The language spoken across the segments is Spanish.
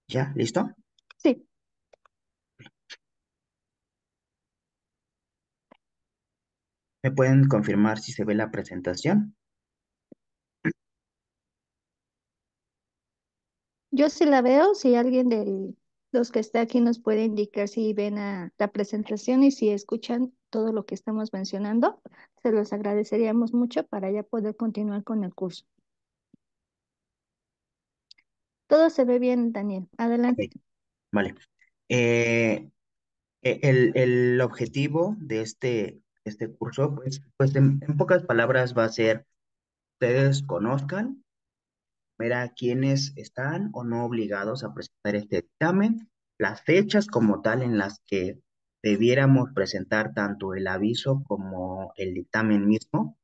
¿Ya? ¿Listo? Sí, ¿Me pueden confirmar si se ve la presentación? yo sí la veo. Si alguien de los que está aquí nos puede indicar si ven la presentación y si escuchan todo lo que estamos mencionando, se los agradeceríamos mucho para ya poder continuar con el curso. Todo se ve bien, Daniel. Ok, Adelante. vale. Eh, el objetivo de este curso, pues en pocas palabras va a ser, ustedes conozcan, ver a quienes están o no obligados a presentar este dictamen, las fechas como tal en las que debiéramos presentar tanto el aviso como el dictamen mismo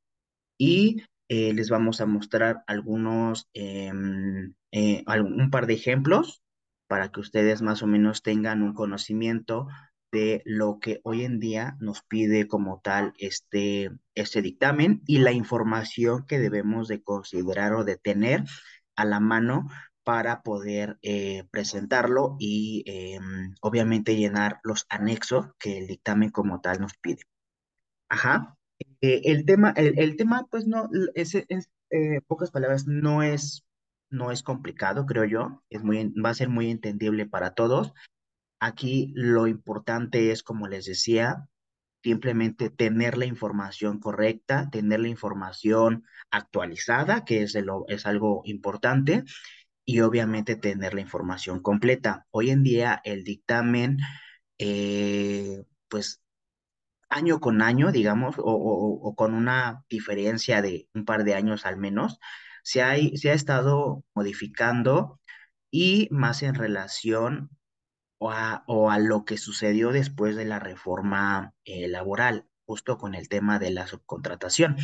y les vamos a mostrar un par de ejemplos para que ustedes más o menos tengan un conocimiento de lo que hoy en día nos pide como tal este dictamen y la información que debemos de considerar o de tener a la mano para poder presentarlo y obviamente llenar los anexos que el dictamen como tal nos pide. Ajá. El tema, pues no, pocas palabras, no es complicado, creo yo. Va a ser muy entendible para todos. Aquí lo importante es, como les decía, simplemente tener la información correcta, tener la información actualizada, que es algo importante, y obviamente tener la información completa. Hoy en día el dictamen, pues año con año, digamos, o con una diferencia de un par de años al menos, se ha estado modificando y más en relación o a lo que sucedió después de la reforma laboral, justo con el tema de la subcontratación.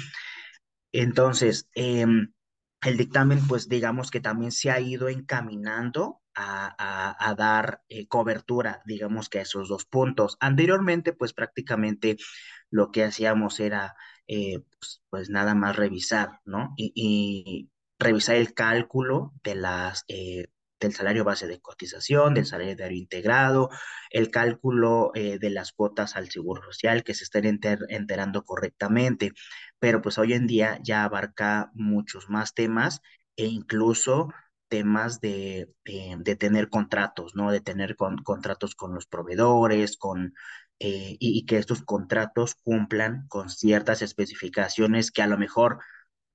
Entonces, el dictamen, pues digamos que también se ha ido encaminando a dar cobertura, digamos que a esos dos puntos. Anteriormente, pues prácticamente lo que hacíamos era, pues nada más revisar, ¿no? Y revisar el cálculo del salario base de cotización, del salario diario integrado, el cálculo de las cuotas al seguro social que se estén enterando correctamente, pero pues hoy en día ya abarca muchos más temas e incluso temas de tener contratos, ¿no? De tener contratos con los proveedores, y que estos contratos cumplan con ciertas especificaciones que a lo mejor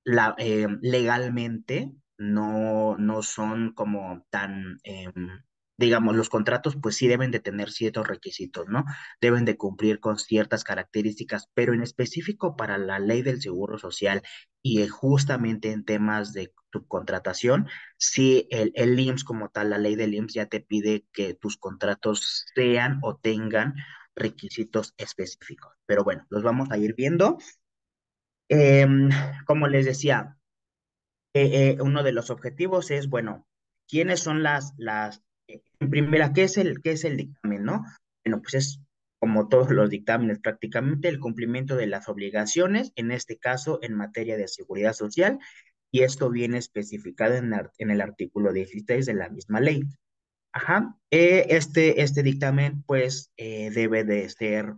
legalmente no son como tan, digamos, los contratos pues sí deben de tener ciertos requisitos, ¿no? Deben de cumplir con ciertas características, pero en específico para la ley del seguro social y justamente en temas de subcontratación, sí el IMSS como tal, la ley del IMSS ya te pide que tus contratos sean o tengan requisitos específicos. Pero bueno, los vamos a ir viendo. Em, Como les decía, uno de los objetivos es, bueno, ¿quiénes son en primera, qué es el dictamen, ¿no? Bueno, pues es como todos los dictámenes prácticamente el cumplimiento de las obligaciones, en este caso en materia de seguridad social, y esto viene especificado en el artículo 16 de la misma ley. Ajá. Este dictamen, pues, debe de ser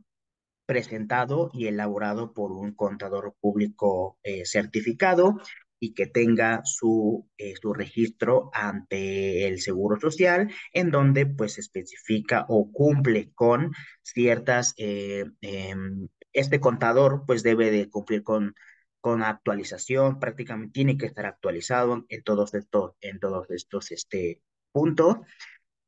presentado y elaborado por un contador público certificado y que tenga su registro ante el Seguro Social, en donde pues especifica o cumple con ciertas, este contador pues debe de cumplir con actualización, prácticamente tiene que estar actualizado en todos estos puntos,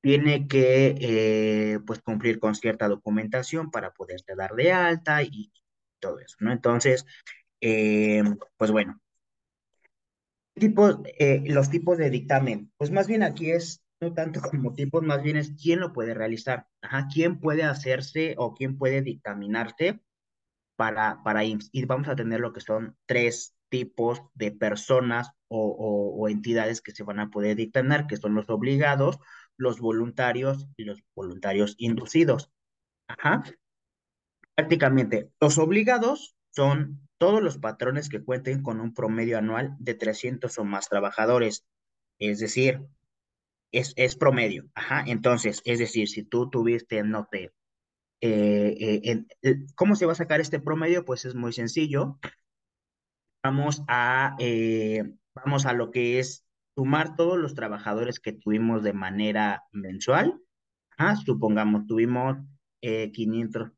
tiene que pues cumplir con cierta documentación para poderse dar de alta y todo eso, ¿no? Entonces, eh, pues bueno, los tipos de dictamen, pues más bien aquí es no tanto como tipos, más bien es quién lo puede realizar, ajá, quién puede hacerse o quién puede dictaminarse para IMSS. Y vamos a tener lo que son tres tipos de personas o entidades que se van a poder dictaminar, que son los obligados, los voluntarios y los voluntarios inducidos. Ajá. Prácticamente, los obligados son todos los patrones que cuenten con un promedio anual de 300 o más trabajadores. Es decir, es promedio. Ajá. Entonces, es decir, si tú tuviste, no sé, ¿cómo se va a sacar este promedio? Pues es muy sencillo. Vamos a lo que es sumar todos los trabajadores que tuvimos de manera mensual. Supongamos, tuvimos 500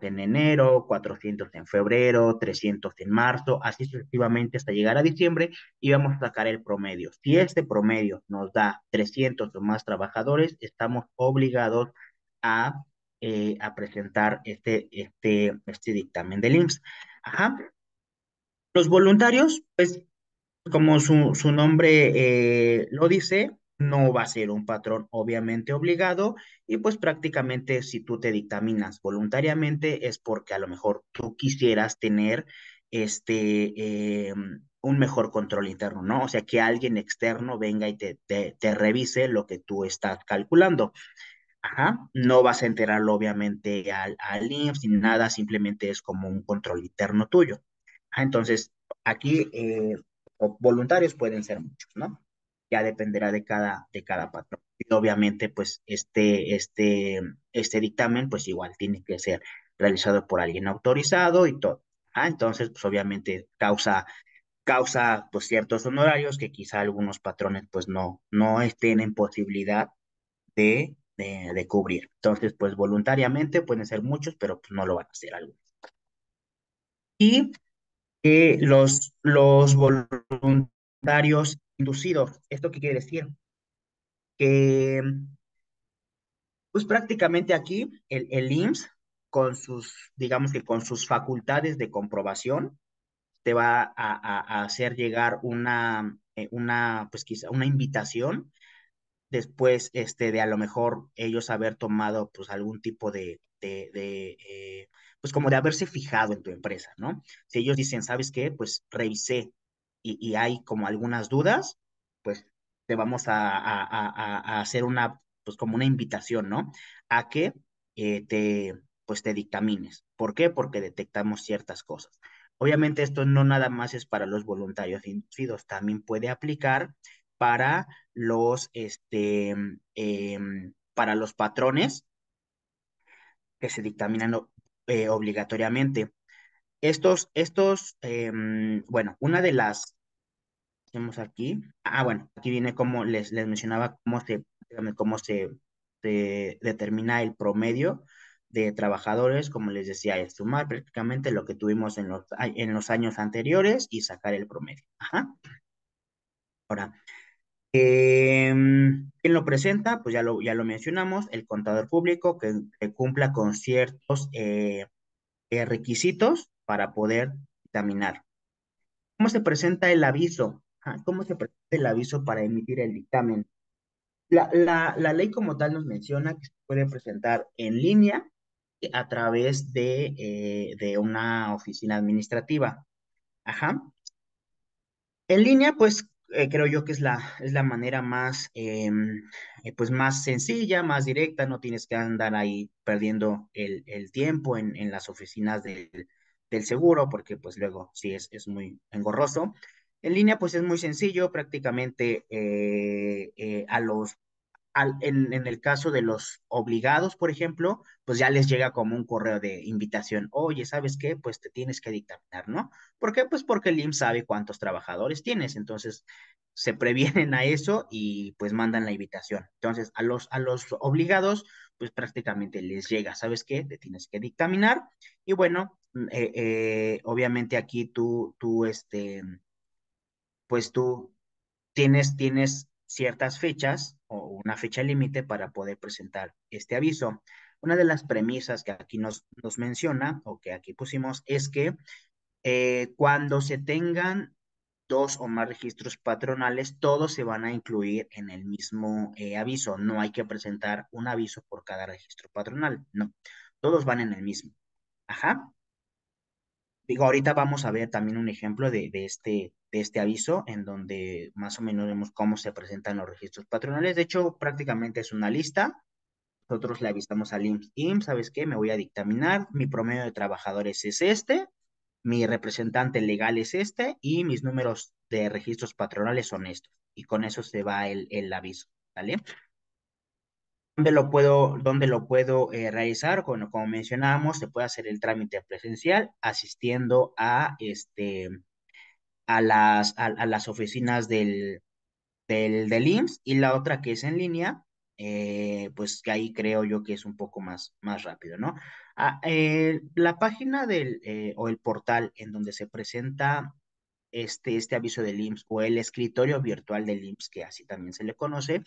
en enero, 400 en febrero, 300 en marzo, así sucesivamente hasta llegar a diciembre y vamos a sacar el promedio. Si este promedio nos da 300 o más trabajadores, estamos obligados a, a presentar este dictamen del IMSS. Ajá. Los voluntarios, pues como su nombre lo dice, no va a ser un patrón obviamente obligado y pues prácticamente si tú te dictaminas voluntariamente es porque a lo mejor tú quisieras tener un mejor control interno, ¿no? O sea, que alguien externo venga y te revise lo que tú estás calculando. Ajá, no vas a enterarlo obviamente al IMSS ni nada, simplemente es como un control interno tuyo. Entonces, aquí voluntarios pueden ser muchos, ¿no? Ya dependerá de cada patrón. Y obviamente, pues este dictamen, pues igual tiene que ser realizado por alguien autorizado y todo. Entonces, pues obviamente causa pues ciertos honorarios que quizá algunos patrones pues no estén en posibilidad de cubrir. Entonces, pues voluntariamente pueden ser muchos, pero pues no lo van a hacer algunos. Y los voluntarios inducidos, ¿esto qué quiere decir? Que pues prácticamente aquí el IMSS digamos que con sus facultades de comprobación, te va a hacer llegar pues quizá una invitación después de a lo mejor ellos haber tomado pues algún tipo pues como de haberse fijado en tu empresa, ¿no? Si ellos dicen, ¿sabes qué? Pues revisé y hay como algunas dudas, pues te vamos a hacer pues como una invitación, ¿no? A que pues te dictamines. ¿Por qué? Porque detectamos ciertas cosas. Obviamente esto no nada más es para los voluntarios inducidos, también puede aplicar para para los patrones que se dictaminan obligatoriamente. Bueno, una de las, tenemos aquí, bueno, aquí viene como les mencionaba cómo se determina el promedio de trabajadores, como les decía, es sumar prácticamente lo que tuvimos en los años anteriores y sacar el promedio. Ajá. Ahora, ¿quién lo presenta? Pues ya lo mencionamos, el contador público que cumpla con ciertos requisitos para poder dictaminar. ¿Cómo se presenta el aviso? ¿Cómo se presenta el aviso para emitir el dictamen? La ley como tal nos menciona que se puede presentar en línea a través de una oficina administrativa. Ajá. En línea, pues creo yo que es la manera pues más sencilla, más directa, no tienes que andar ahí perdiendo el tiempo en las oficinas del seguro, porque pues luego sí es muy engorroso. En línea, pues es muy sencillo, prácticamente en el caso de los obligados, por ejemplo, pues ya les llega como un correo de invitación. Oye, ¿sabes qué? Pues te tienes que dictaminar, ¿no? ¿Por qué? Pues porque el IMSS sabe cuántos trabajadores tienes, entonces se previenen a eso y pues mandan la invitación. Entonces, a los obligados, pues prácticamente les llega, ¿sabes qué? Te tienes que dictaminar y bueno, obviamente aquí pues tú tienes ciertas fechas o una fecha límite para poder presentar este aviso. Una de las premisas que aquí nos menciona o que aquí pusimos es que cuando se tengan dos o más registros patronales, todos se van a incluir en el mismo aviso. No hay que presentar un aviso por cada registro patronal, no, todos van en el mismo. Ajá. Digo, ahorita vamos a ver también un ejemplo de este aviso, en donde más o menos vemos cómo se presentan los registros patronales. De hecho, prácticamente es una lista. Nosotros le avisamos al IMSS, IMSS, ¿sabes qué? Me voy a dictaminar, mi promedio de trabajadores es este, mi representante legal es este, y mis números de registros patronales son estos. Y con eso se va el aviso. ¿vale? ¿Dónde lo puedo realizar? Bueno, como mencionábamos, se puede hacer el trámite presencial asistiendo a las oficinas del IMSS, y la otra que es en línea, pues que ahí creo yo que es un poco más rápido, ¿no? La página o el portal en donde se presenta este aviso del IMSS, o el escritorio virtual del IMSS, que así también se le conoce,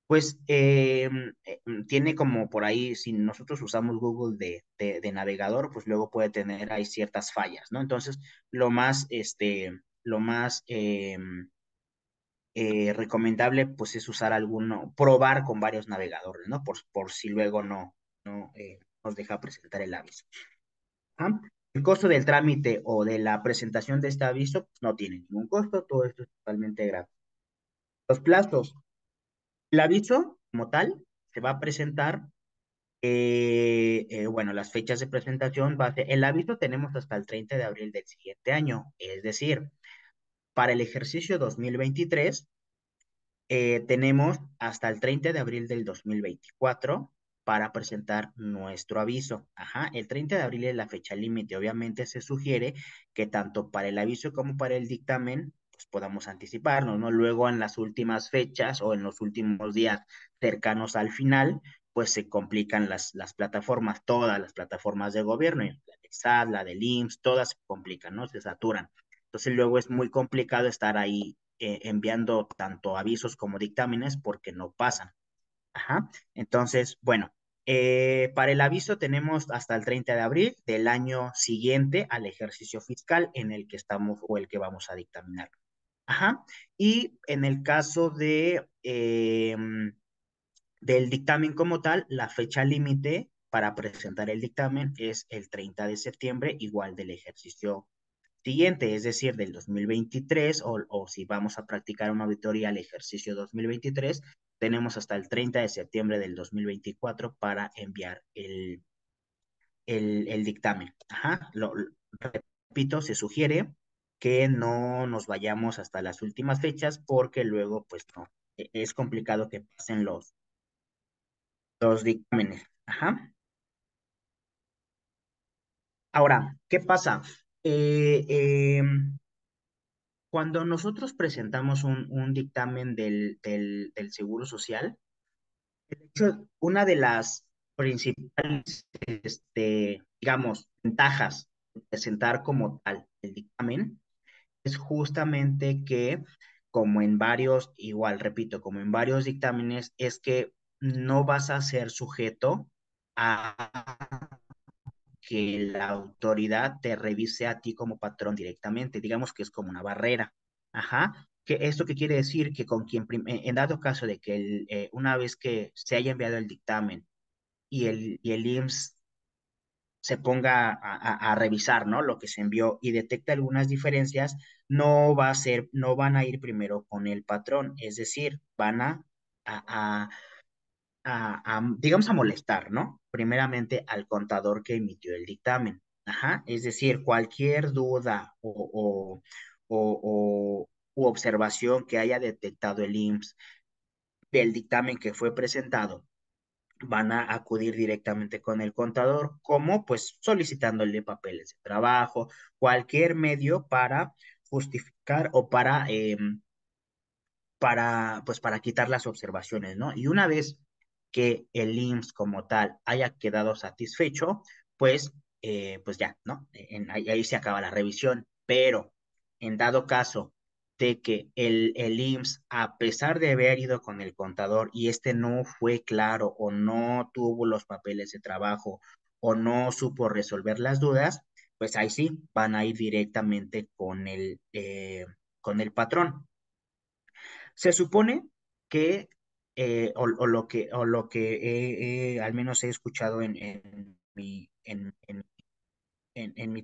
pues tiene como por ahí, si nosotros usamos Google de navegador, pues luego puede tener ahí ciertas fallas, ¿no? Entonces, lo más recomendable, pues es usar probar con varios navegadores, ¿no? Por si luego no nos deja presentar el aviso. Ajá. El costo del trámite o de la presentación de este aviso pues, no tiene ningún costo, todo esto es totalmente gratuito. Los plazos. El aviso, como tal, se va a presentar, bueno, las fechas de presentación, el aviso tenemos hasta el 30 de abril del siguiente año, es decir, para el ejercicio 2023 tenemos hasta el 30 de abril del 2024 para presentar nuestro aviso. Ajá, el 30 de abril es la fecha límite. Obviamente se sugiere que tanto para el aviso como para el dictamen pues podamos anticiparnos, ¿no? Luego en las últimas fechas o en los últimos días cercanos al final, pues se complican las plataformas, todas las plataformas de gobierno, la del SAT, la del IMSS, todas se complican, ¿no? Se saturan. Entonces luego es muy complicado estar ahí enviando tanto avisos como dictámenes porque no pasan. Ajá. Entonces, bueno, para el aviso tenemos hasta el 30 de abril del año siguiente al ejercicio fiscal en el que estamos o el que vamos a dictaminar. Ajá. Y en el caso del dictamen como tal, la fecha límite para presentar el dictamen es el 30 de septiembre, igual del ejercicio siguiente, es decir, del 2023, o si vamos a practicar una auditoría al ejercicio 2023, tenemos hasta el 30 de septiembre del 2024 para enviar el dictamen. Ajá, repito, se sugiere que no nos vayamos hasta las últimas fechas porque luego, pues no, es complicado que pasen los dictámenes. Ajá. Ahora, ¿qué pasa? Eh, eh, Cuando nosotros presentamos un dictamen del Seguro Social, de hecho, una de las principales, digamos, ventajas de presentar como tal el dictamen es justamente que, como en varios, igual repito, como en varios dictámenes, es que no vas a ser sujeto a que la autoridad te revise a ti como patrón directamente. Digamos que es como una barrera. Ajá. ¿Esto qué quiere decir? Que con quien, en dado caso de que una vez que se haya enviado el dictamen y el IMSS se ponga a revisar, ¿no? Lo que se envió y detecta algunas diferencias, no van a ir primero con el patrón, es decir, van a, digamos, a molestar, ¿no? Primeramente al contador que emitió el dictamen. Ajá, es decir, cualquier duda u observación que haya detectado el IMSS del dictamen que fue presentado, van a acudir directamente con el contador, como pues solicitándole papeles de trabajo, cualquier medio para justificar o pues para quitar las observaciones, ¿no? Y una vez que el IMSS como tal haya quedado satisfecho, pues ya, ¿no? Ahí se acaba la revisión, pero en dado caso de que el IMSS, a pesar de haber ido con el contador y este no fue claro o no tuvo los papeles de trabajo o no supo resolver las dudas, pues ahí sí van a ir directamente con el patrón. Se supone que, o lo que al menos he escuchado en mi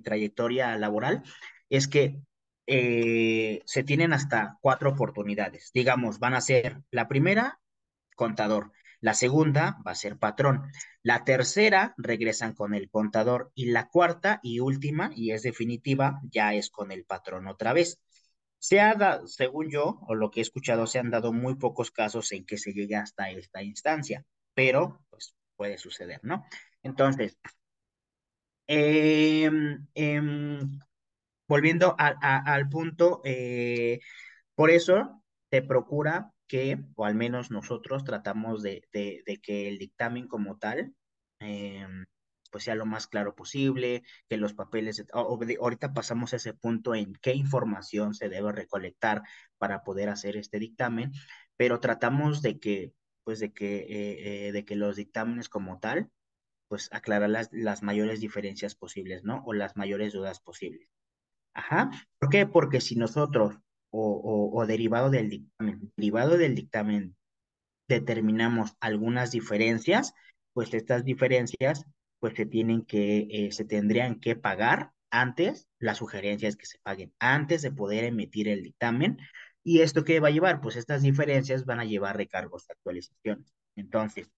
trayectoria laboral, es que se tienen hasta 4 oportunidades. Digamos, van a ser la primera, contador. La segunda va a ser patrón. La tercera regresan con el contador y la cuarta y última, y es definitiva, ya es con el patrón otra vez. Según yo, o lo que he escuchado, se han dado muy pocos casos en que se llegue hasta esta instancia, pero pues puede suceder, ¿no? Entonces, em, em, volviendo al punto, por eso se procura que, o al menos nosotros tratamos de que el dictamen como tal, pues sea lo más claro posible, que los papeles, ahorita pasamos a ese punto en qué información se debe recolectar para poder hacer este dictamen, pero tratamos de que los dictámenes como tal, pues aclarar las mayores diferencias posibles, ¿no? O las mayores dudas posibles. Ajá. ¿Por qué? Porque si nosotros, o derivado del dictamen, determinamos algunas diferencias, pues estas diferencias, pues se tendrían que pagar antes, la sugerencia es que se paguen antes de poder emitir el dictamen. ¿Y esto qué va a llevar? Pues estas diferencias van a llevar recargos de actualizaciones. Entonces,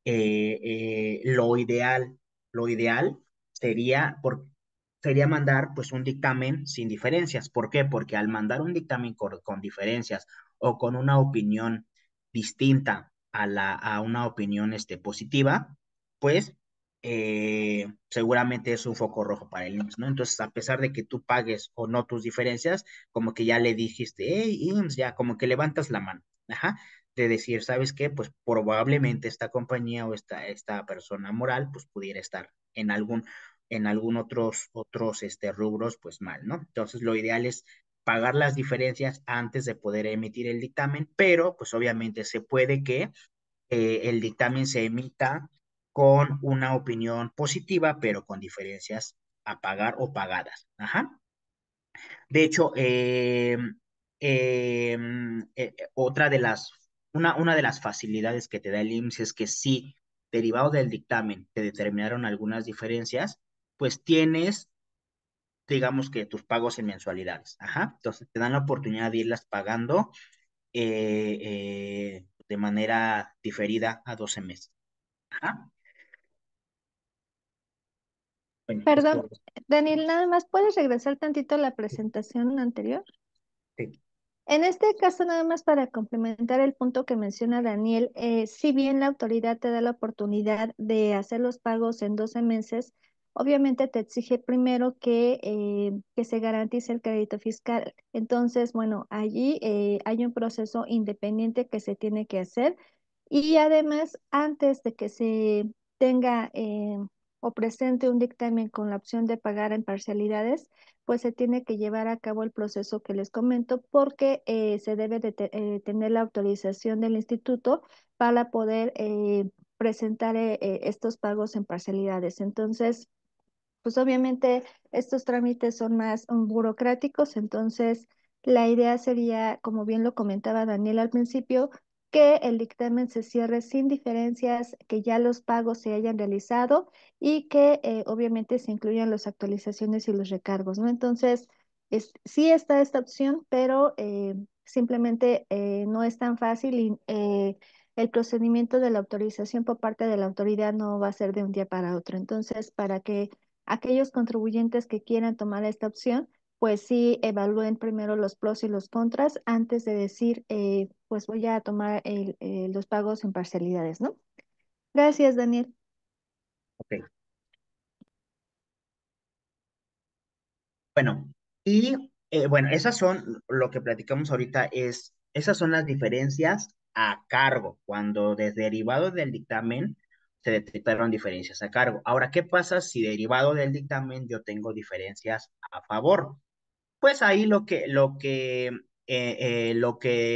lo ideal sería, sería mandar pues un dictamen sin diferencias. ¿Por qué? Porque al mandar un dictamen con diferencias o con una opinión distinta a una opinión positiva, pues seguramente es un foco rojo para el IMSS, ¿no? Entonces, a pesar de que tú pagues o no tus diferencias, como que ya le dijiste, hey, IMSS, ya como que levantas la mano. Ajá, de decir, ¿sabes qué? Pues probablemente esta compañía o esta persona moral, pues pudiera estar en algún otros rubros, pues mal, ¿no? Entonces, lo ideal es pagar las diferencias antes de poder emitir el dictamen, pero pues obviamente se puede que el dictamen se emita con una opinión positiva, pero con diferencias a pagar o pagadas. Ajá. De hecho, otra de una de las facilidades que te da el IMSS es que si, derivado del dictamen, te determinaron algunas diferencias, pues tienes, digamos que tus pagos en mensualidades. Ajá. Entonces te dan la oportunidad de irlas pagando de manera diferida a 12 meses. Ajá. Bueno, Perdón, esto, Daniel, nada más puedes regresar tantito a la presentación anterior. sí, En este caso, nada más para complementar el punto que menciona Daniel, si bien la autoridad te da la oportunidad de hacer los pagos en 12 meses, obviamente te exige primero que se garantice el crédito fiscal. Entonces, bueno, allí hay un proceso independiente que se tiene que hacer y además, antes de que se tenga o presente un dictamen con la opción de pagar en parcialidades, pues se tiene que llevar a cabo el proceso que les comento porque se debe de tener la autorización del instituto para poder presentar estos pagos en parcialidades. Entonces, pues obviamente estos trámites son más burocráticos, entonces la idea sería, como bien lo comentaba Daniel al principio, que el dictamen se cierre sin diferencias, que ya los pagos se hayan realizado y que obviamente se incluyan las actualizaciones y los recargos, ¿no? Entonces, sí está esta opción, pero simplemente no es tan fácil y el procedimiento de la autorización por parte de la autoridad no va a ser de un día para otro. Entonces, para que aquellos contribuyentes que quieran tomar esta opción, pues sí evalúen primero los pros y los contras antes de decir, pues voy a tomar los pagos en parcialidades, ¿no? Gracias, Daniel. ok. Bueno, y bueno, esas son, lo que platicamos ahorita esas son las diferencias a cargo, cuando desde derivado del dictamen se detectaron diferencias a cargo. Ahora, ¿qué pasa si derivado del dictamen yo tengo diferencias a favor? Pues ahí lo que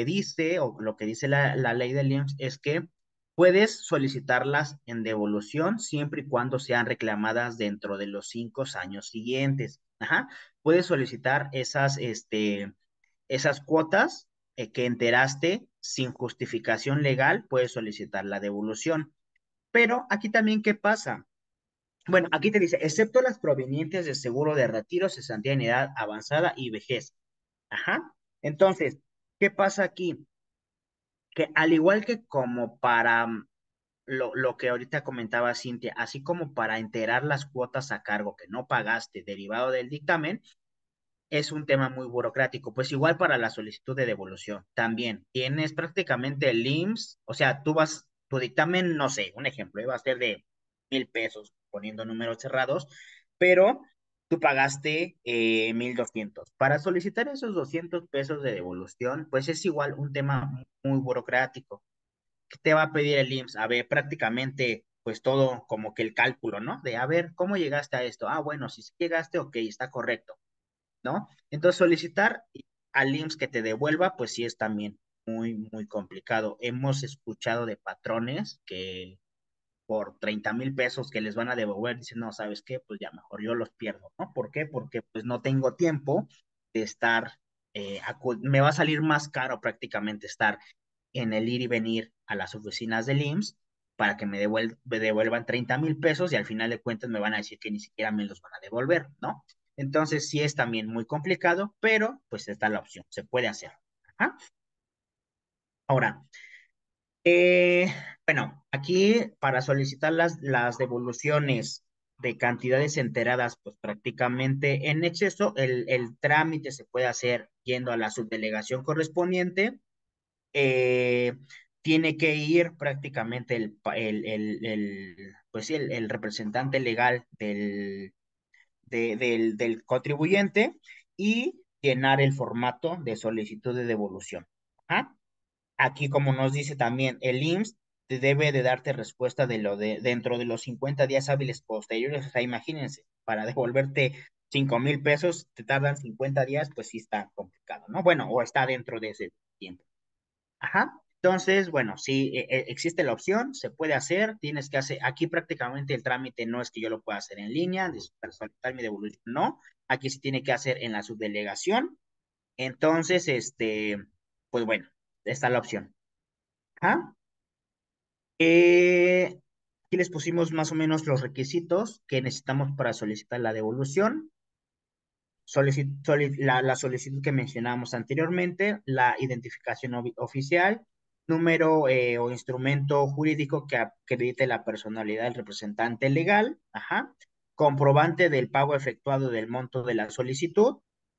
dice o lo que dice la ley del IMSS es que puedes solicitarlas en devolución siempre y cuando sean reclamadas dentro de los 5 años siguientes. Ajá. Puedes solicitar esas cuotas que enteraste sin justificación legal, puedes solicitar la devolución. Pero aquí también, ¿qué pasa? Bueno, aquí te dice, excepto las provenientes de seguro de retiro, cesantía en edad avanzada y vejez. Ajá. Entonces, ¿qué pasa aquí? Que al igual que como para lo que ahorita comentaba Cintia, así como para enterar las cuotas a cargo que no pagaste derivado del dictamen, es un tema muy burocrático. Pues igual para la solicitud de devolución, también tienes prácticamente el IMSS, o sea, tu dictamen, no sé, un ejemplo, iba a ser de 1,000 pesos, poniendo números cerrados, pero tú pagaste 1,200. Para solicitar esos 200 pesos de devolución, pues es igual un tema muy burocrático. ¿Qué te va a pedir el IMSS? A ver, prácticamente, pues todo como que el cálculo, ¿no? De, a ver, ¿cómo llegaste a esto? Ah, bueno, si sí llegaste, ok, está correcto, ¿no? Entonces solicitar al IMSS que te devuelva, pues sí es también muy complicado. Hemos escuchado de patrones que por 30,000 pesos que les van a devolver, dicen, no, ¿sabes qué? Pues ya mejor yo los pierdo, ¿no? ¿Por qué? Porque pues no tengo tiempo de estar, me va a salir más caro prácticamente estar en el ir y venir a las oficinas del IMSS para que me devuelvan 30,000 pesos y al final de cuentas me van a decir que ni siquiera me los van a devolver, ¿no? Entonces sí es también muy complicado, pero pues está la opción, se puede hacer. Ajá. Ahora, eh, bueno, aquí para solicitar las devoluciones de cantidades enteradas, pues prácticamente en exceso, el trámite se puede hacer yendo a la subdelegación correspondiente. eh, Tiene que ir prácticamente pues sí, el representante legal del contribuyente y llenar el formato de solicitud de devolución. Ajá. Aquí, como nos dice también, el IMSS te debe de darte respuesta dentro de los 50 días hábiles posteriores. O sea, imagínense, para devolverte 5,000 pesos, te tardan 50 días, pues sí está complicado, ¿no? Bueno, o está dentro de ese tiempo. Ajá. Entonces, bueno, sí, existe la opción, se puede hacer, tienes que hacer, aquí prácticamente el trámite no es que yo lo pueda hacer en línea, de solicitar mi devolución, no, aquí se tiene que hacer en la subdelegación, entonces, pues bueno, está la opción. Ajá. Aquí les pusimos más o menos los requisitos que necesitamos para solicitar la devolución. La solicitud que mencionábamos anteriormente, la identificación oficial, número o instrumento jurídico que acredite la personalidad del representante legal, ajá, comprobante del pago efectuado del monto de la solicitud,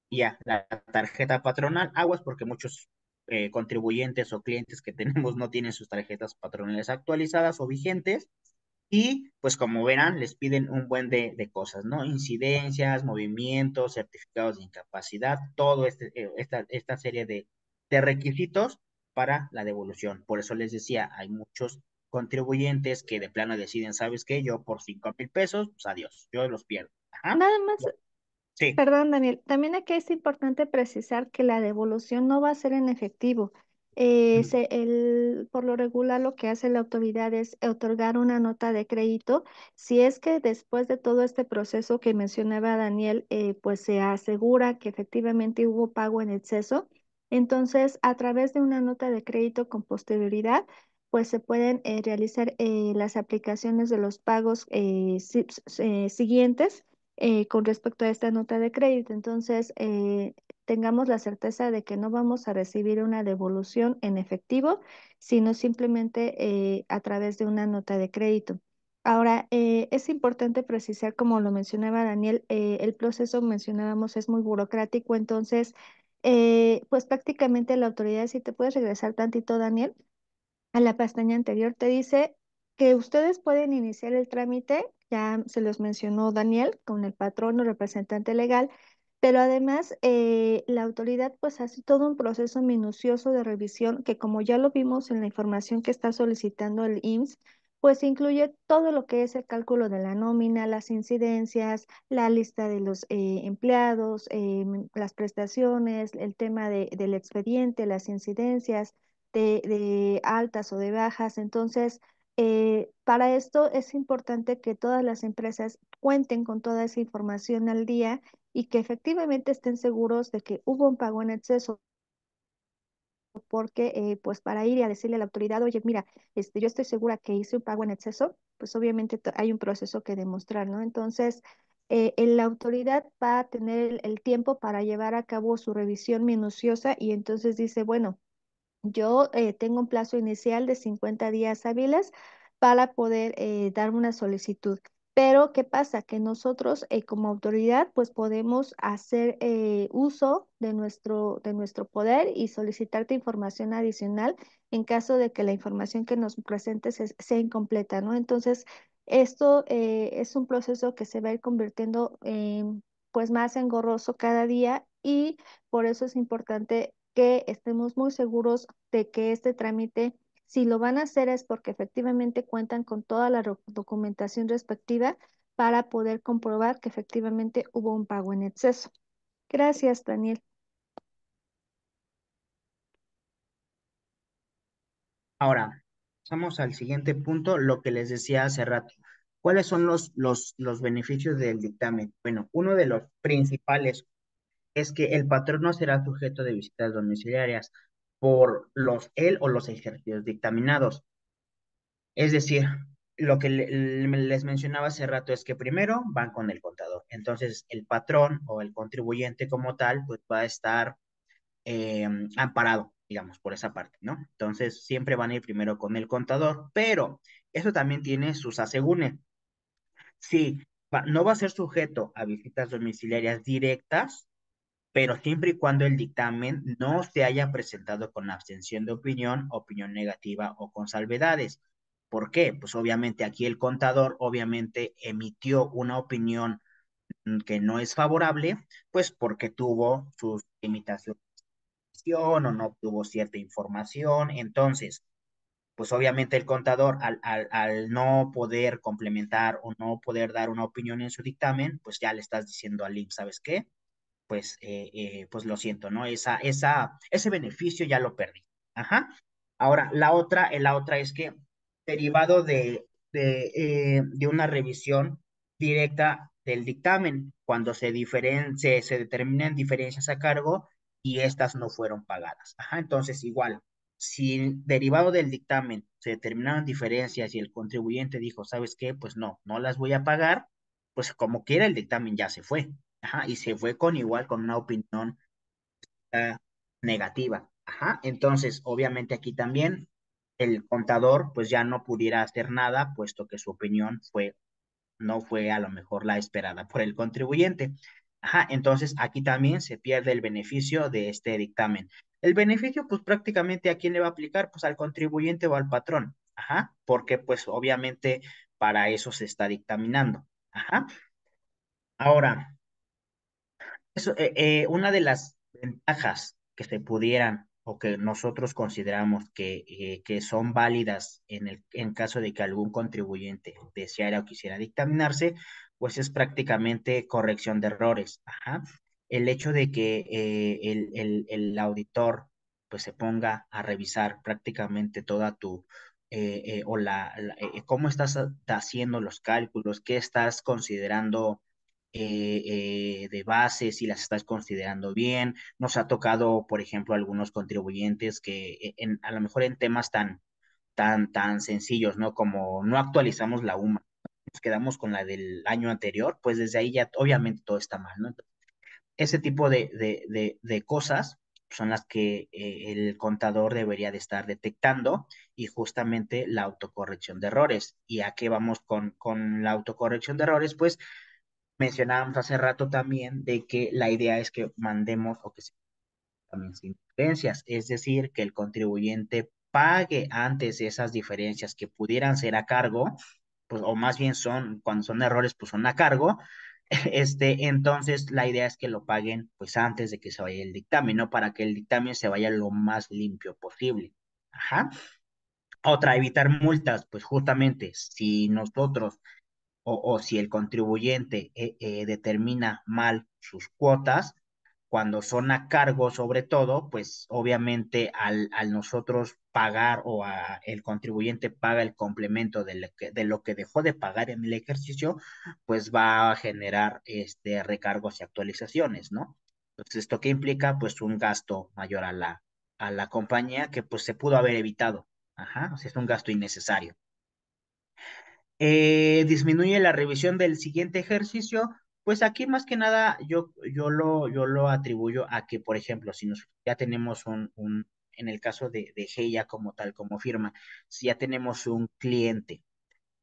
y ya, la tarjeta patronal, aguas porque muchos contribuyentes o clientes que tenemos no tienen sus tarjetas patronales actualizadas o vigentes, y pues como verán, les piden un buen de cosas, ¿no? Incidencias, movimientos, certificados de incapacidad, todo esta serie de requisitos para la devolución. Por eso les decía, hay muchos contribuyentes que de plano deciden, ¿sabes qué? Yo por 5,000 pesos, pues adiós, yo los pierdo. Ajá. Nada más. Sí. Perdón, Daniel, también aquí es importante precisar que la devolución no va a ser en efectivo. Por lo regular lo que hace la autoridad es otorgar una nota de crédito. Si es que después de todo este proceso que mencionaba Daniel, pues se asegura que efectivamente hubo pago en exceso, entonces a través de una nota de crédito con posterioridad, pues se pueden realizar las aplicaciones de los pagos siguientes con respecto a esta nota de crédito. Entonces, tengamos la certeza de que no vamos a recibir una devolución en efectivo, sino simplemente a través de una nota de crédito. Ahora, es importante precisar, como lo mencionaba Daniel, el proceso, mencionábamos, es muy burocrático, entonces, pues prácticamente la autoridad, si te puedes regresar tantito, Daniel, a la pestaña anterior te dice que ustedes pueden iniciar el trámite, ya se los mencionó Daniel, con el patrón o representante legal, pero además la autoridad pues hace todo un proceso minucioso de revisión que como ya lo vimos en la información que está solicitando el IMSS, pues incluye todo lo que es el cálculo de la nómina, las incidencias, la lista de los empleados, las prestaciones, el tema del expediente, las incidencias de altas o de bajas. Entonces, para esto es importante que todas las empresas cuenten con toda esa información al día y que efectivamente estén seguros de que hubo un pago en exceso, porque pues para ir y a decirle a la autoridad, oye, mira, yo estoy segura que hice un pago en exceso, pues obviamente hay un proceso que demostrar, ¿no? Entonces, la autoridad va a tener el tiempo para llevar a cabo su revisión minuciosa y entonces dice, bueno, yo tengo un plazo inicial de 50 días hábiles para poder dar una solicitud. Pero, ¿qué pasa? Que nosotros como autoridad pues podemos hacer uso de nuestro poder y solicitarte información adicional en caso de que la información que nos presentes sea incompleta, ¿no? Entonces, esto es un proceso que se va a ir convirtiendo pues más engorroso cada día y por eso es importante que estemos muy seguros de que este trámite, si lo van a hacer, es porque efectivamente cuentan con toda la documentación respectiva para poder comprobar que efectivamente hubo un pago en exceso. Gracias, Daniel. Ahora, pasamos al siguiente punto, lo que les decía hace rato. ¿Cuáles son los beneficios del dictamen? Bueno, uno de los principales es que el patrón no será sujeto de visitas domiciliarias por él o los ejercicios dictaminados. Es decir, lo que les mencionaba hace rato es que primero van con el contador. Entonces, el patrón o el contribuyente como tal, pues va a estar amparado, digamos, por esa parte, ¿no? Entonces, siempre van a ir primero con el contador, pero eso también tiene sus asegúnes. Sí, no va a ser sujeto a visitas domiciliarias directas, pero siempre y cuando el dictamen no se haya presentado con abstención de opinión, opinión negativa o con salvedades. ¿Por qué? Pues obviamente aquí el contador obviamente emitió una opinión que no es favorable, pues porque tuvo sus limitaciones o no obtuvo cierta información. Entonces, pues obviamente el contador al no poder complementar o no poder dar una opinión en su dictamen, pues ya le estás diciendo al IMSS, ¿sabes qué? Pues lo siento, ¿no? Ese beneficio ya lo perdí. Ajá. Ahora, la otra es que derivado de una revisión directa del dictamen, cuando se determinan diferencias a cargo y estas no fueron pagadas. Ajá. Entonces, igual, si derivado del dictamen se determinaron diferencias y el contribuyente dijo, ¿sabes qué? Pues no las voy a pagar, pues como quiera el dictamen ya se fue. Ajá, y se fue con igual, con una opinión negativa. Ajá, entonces, obviamente aquí también el contador pues ya no pudiera hacer nada, puesto que su opinión no fue a lo mejor la esperada por el contribuyente. Ajá, entonces aquí también se pierde el beneficio de este dictamen. El beneficio, pues prácticamente a quién le va a aplicar, pues al contribuyente o al patrón. Ajá, porque pues obviamente para eso se está dictaminando. Ajá. Ahora, una de las ventajas que se pudieran o que nosotros consideramos que son válidas en caso de que algún contribuyente deseara o quisiera dictaminarse, pues es prácticamente corrección de errores. Ajá. El hecho de que el auditor pues se ponga a revisar prácticamente toda o cómo estás haciendo los cálculos, qué estás considerando de base, si las estás considerando bien. Nos ha tocado, por ejemplo, algunos contribuyentes que a lo mejor en temas tan sencillos, ¿no? Como no actualizamos la UMA, nos quedamos con la del año anterior, pues desde ahí ya obviamente todo está mal, ¿no? Ese tipo de cosas son las que el contador debería de estar detectando y justamente la autocorrección de errores. ¿Y a qué vamos con la autocorrección de errores? Pues mencionábamos hace rato también de que la idea es que mandemos o que se también sin diferencias, es decir, que el contribuyente pague antes esas diferencias que pudieran ser a cargo, pues, o más bien cuando son errores, pues son a cargo. Entonces la idea es que lo paguen pues antes de que se vaya el dictamen, ¿no? Para que el dictamen se vaya lo más limpio posible. Ajá. Otra, evitar multas, pues justamente si nosotros o si el contribuyente determina mal sus cuotas, cuando son a cargo sobre todo, pues obviamente al nosotros pagar el contribuyente paga el complemento de lo que dejó de pagar en el ejercicio, pues va a generar recargos y actualizaciones, ¿no? Entonces, ¿esto qué implica? Pues un gasto mayor a la compañía que pues se pudo haber evitado. Ajá, o sea, es un gasto innecesario. Disminuye la revisión del siguiente ejercicio, pues aquí más que nada yo lo atribuyo a que, por ejemplo, si ya tenemos en el caso de GEIA como tal, como firma, si ya tenemos un cliente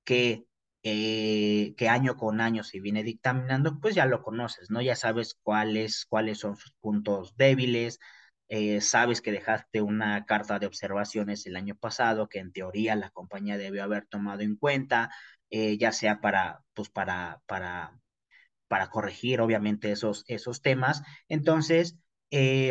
que que año con año se viene dictaminando, pues ya lo conoces, ¿no? Ya sabes cuáles son sus puntos débiles, sabes que dejaste una carta de observaciones el año pasado que en teoría la compañía debió haber tomado en cuenta, ya sea pues para corregir obviamente esos temas. Entonces,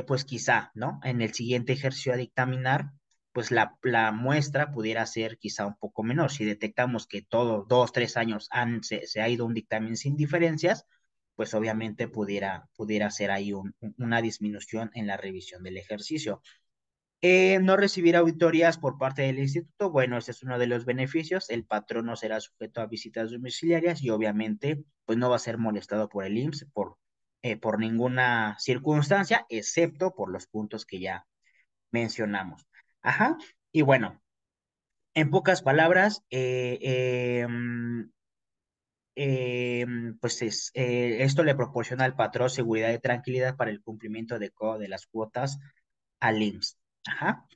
pues quizá, ¿no? En el siguiente ejercicio a dictaminar, pues la muestra pudiera ser quizá un poco menor. Si detectamos que todos 2, 3 años se ha ido un dictamen sin diferencias, pues obviamente pudiera ser ahí una disminución en la revisión del ejercicio. No recibir auditorías por parte del instituto, bueno, ese es uno de los beneficios. El patrón no será sujeto a visitas domiciliarias y obviamente, pues no va a ser molestado por el IMSS por ninguna circunstancia, excepto por los puntos que ya mencionamos. Ajá. Y bueno, en pocas palabras, esto le proporciona al patrón seguridad y tranquilidad para el cumplimiento adecuado de las cuotas al IMSS. Ajá.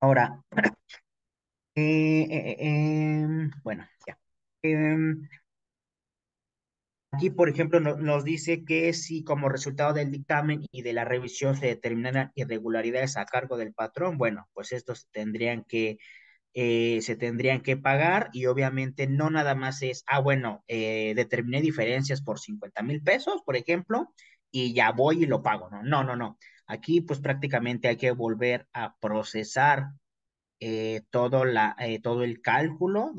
Ahora, bueno, ya. Em, Aquí, por ejemplo, nos dice que si como resultado del dictamen y de la revisión se determinan irregularidades a cargo del patrón, bueno, pues estos se tendrían que pagar y obviamente no nada más es, bueno, determiné diferencias por 50,000 pesos, por ejemplo, y ya voy y lo pago, ¿no? No, no, no. Aquí pues prácticamente hay que volver a procesar todo el cálculo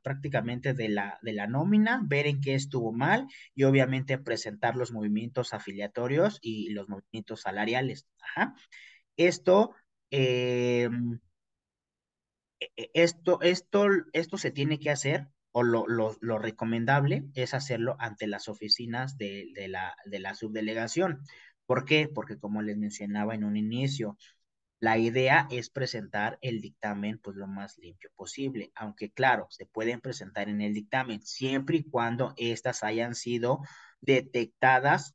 prácticamente de la nómina, ver en qué estuvo mal y obviamente presentar los movimientos afiliatorios y los movimientos salariales. Ajá. Esto, eh, esto se tiene que hacer, o lo recomendable es hacerlo ante las oficinas de la subdelegación. ¿Por qué? Porque como les mencionaba en un inicio, la idea es presentar el dictamen pues lo más limpio posible, aunque claro, se pueden presentar en el dictamen siempre y cuando éstas hayan sido detectadas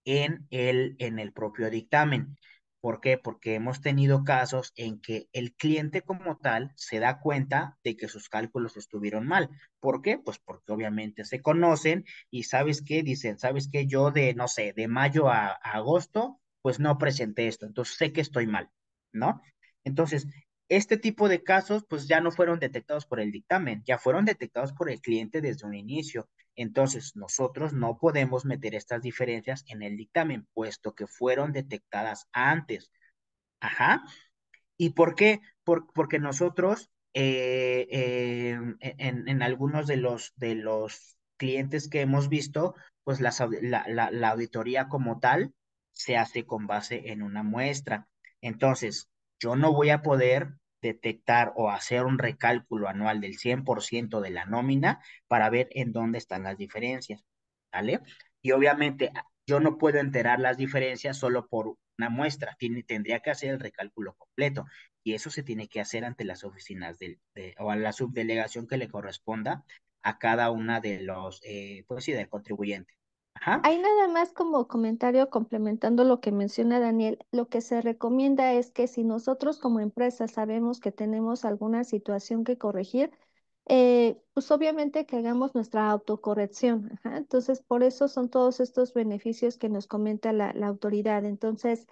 en el propio dictamen. ¿Por qué? Porque hemos tenido casos en que el cliente como tal se da cuenta de que sus cálculos estuvieron mal. ¿Por qué? Pues porque obviamente se conocen y ¿sabes qué? Dicen, ¿sabes qué? Yo no sé, de mayo a agosto, pues no presenté esto, entonces sé que estoy mal, ¿no? Entonces, este tipo de casos, pues ya no fueron detectados por el dictamen, ya fueron detectados por el cliente desde un inicio. Entonces, nosotros no podemos meter estas diferencias en el dictamen, puesto que fueron detectadas antes. Ajá. ¿Y por qué? Porque nosotros, en algunos de los clientes que hemos visto, pues la auditoría como tal se hace con base en una muestra. Entonces, yo no voy a poder detectar o hacer un recálculo anual del 100% de la nómina para ver en dónde están las diferencias, ¿vale? Y obviamente yo no puedo enterar las diferencias solo por una muestra, tendría que hacer el recálculo completo y eso se tiene que hacer ante las oficinas o a la subdelegación que le corresponda a cada una pues sí, del contribuyente. Ajá. Hay nada más como comentario complementando lo que menciona Daniel, lo que se recomienda es que si nosotros como empresa sabemos que tenemos alguna situación que corregir, pues obviamente que hagamos nuestra autocorrección. Ajá. Entonces, por eso son todos estos beneficios que nos comenta la autoridad. Entonces,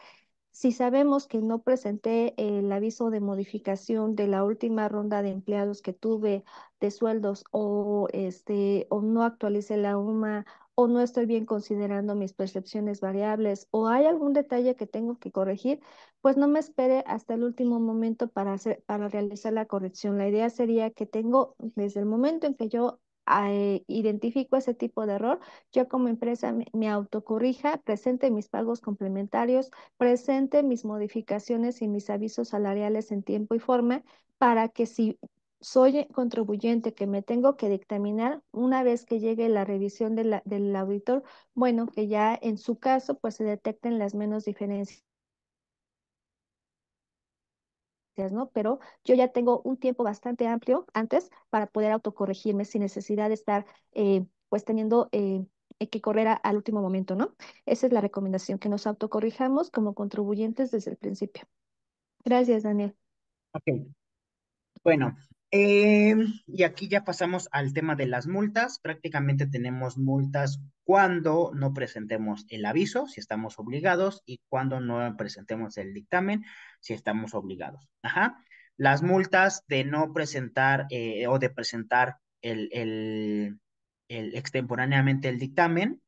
si sabemos que no presenté el aviso de modificación de la última ronda de empleados que tuve de sueldos o no actualicé la UMA o no estoy bien considerando mis percepciones variables o hay algún detalle que tengo que corregir, pues no me espere hasta el último momento para realizar la corrección. La idea sería que tengo desde el momento en que yo identifico ese tipo de error, yo como empresa me autocorrija, presente mis pagos complementarios, presente mis modificaciones y mis avisos salariales en tiempo y forma para que si soy contribuyente que me tengo que dictaminar una vez que llegue la revisión del auditor, bueno, que ya en su caso pues se detecten las menos diferencias. ¿No? Pero yo ya tengo un tiempo bastante amplio antes para poder autocorregirme sin necesidad de estar pues teniendo que correr al último momento, ¿no? Esa es la recomendación, que nos autocorrijamos como contribuyentes desde el principio. Gracias, Daniel. Ok, bueno. Eh, y aquí ya pasamos al tema de las multas. Prácticamente tenemos multas cuando no presentemos el aviso, si estamos obligados, y cuando no presentemos el dictamen, si estamos obligados. Ajá. Las multas de no presentar o de presentar el extemporáneamente el dictamen,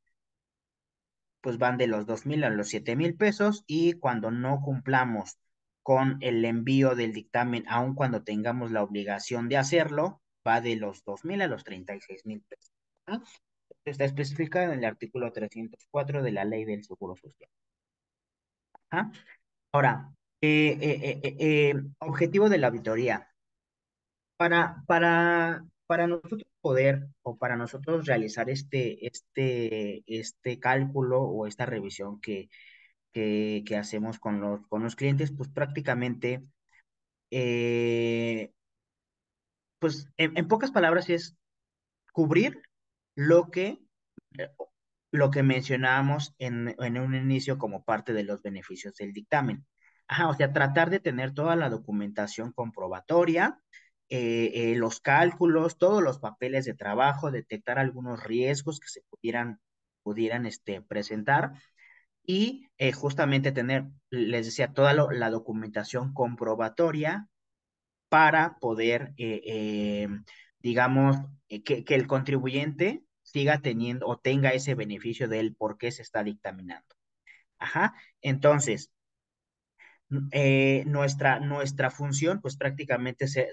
pues van de los 2,000 a los 7,000 pesos, y cuando no cumplamos con el envío del dictamen, aun cuando tengamos la obligación de hacerlo, va de los 2,000 a los 36,000 pesos. ¿Ah? Está especificado en el artículo 304 de la Ley del Seguro Social. ¿Ah? Ahora, objetivo de la auditoría. Para nosotros poder o para nosotros realizar este cálculo o esta revisión que hacemos con los clientes, pues prácticamente, eh, pues en pocas palabras es cubrir lo que, eh, lo que mencionábamos en un inicio como parte de los beneficios del dictamen. Ajá, o sea, tratar de tener toda la documentación comprobatoria, los cálculos, todos los papeles de trabajo, detectar algunos riesgos que se pudieran presentar, y justamente tener, les decía, toda la documentación comprobatoria para poder, digamos, que el contribuyente siga teniendo o tenga ese beneficio del por qué se está dictaminando. Ajá. Entonces, nuestra función, pues prácticamente se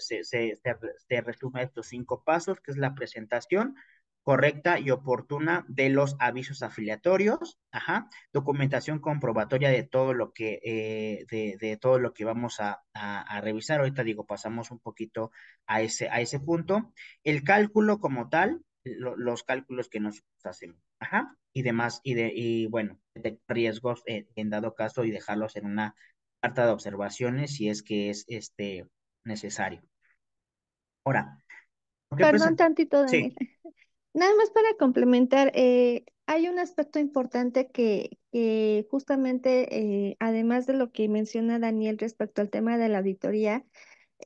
resume a estos 5 pasos, que es la presentación correcta y oportuna de los avisos afiliatorios, ajá, documentación comprobatoria de todo lo que vamos a revisar. Ahorita digo, pasamos un poquito a ese punto. El cálculo como tal, los cálculos que nosotros hacemos, ajá, y demás, y bueno, detectar riesgos en dado caso y dejarlos en una carta de observaciones si es que es necesario. Ahora, ¿por qué Perdón present? tantito, Daniel. Sí, Nada más para complementar, hay un aspecto importante que justamente, además de lo que menciona Daniel respecto al tema de la auditoría,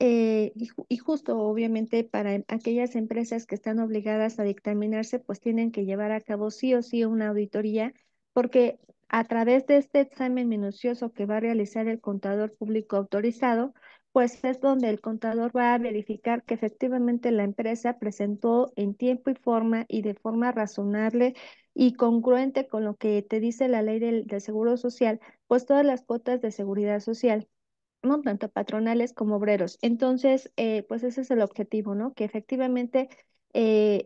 y justo obviamente para aquellas empresas que están obligadas a dictaminarse, pues tienen que llevar a cabo sí o sí una auditoría, porque a través de este examen minucioso que va a realizar el contador público autorizado, pues es donde el contador va a verificar que efectivamente la empresa presentó en tiempo y forma y de forma razonable y congruente con lo que te dice la ley del Seguro Social, pues todas las cuotas de seguridad social, ¿no? Tanto patronales como obreros. Entonces, pues ese es el objetivo, ¿no? Que efectivamente,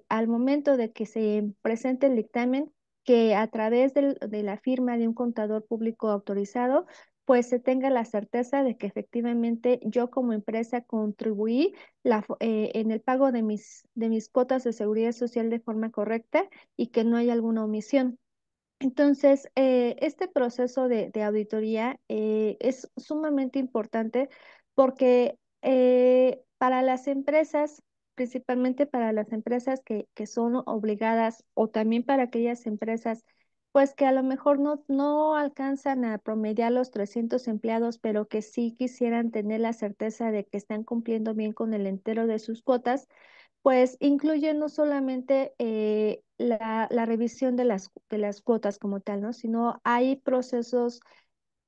al momento de que se presente el dictamen, que a través de la firma de un contador público autorizado, pues se tenga la certeza de que efectivamente yo como empresa contribuí en el pago de mis cuotas de seguridad social de forma correcta y que no hay alguna omisión. Entonces, este proceso de auditoría es sumamente importante porque para las empresas, principalmente para las empresas que son obligadas o también para aquellas empresas, pues que a lo mejor no alcanzan a promediar los 300 empleados, pero que sí quisieran tener la certeza de que están cumpliendo bien con el entero de sus cuotas, pues incluye no solamente la revisión de las cuotas como tal, ¿no? Sino hay procesos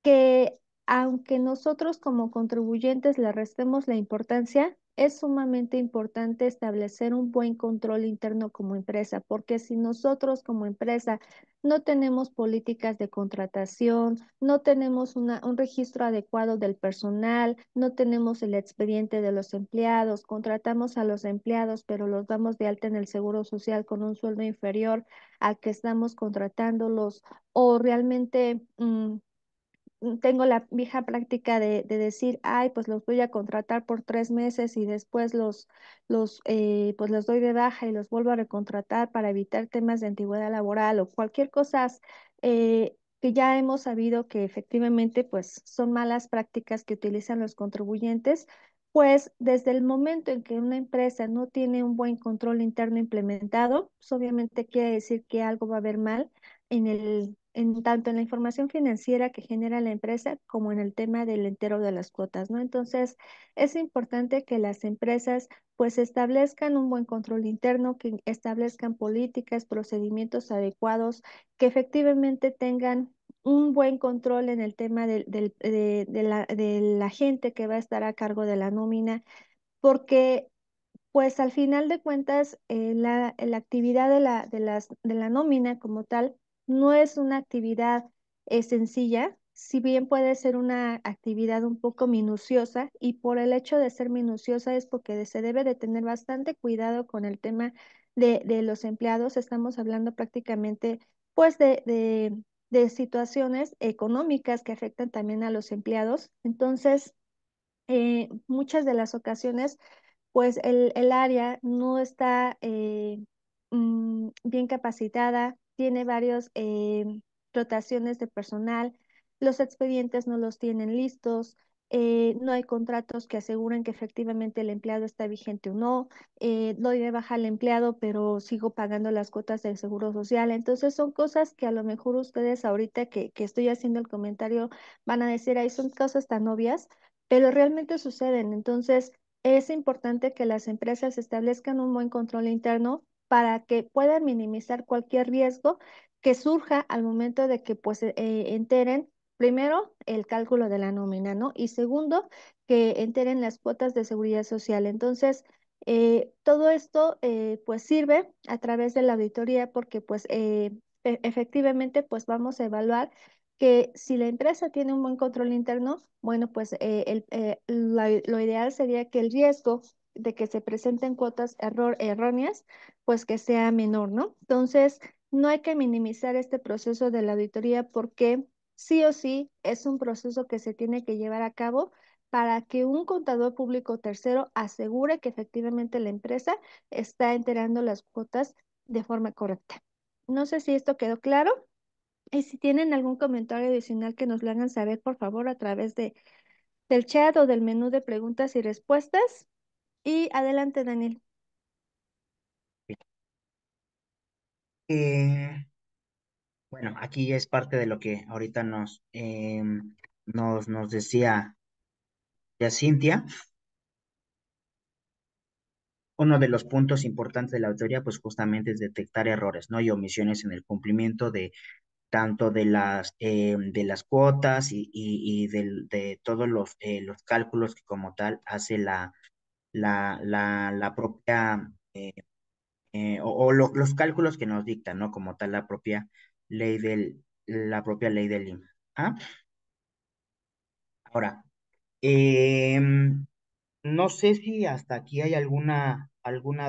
que aunque nosotros como contribuyentes le restemos la importancia, es sumamente importante establecer un buen control interno como empresa, porque si nosotros como empresa no tenemos políticas de contratación, no tenemos un registro adecuado del personal, no tenemos el expediente de los empleados, contratamos a los empleados, pero los damos de alta en el Seguro Social con un sueldo inferior al que estamos contratándolos, o realmente tengo la vieja práctica de decir, ay, pues los voy a contratar por 3 meses y después pues los doy de baja y los vuelvo a recontratar para evitar temas de antigüedad laboral o cualquier cosa que ya hemos sabido que efectivamente pues son malas prácticas que utilizan los contribuyentes. Pues desde el momento en que una empresa no tiene un buen control interno implementado, pues obviamente quiere decir que algo va a haber mal en tanto en la información financiera que genera la empresa como en el tema del entero de las cuotas, ¿no? Entonces, es importante que las empresas pues establezcan un buen control interno, que establezcan políticas, procedimientos adecuados, que efectivamente tengan un buen control en el tema de la gente que va a estar a cargo de la nómina, porque pues al final de cuentas, la actividad de la nómina como tal no es una actividad sencilla, si bien puede ser una actividad un poco minuciosa, y por el hecho de ser minuciosa es porque se debe de tener bastante cuidado con el tema de los empleados. Estamos hablando prácticamente pues de situaciones económicas que afectan también a los empleados. Entonces, muchas de las ocasiones pues el área no está bien capacitada, tiene varias rotaciones de personal, los expedientes no los tienen listos, no hay contratos que aseguren que efectivamente el empleado está vigente o no, doy de baja al empleado, pero sigo pagando las cuotas del seguro social. Entonces son cosas que a lo mejor ustedes ahorita que estoy haciendo el comentario van a decir, ahí son cosas tan obvias, pero realmente suceden. Entonces, es importante que las empresas establezcan un buen control interno para que puedan minimizar cualquier riesgo que surja al momento de que pues enteren primero el cálculo de la nómina, ¿no? Y segundo, que enteren las cuotas de seguridad social. Entonces, todo esto pues sirve a través de la auditoría porque pues efectivamente pues vamos a evaluar que si la empresa tiene un buen control interno, bueno, pues lo ideal sería que el riesgo de que se presenten cuotas erróneas, pues que sea menor, ¿no? Entonces, no hay que minimizar este proceso de la auditoría porque sí o sí es un proceso que se tiene que llevar a cabo para que un contador público tercero asegure que efectivamente la empresa está enterando las cuotas de forma correcta. No sé si esto quedó claro. Y si tienen algún comentario adicional que nos lo hagan saber, por favor, a través del chat o del menú de preguntas y respuestas. Y adelante, Daniel. Eh, bueno, aquí es parte de lo que ahorita nos decía ya Cintia. Uno de los puntos importantes de la auditoría, pues justamente es detectar errores, ¿no? Y omisiones en el cumplimiento de tanto de las cuotas de todos los cálculos que como tal hace la propia, los cálculos que nos dictan, ¿no? Como tal la propia ley del IMSS. ¿Ah? Ahora, em, no sé si hasta aquí hay alguna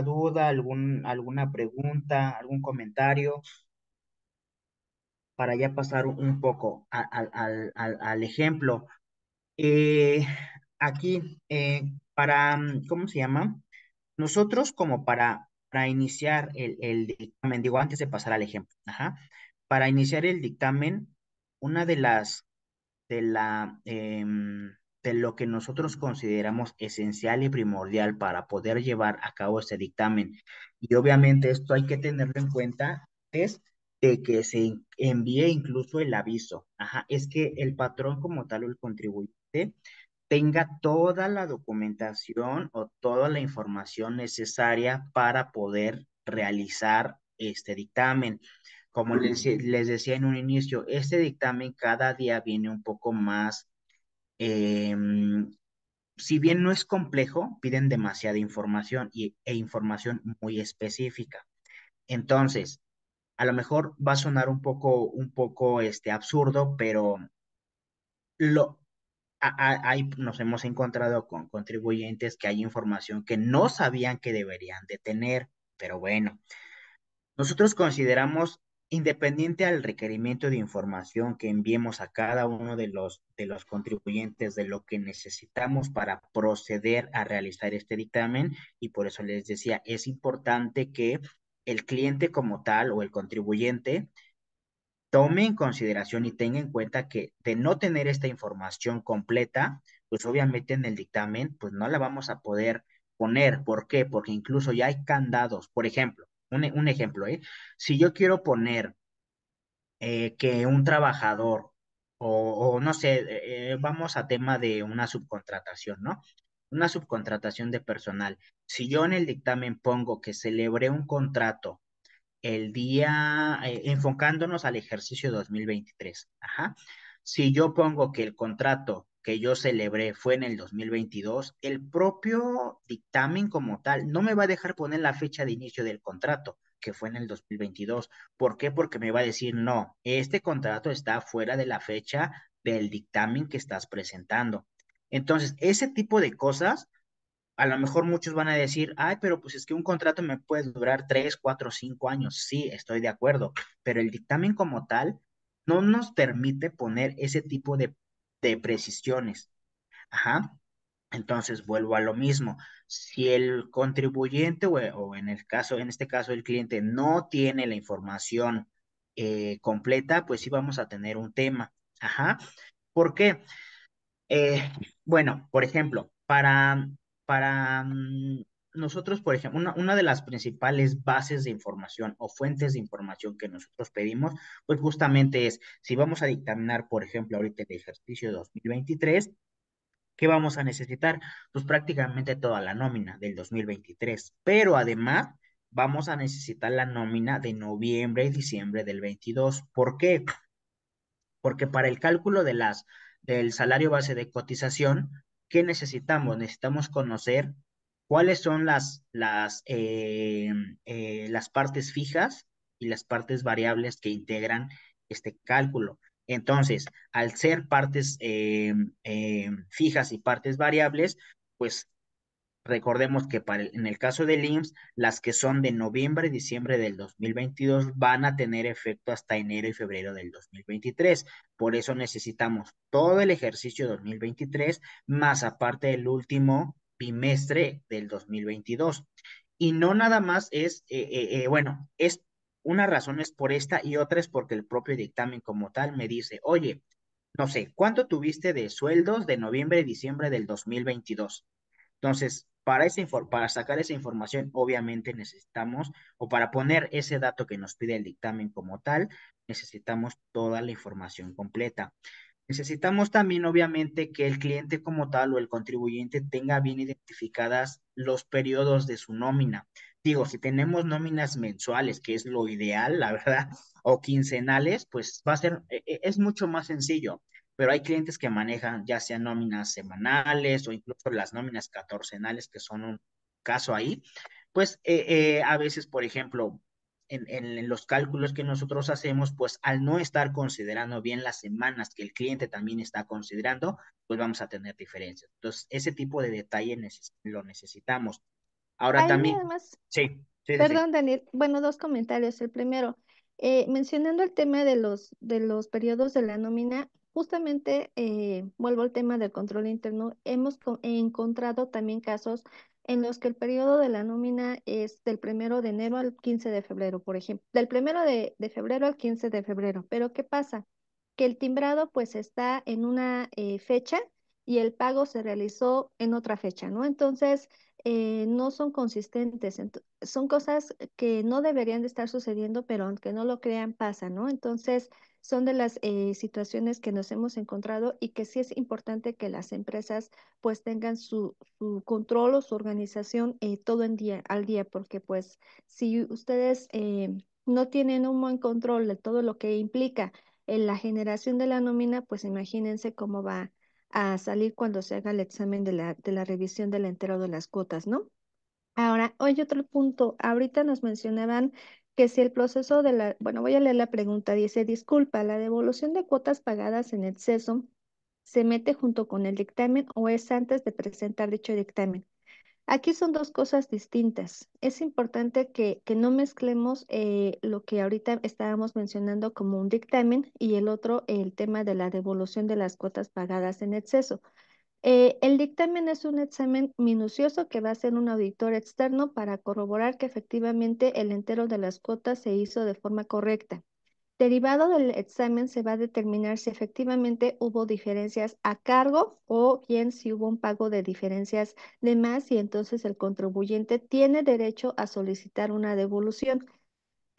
duda, alguna pregunta, algún comentario para ya pasar un poco al ejemplo. Eh, aquí, ¿cómo se llama? Nosotros como para iniciar el dictamen, digo, antes de pasar al ejemplo, ajá, para iniciar el dictamen, una de la, de lo que nosotros consideramos esencial y primordial para poder llevar a cabo este dictamen. Y obviamente esto hay que tenerlo en cuenta, es de que se envíe incluso el aviso. Ajá, es que el patrón como tal o el contribuyente tenga toda la documentación o toda la información necesaria para poder realizar este dictamen. Como les decía en un inicio, este dictamen cada día viene un poco más, eh, si bien no es complejo, piden demasiada información e información muy específica. Entonces, a lo mejor va a sonar un poco absurdo, pero lo, ahí nos hemos encontrado con contribuyentes que hay información que no sabían que deberían de tener, pero bueno, nosotros consideramos, independiente al requerimiento de información que enviemos a cada uno de los contribuyentes de lo que necesitamos para proceder a realizar este dictamen, y por eso les decía, es importante que el cliente como tal o el contribuyente tome en consideración y tenga en cuenta que de no tener esta información completa, pues obviamente en el dictamen, pues no la vamos a poder poner. ¿Por qué? Porque incluso ya hay candados. Por ejemplo, un ejemplo, ¿eh? Si yo quiero poner que un trabajador o no sé, vamos a tema de una subcontratación, ¿no? Una subcontratación de personal. Si yo en el dictamen pongo que celebré un contrato el día, enfocándonos al ejercicio 2023. Ajá. Si yo pongo que el contrato que yo celebré fue en el 2022, el propio dictamen como tal no me va a dejar poner la fecha de inicio del contrato, que fue en el 2022. ¿Por qué? Porque me va a decir, no, este contrato está fuera de la fecha del dictamen que estás presentando. Entonces, ese tipo de cosas a lo mejor muchos van a decir, ay, pero pues es que un contrato me puede durar 3, 4, 5 años. Sí, estoy de acuerdo, pero el dictamen como tal no nos permite poner ese tipo de precisiones. Ajá. Entonces vuelvo a lo mismo. Si el contribuyente o en el caso, en este caso el cliente no tiene la información completa, pues sí vamos a tener un tema. Ajá. ¿Por qué? Eh, bueno, por ejemplo, para nosotros, por ejemplo, una de las principales bases de información o fuentes de información que nosotros pedimos, pues justamente es, si vamos a dictaminar, por ejemplo, ahorita el ejercicio 2023, ¿qué vamos a necesitar? Pues prácticamente toda la nómina del 2023, pero además vamos a necesitar la nómina de noviembre y diciembre del 22. ¿Por qué? Porque para el cálculo del salario base de cotización, ¿qué necesitamos? Necesitamos conocer cuáles son las partes fijas y las partes variables que integran este cálculo. Entonces, al ser partes fijas y partes variables, pues recordemos que en el caso del IMSS, las que son de noviembre y diciembre del 2022 van a tener efecto hasta enero y febrero del 2023. Por eso necesitamos todo el ejercicio 2023 más aparte el último bimestre del 2022. Y no nada más es, bueno, es una razón es por esta y otra es porque el propio dictamen como tal me dice, oye, no sé, ¿cuánto tuviste de sueldos de noviembre y diciembre del 2022? Entonces, para sacar esa información, obviamente necesitamos, o para poner ese dato que nos pide el dictamen como tal, necesitamos toda la información completa. Necesitamos también, obviamente, que el cliente como tal o el contribuyente tenga bien identificadas los periodos de su nómina. Digo, si tenemos nóminas mensuales, que es lo ideal, la verdad, o quincenales, pues va a ser, es mucho más sencillo. Pero hay clientes que manejan ya sean nóminas semanales o incluso las nóminas catorcenales, que son un caso ahí. Pues a veces, por ejemplo, en los cálculos que nosotros hacemos, pues al no estar considerando bien las semanas que el cliente también está considerando, pues vamos a tener diferencias. Entonces, ese tipo de detalle lo necesitamos. Ahora Ahí también, nada más. sí, sí, sí, sí. Perdón, Daniel. Bueno, dos comentarios. El primero, mencionando el tema de los periodos de la nómina, justamente vuelvo al tema del control interno. Encontrado también casos en los que el periodo de la nómina es del 1 de enero al 15 de febrero, por ejemplo, del 1 de febrero al 15 de febrero. Pero ¿qué pasa? Que el timbrado pues está en una fecha y el pago se realizó en otra fecha, ¿no? Entonces no son consistentes. Son cosas que no deberían de estar sucediendo, pero aunque no lo crean, pasa, ¿no? Entonces, son de las situaciones que nos hemos encontrado y que sí es importante que las empresas pues tengan su control o su organización todo al día, porque pues si ustedes no tienen un buen control de todo lo que implica en la generación de la nómina, pues imagínense cómo va a salir cuando se haga el examen de la revisión del entero de las cuotas, ¿no? Ahora, hoy otro punto. Ahorita nos mencionaban que si el proceso de la, bueno, voy a leer la pregunta. Dice, disculpa, ¿la devolución de cuotas pagadas en exceso se mete junto con el dictamen o es antes de presentar dicho dictamen? Aquí son dos cosas distintas. Es importante que no mezclemos lo que ahorita estábamos mencionando como un dictamen y el otro, el tema de la devolución de las cuotas pagadas en exceso. El dictamen es un examen minucioso que va a hacer un auditor externo para corroborar que efectivamente el entero de las cuotas se hizo de forma correcta. Derivado del examen se va a determinar si efectivamente hubo diferencias a cargo o bien si hubo un pago de diferencias de más y entonces el contribuyente tiene derecho a solicitar una devolución.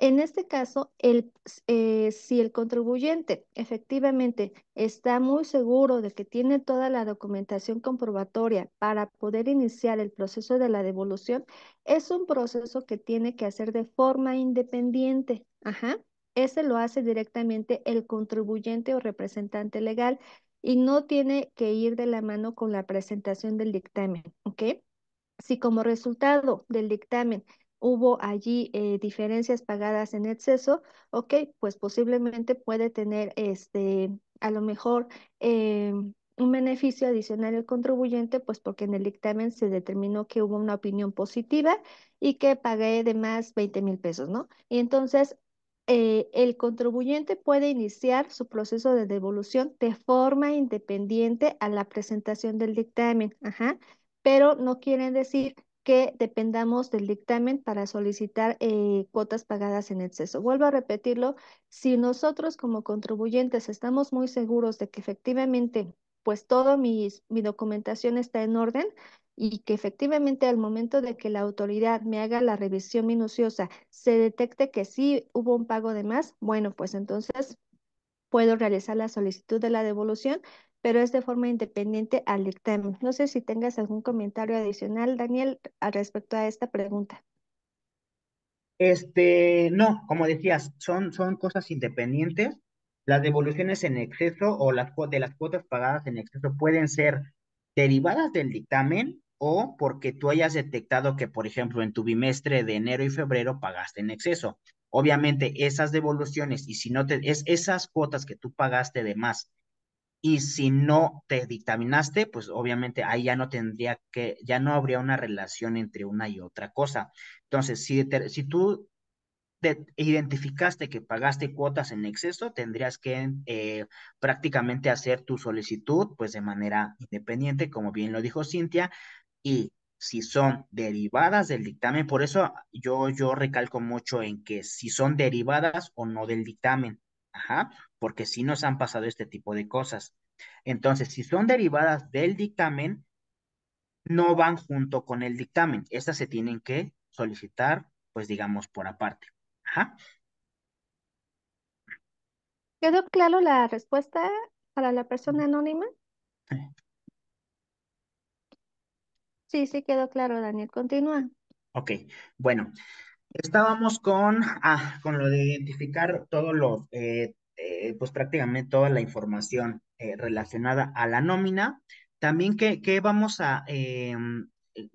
En este caso, si el contribuyente efectivamente está muy seguro de que tiene toda la documentación comprobatoria para poder iniciar el proceso de la devolución, es un proceso que tiene que hacer de forma independiente. Ajá. Ese lo hace directamente el contribuyente o representante legal y no tiene que ir de la mano con la presentación del dictamen. ¿Ok? Si como resultado del dictamen hubo allí diferencias pagadas en exceso, ok, pues posiblemente puede tener a lo mejor un beneficio adicional el contribuyente, pues porque en el dictamen se determinó que hubo una opinión positiva y que pagué de más 20,000 pesos, ¿no? Y entonces el contribuyente puede iniciar su proceso de devolución de forma independiente a la presentación del dictamen. Ajá, pero no quieren decir que dependamos del dictamen para solicitar cuotas pagadas en exceso. Vuelvo a repetirlo, si nosotros como contribuyentes estamos muy seguros de que efectivamente, pues toda mi documentación está en orden y que efectivamente al momento de que la autoridad me haga la revisión minuciosa, se detecte que sí hubo un pago de más, bueno, pues entonces puedo realizar la solicitud de la devolución, pero es de forma independiente al dictamen. No sé si tengas algún comentario adicional, Daniel, al respecto a esta pregunta. No, como decías, son cosas independientes. Las devoluciones en exceso o de las cuotas pagadas en exceso pueden ser derivadas del dictamen o porque tú hayas detectado que, por ejemplo, en tu bimestre de enero y febrero pagaste en exceso. Obviamente, esas devoluciones y si no esas cuotas que tú pagaste de más y si no te dictaminaste, pues obviamente ahí ya no habría una relación entre una y otra cosa. Entonces, si tú identificaste que pagaste cuotas en exceso, tendrías que prácticamente hacer tu solicitud pues de manera independiente, como bien lo dijo Cintia, y si son derivadas del dictamen, por eso yo recalco mucho en que si son derivadas o no del dictamen, ajá, porque si nos han pasado este tipo de cosas. Entonces, si son derivadas del dictamen, no van junto con el dictamen. Estas se tienen que solicitar, pues digamos, por aparte. Ajá. ¿Quedó claro la respuesta para la persona anónima? Sí, sí quedó claro, Daniel. Continúa. Ok, bueno, estábamos con lo de identificar todos pues prácticamente toda la información relacionada a la nómina. También que vamos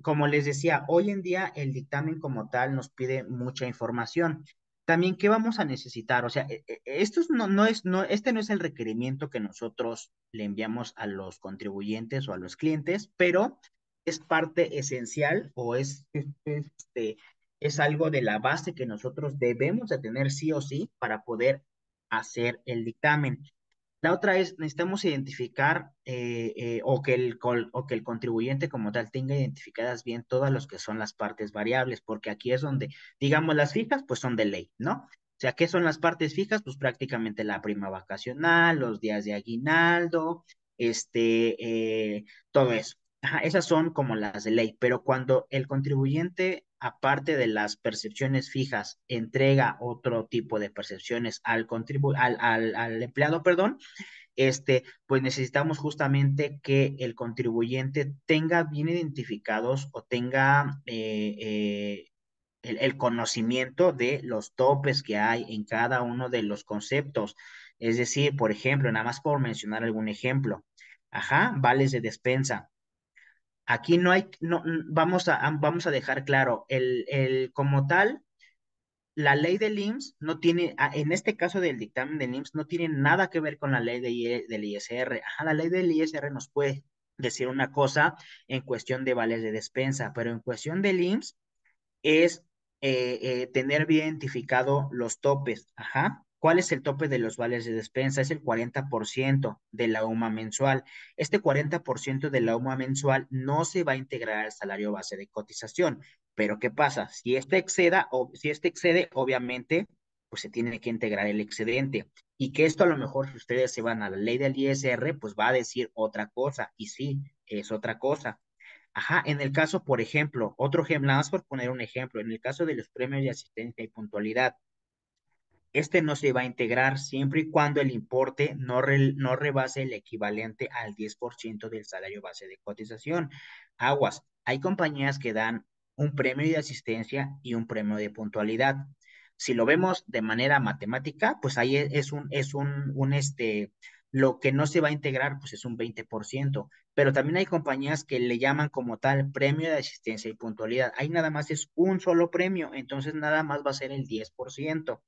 como les decía, hoy en día el dictamen como tal nos pide mucha información. También, ¿qué vamos a necesitar? O sea, esto este no es el requerimiento que nosotros le enviamos a los contribuyentes o a los clientes, pero es parte esencial o es algo de la base que nosotros debemos de tener sí o sí para poder hacer el dictamen. La otra es, necesitamos identificar o que el contribuyente como tal tenga identificadas bien todas los que son las partes variables, porque aquí es donde, digamos, las fijas, pues son de ley, ¿no? O sea, ¿qué son las partes fijas? Pues prácticamente la prima vacacional, los días de aguinaldo, todo eso. Ajá, esas son como las de ley, pero cuando el contribuyente, aparte de las percepciones fijas, entrega otro tipo de percepciones al empleado, perdón, pues necesitamos justamente que el contribuyente tenga bien identificados o tenga el conocimiento de los topes que hay en cada uno de los conceptos. Es decir, por ejemplo, nada más por mencionar algún ejemplo, ajá, vales de despensa. Aquí no hay, no, vamos a dejar claro, como tal, la ley del IMSS no tiene, en este caso del dictamen del IMSS, no tiene nada que ver con la ley del ISR. Ajá, la ley del ISR nos puede decir una cosa en cuestión de vales de despensa, pero en cuestión del IMSS es tener bien identificado los topes. Ajá. ¿Cuál es el tope de los vales de despensa? Es el 40% de la UMA mensual. Este 40% de la UMA mensual no se va a integrar al salario base de cotización. Pero ¿qué pasa? Si este excede, obviamente, pues se tiene que integrar el excedente. Y que esto a lo mejor, si ustedes se van a la ley del ISR, pues va a decir otra cosa. Y sí, es otra cosa. Ajá, en el caso, por ejemplo, otro ejemplo, nada más por poner un ejemplo, en el caso de los premios de asistencia y puntualidad, Este no se va a integrar siempre y cuando el importe no rebase el equivalente al 10% del salario base de cotización. Aguas, hay compañías que dan un premio de asistencia y un premio de puntualidad. Si lo vemos de manera matemática, pues ahí lo que no se va a integrar, pues es un 20%, pero también hay compañías que le llaman como tal premio de asistencia y puntualidad. Ahí nada más es un solo premio, entonces nada más va a ser el 10%.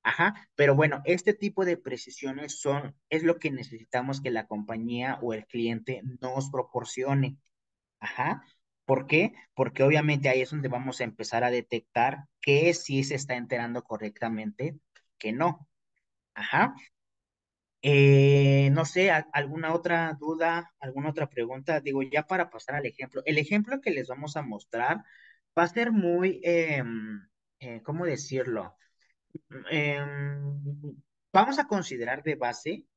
Ajá, pero bueno, este tipo de precisiones es lo que necesitamos que la compañía o el cliente nos proporcione. Ajá. ¿Por qué? Porque obviamente ahí es donde vamos a empezar a detectar que sí se está enterando correctamente, que no. Ajá. No sé, ¿alguna otra duda, alguna otra pregunta? Digo, ya para pasar al ejemplo. El ejemplo que les vamos a mostrar va a ser muy, ¿cómo decirlo? Vamos a considerar de base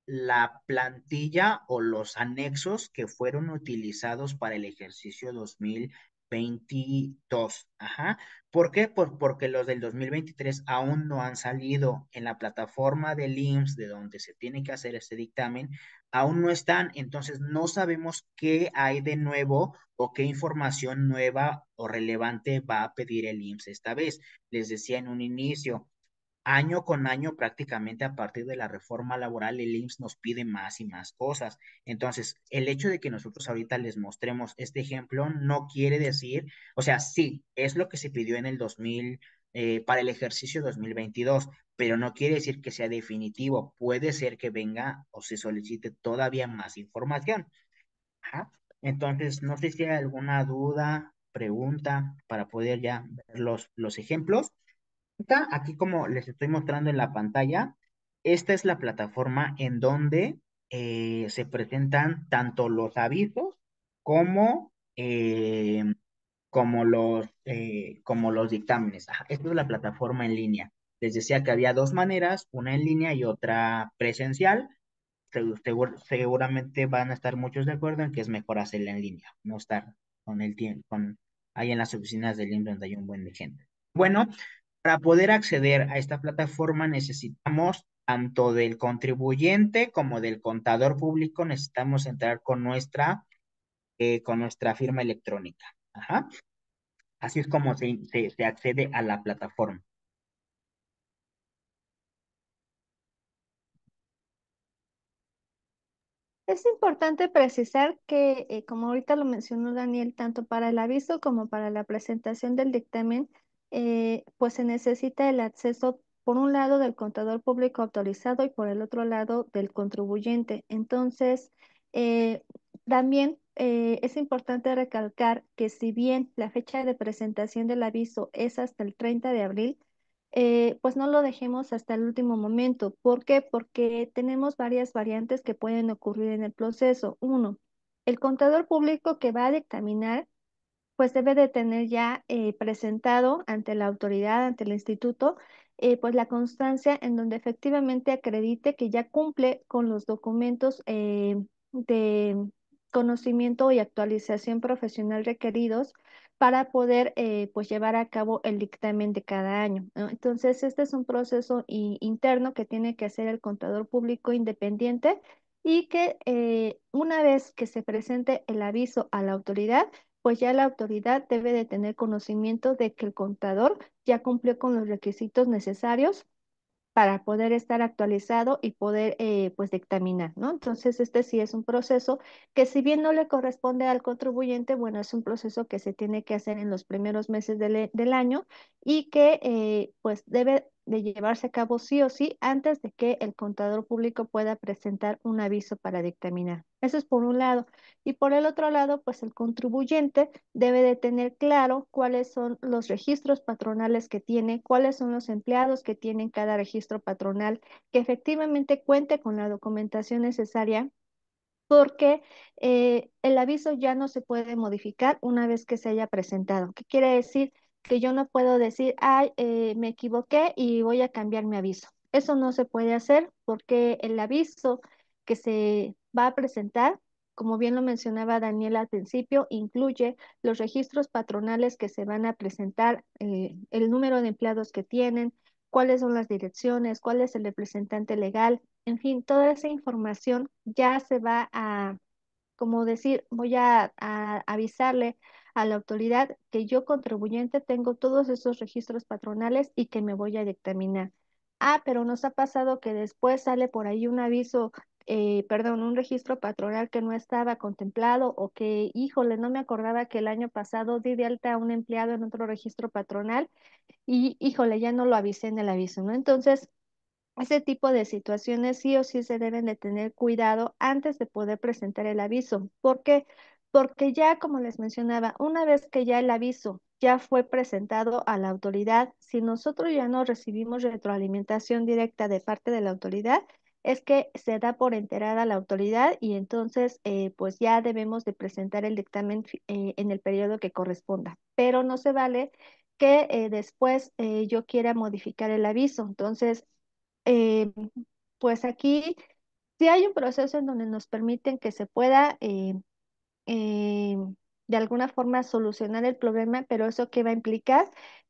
la plantilla o los anexos que fueron utilizados para el ejercicio 2022. Ajá. ¿Por qué? Porque los del 2023 aún no han salido en la plataforma del IMSS, de donde se tiene que hacer este dictamen, aún no están, entonces no sabemos qué hay de nuevo o qué información nueva o relevante va a pedir el IMSS esta vez. Les decía en un inicio, año con año, prácticamente a partir de la reforma laboral, el IMSS nos pide más y más cosas. Entonces, el hecho de que nosotros ahorita les mostremos este ejemplo no quiere decir, o sea, sí, es lo que se pidió en el 2000, para el ejercicio 2022, pero no quiere decir que sea definitivo. Puede ser que venga o se solicite todavía más información. Ajá. Entonces, no sé si hay alguna duda, pregunta para poder ya ver los ejemplos. Aquí como les estoy mostrando en la pantalla, esta es la plataforma en donde se presentan tanto los avisos como, como los dictámenes. Ajá, esta es la plataforma en línea. Les decía que había dos maneras, una en línea y otra presencial. Seguramente van a estar muchos de acuerdo en que es mejor hacerla en línea, no estar con el tiempo, ahí en las oficinas del INPE donde hay un buen de gente. Bueno, para poder acceder a esta plataforma necesitamos tanto del contribuyente como del contador público, necesitamos entrar con nuestra firma electrónica. Ajá. Así es como se accede a la plataforma. Es importante precisar que, como ahorita lo mencionó Daniel, tanto para el aviso como para la presentación del dictamen, pues se necesita el acceso, por un lado, del contador público autorizado y por el otro lado, del contribuyente. Entonces, también es importante recalcar que si bien la fecha de presentación del aviso es hasta el 30 de abril, pues no lo dejemos hasta el último momento. ¿Por qué? Porque tenemos varias variantes que pueden ocurrir en el proceso. Uno, el contador público que va a dictaminar pues debe de tener ya presentado ante la autoridad, ante el instituto, pues la constancia en donde efectivamente acredite que ya cumple con los documentos de conocimiento y actualización profesional requeridos para poder pues llevar a cabo el dictamen de cada año, ¿no? Entonces, este es un proceso interno que tiene que hacer el contador público independiente y que una vez que se presente el aviso a la autoridad, pues ya la autoridad debe de tener conocimiento de que el contador ya cumplió con los requisitos necesarios para poder estar actualizado y poder pues dictaminar, ¿no? Entonces, este sí es un proceso que si bien no le corresponde al contribuyente, bueno, es un proceso que se tiene que hacer en los primeros meses del año y que pues debe de llevarse a cabo sí o sí antes de que el contador público pueda presentar un aviso para dictaminar. Eso es por un lado. Y por el otro lado, pues el contribuyente debe de tener claro cuáles son los registros patronales que tiene, cuáles son los empleados que tienen cada registro patronal, que efectivamente cuente con la documentación necesaria porque el aviso ya no se puede modificar una vez que se haya presentado. ¿Qué quiere decir? Que yo no puedo decir, ay, me equivoqué y voy a cambiar mi aviso. Eso no se puede hacer porque el aviso que se va a presentar, como bien lo mencionaba Daniela al principio, incluye los registros patronales que se van a presentar, el número de empleados que tienen, cuáles son las direcciones, cuál es el representante legal, en fin, toda esa información ya se va a, como decir, voy a avisarle a la autoridad que yo contribuyente tengo todos esos registros patronales y que me voy a dictaminar. Ah, pero nos ha pasado que después sale por ahí un aviso, perdón, un registro patronal que no estaba contemplado o que, híjole, no me acordaba que el año pasado di de alta a un empleado en otro registro patronal y, híjole, ya no lo avisé en el aviso, ¿no? Entonces, ese tipo de situaciones sí o sí se deben de tener cuidado antes de poder presentar el aviso. ¿Por qué? Porque ya, como les mencionaba, una vez que ya el aviso ya fue presentado a la autoridad, si nosotros ya no recibimos retroalimentación directa de parte de la autoridad, es que se da por enterada la autoridad y entonces pues ya debemos de presentar el dictamen en el periodo que corresponda. Pero no se vale que después yo quiera modificar el aviso. Entonces, eh, pues aquí sí hay un proceso en donde nos permiten que se pueda eh, de alguna forma solucionar el problema, pero eso que va a implicar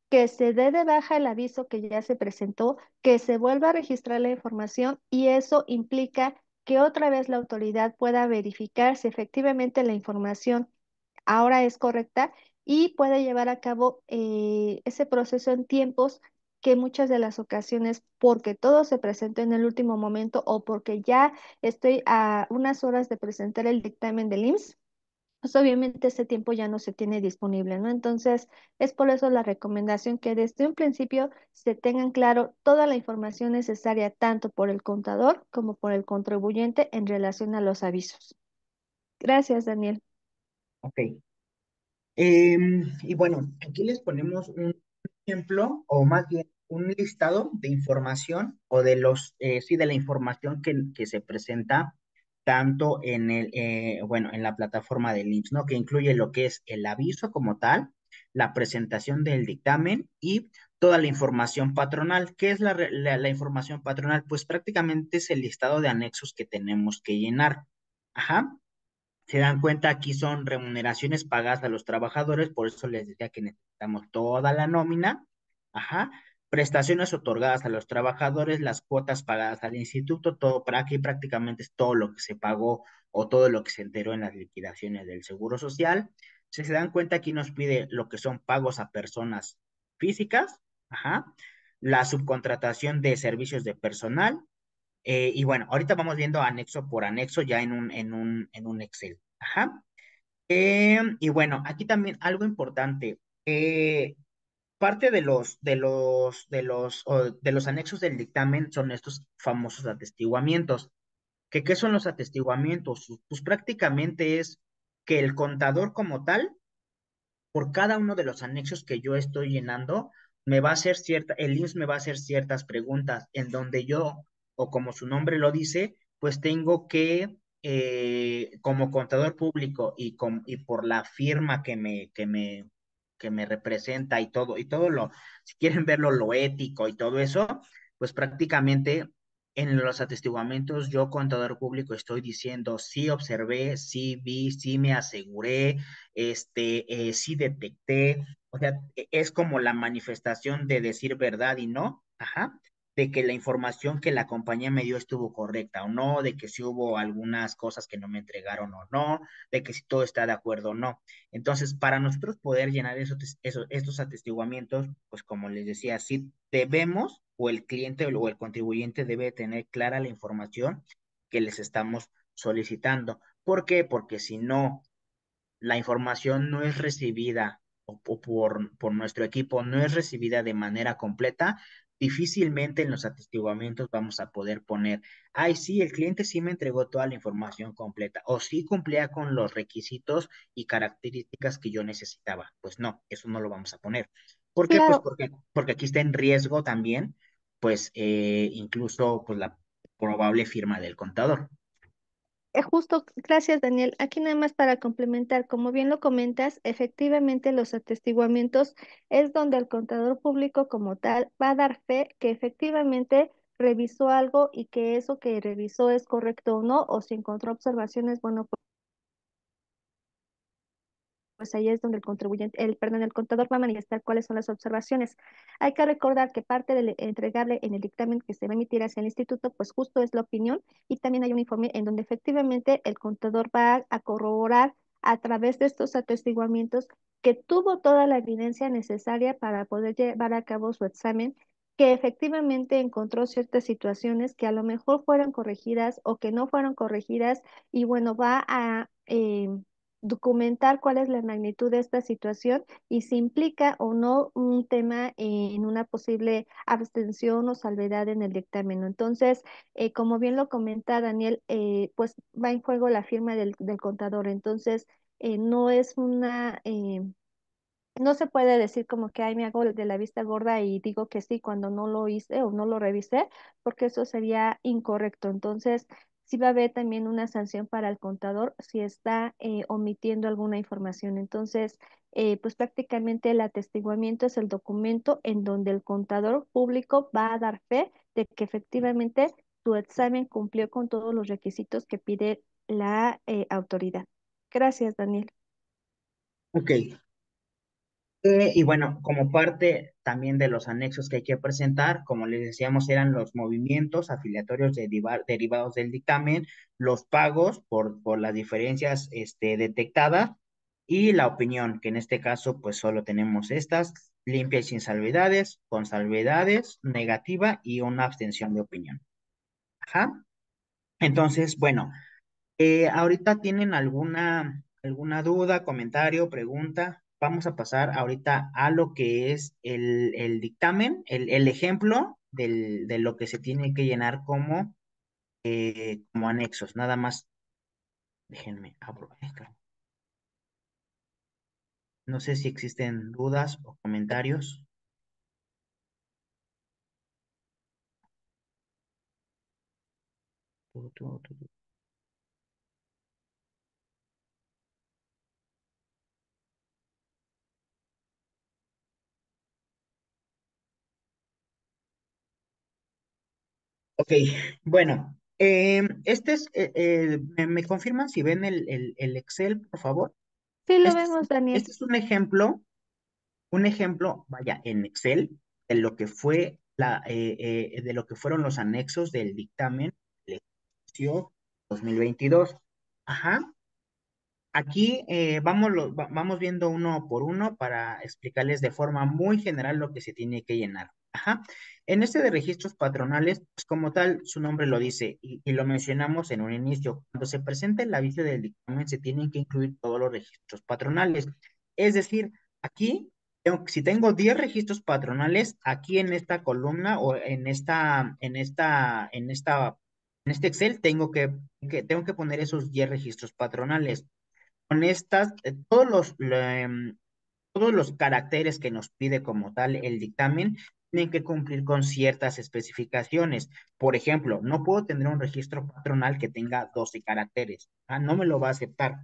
que se dé de baja el aviso que ya se presentó, que se vuelva a registrar la información y eso implica que otra vez la autoridad pueda verificar si efectivamente la información ahora es correcta y puede llevar a cabo ese proceso en tiempos que muchas de las ocasiones, porque todo se presentó en el último momento o porque ya estoy a unas horas de presentar el dictamen del IMSS, pues obviamente ese tiempo ya no se tiene disponible, ¿no? Entonces, es por eso la recomendación que desde un principio se tengan claro toda la información necesaria, tanto por el contador como por el contribuyente en relación a los avisos. Gracias, Daniel. Ok. Y bueno, aquí les ponemos un ejemplo, o más bien un listado de información, o de sí, de la información que se presenta tanto en bueno, en la plataforma del IMSS, ¿no? Que incluye lo que es el aviso como tal, la presentación del dictamen y toda la información patronal. ¿Qué es la información patronal? Pues prácticamente es el listado de anexos que tenemos que llenar. Ajá. Se dan cuenta, aquí son remuneraciones pagadas a los trabajadores, por eso les decía que necesitamos toda la nómina, ajá, prestaciones otorgadas a los trabajadores, las cuotas pagadas al instituto, todo para aquí prácticamente es todo lo que se pagó o todo lo que se enteró en las liquidaciones del Seguro Social. Si se dan cuenta, aquí nos pide lo que son pagos a personas físicas, ajá, la subcontratación de servicios de personal, y bueno, ahorita vamos viendo anexo por anexo ya en un Excel. Ajá. Y bueno, aquí también algo importante. Parte de los anexos del dictamen son estos famosos atestiguamientos. ¿Qué son los atestiguamientos? Pues prácticamente es que el contador como tal, por cada uno de los anexos que yo estoy llenando, el IMSS me va a hacer ciertas preguntas en donde yo, o como su nombre lo dice, pues tengo que, como contador público y por la firma que me representa y todo si quieren verlo, lo ético y todo eso, pues prácticamente en los atestiguamientos yo, contador público, estoy diciendo, sí observé, sí vi, sí me aseguré, sí detecté, o sea, es como la manifestación de decir verdad y no, ajá, de que la información que la compañía me dio estuvo correcta o no, de que si hubo algunas cosas que no me entregaron o no, de que si todo está de acuerdo o no. Entonces, para nosotros poder llenar estos atestiguamientos, pues como les decía, sí debemos, o el cliente o el contribuyente debe tener clara la información que les estamos solicitando. ¿Por qué? Porque si no, la información no es recibida o por nuestro equipo, no es recibida de manera completa, difícilmente en los atestiguamientos vamos a poder poner, ay, sí, el cliente sí me entregó toda la información completa o sí cumplía con los requisitos y características que yo necesitaba. Pues no, eso no lo vamos a poner. ¿Por qué? Pues Claro, porque aquí está en riesgo también, pues incluso pues la probable firma del contador. justo, gracias Daniel. Aquí nada más para complementar, como bien lo comentas, efectivamente los atestiguamientos es donde el contador público como tal va a dar fe que efectivamente revisó algo y que eso que revisó es correcto o no, o si encontró observaciones, bueno, pues ahí es donde el contribuyente, el contador va a manifestar cuáles son las observaciones. Hay que recordar que parte de entregarle en el dictamen que se va a emitir hacia el instituto, pues justo es la opinión, y también hay un informe en donde efectivamente el contador va a corroborar a través de estos atestiguamientos que tuvo toda la evidencia necesaria para poder llevar a cabo su examen, que efectivamente encontró ciertas situaciones que a lo mejor fueron corregidas o que no fueron corregidas, y bueno, va a documentar cuál es la magnitud de esta situación y si implica o no un tema en una posible abstención o salvedad en el dictamen, ¿no? Entonces, como bien lo comenta Daniel, pues va en juego la firma del contador. Entonces, no es una, no se puede decir como que, ay, me hago de la vista gorda y digo que sí cuando no lo hice o no lo revisé, porque eso sería incorrecto. Entonces, sí va a haber también una sanción para el contador si está omitiendo alguna información. Entonces, pues prácticamente el atestiguamiento es el documento en donde el contador público va a dar fe de que efectivamente tu examen cumplió con todos los requisitos que pide la autoridad. Gracias, Daniel. Ok. Y bueno, como parte también de los anexos que hay que presentar, como les decíamos, eran los movimientos afiliatorios derivados del dictamen, los pagos por las diferencias detectadas y la opinión, que en este caso pues solo tenemos estas, limpia y sin salvedades, con salvedades, negativa y una abstención de opinión. Ajá. Entonces, bueno. Ahorita tienen alguna duda, comentario, pregunta. Vamos a pasar ahorita a lo que es el dictamen, el ejemplo de lo que se tiene que llenar como anexos. Nada más, déjenme abro esto. No sé si existen dudas o comentarios. Ok, bueno, ¿me confirman si ven el Excel, por favor? Sí, lo Este es, vemos, Daniel. este es un ejemplo, vaya, en Excel, de lo que fue de lo que fueron los anexos del dictamen del ejercicio 2022. Ajá. Aquí vamos viendo uno por uno para explicarles de forma muy general lo que se tiene que llenar. Ajá. En este de registros patronales, pues como tal, su nombre lo dice y lo mencionamos en un inicio. Cuando se presenta el aviso del dictamen, se tienen que incluir todos los registros patronales. Es decir, aquí, si tengo 10 registros patronales, aquí en esta columna o en este Excel, tengo que poner esos 10 registros patronales con estas, todos los caracteres que nos pide como tal el dictamen tienen que cumplir con ciertas especificaciones. Por ejemplo, no puedo tener un registro patronal que tenga 12 caracteres. No me lo va a aceptar.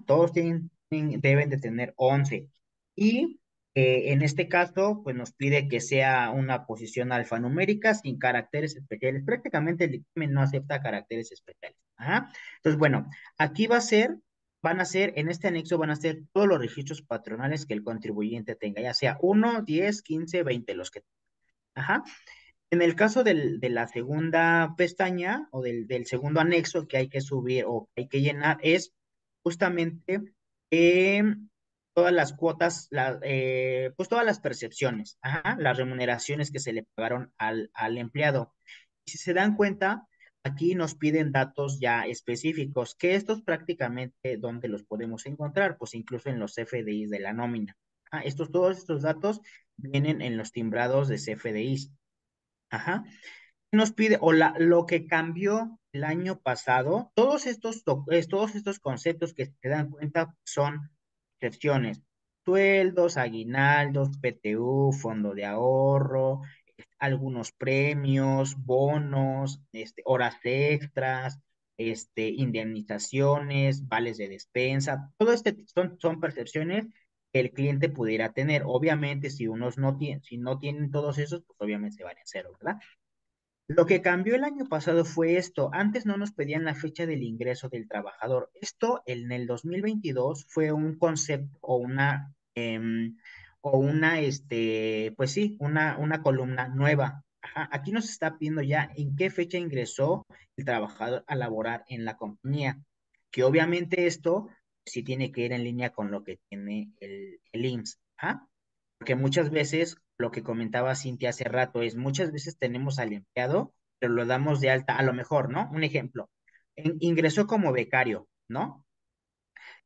Todos deben de tener 11. Y en este caso, pues nos pide que sea una posición alfanumérica sin caracteres especiales. Prácticamente el dictamen no acepta caracteres especiales. Entonces, bueno, aquí van a ser, en este anexo van a ser todos los registros patronales que el contribuyente tenga, ya sea 1, 10, 15, 20, los que. Ajá. En el caso de la segunda pestaña o del segundo anexo que hay que subir o que hay que llenar es justamente eh, todas las cuotas, pues todas las percepciones, las remuneraciones que se le pagaron al empleado. Si se dan cuenta, aquí nos piden datos ya específicos, que estos prácticamente, ¿dónde los podemos encontrar? Pues incluso en los CFDIs de la nómina. Todos estos datos vienen en los timbrados de CFDIs. Ajá. Nos pide, lo que cambió el año pasado, todos estos conceptos que se dan cuenta son excepciones. Sueldos, aguinaldos, PTU, fondo de ahorro, algunos premios, bonos, horas extras, indemnizaciones, vales de despensa, todo son percepciones que el cliente pudiera tener. Obviamente, si no tienen todos esos, pues obviamente se van a cero, ¿verdad? Lo que cambió el año pasado fue esto. Antes no nos pedían la fecha del ingreso del trabajador. Esto en el 2022 fue un concepto pues sí, una columna nueva. Ajá. Aquí nos está pidiendo ya en qué fecha ingresó el trabajador a laborar en la compañía. Que obviamente esto sí tiene que ir en línea con lo que tiene el IMSS. Ajá. Porque muchas veces, lo que comentaba Cintia hace rato, es muchas veces tenemos al empleado, pero lo damos de alta, a lo mejor, ¿no? Un ejemplo, ingresó como becario, ¿no?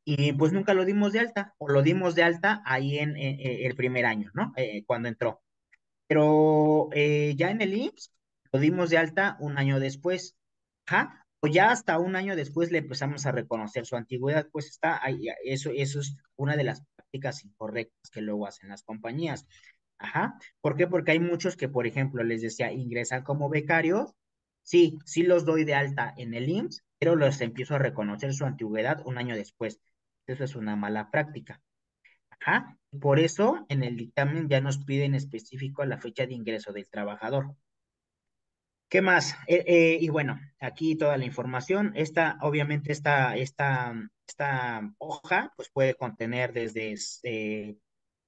Y pues nunca lo dimos de alta, o lo dimos de alta ahí en el primer año, ¿no? Cuando entró. Pero ya en el IMSS lo dimos de alta un año después. Ajá. O ya hasta un año después le empezamos a reconocer su antigüedad, pues está ahí, eso es una de las prácticas incorrectas que luego hacen las compañías. Ajá. ¿Por qué? Porque hay muchos que, por ejemplo, les decía, ingresan como becarios. Sí, sí los doy de alta en el IMSS, pero los empiezo a reconocer su antigüedad un año después. Eso es una mala práctica. Ajá. Por eso en el dictamen ya nos piden específico la fecha de ingreso del trabajador. ¿Qué más? Y bueno, aquí toda la información. Obviamente, esta hoja, pues puede contener desde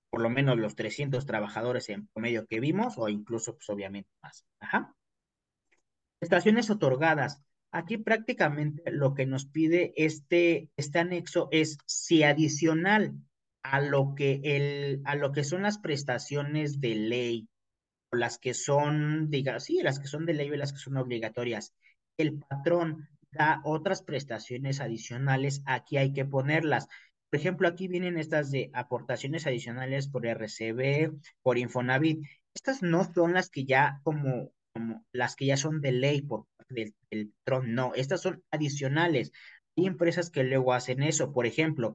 por lo menos los 300 trabajadores en promedio que vimos, o incluso, pues obviamente más. Ajá. Prestaciones otorgadas. Aquí prácticamente lo que nos pide este anexo es si adicional a lo que son las prestaciones de ley, o las que son, diga, sí, las que son de ley o las que son obligatorias, el patrón da otras prestaciones adicionales, aquí hay que ponerlas. Por ejemplo, aquí vienen estas de aportaciones adicionales por RCB, por Infonavit. Estas no son las que ya como las que ya son de ley por parte del patrón, no, estas son adicionales. Hay empresas que luego hacen eso, por ejemplo,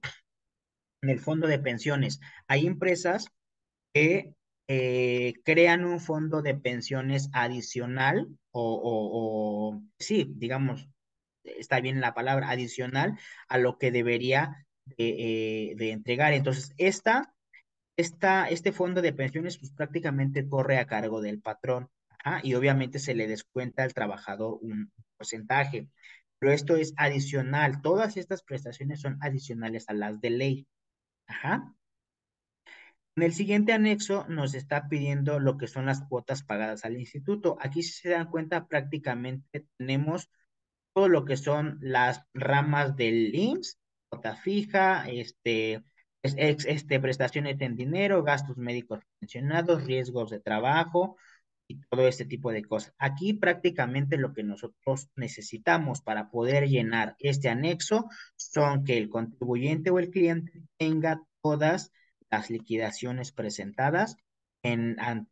en el fondo de pensiones. Hay empresas que crean un fondo de pensiones adicional sí, digamos, está bien la palabra, adicional a lo que debería de entregar. Entonces, este fondo de pensiones pues prácticamente corre a cargo del patrón. Ajá, y obviamente se le descuenta al trabajador un porcentaje. Pero esto es adicional. Todas estas prestaciones son adicionales a las de ley. Ajá. En el siguiente anexo nos está pidiendo lo que son las cuotas pagadas al instituto. Aquí, si se dan cuenta, prácticamente tenemos todo lo que son las ramas del IMSS, cuota fija, prestaciones en dinero, gastos médicos pensionados, riesgos de trabajo y todo este tipo de cosas. Aquí prácticamente lo que nosotros necesitamos para poder llenar este anexo son que el contribuyente o el cliente tenga todas las liquidaciones presentadas ante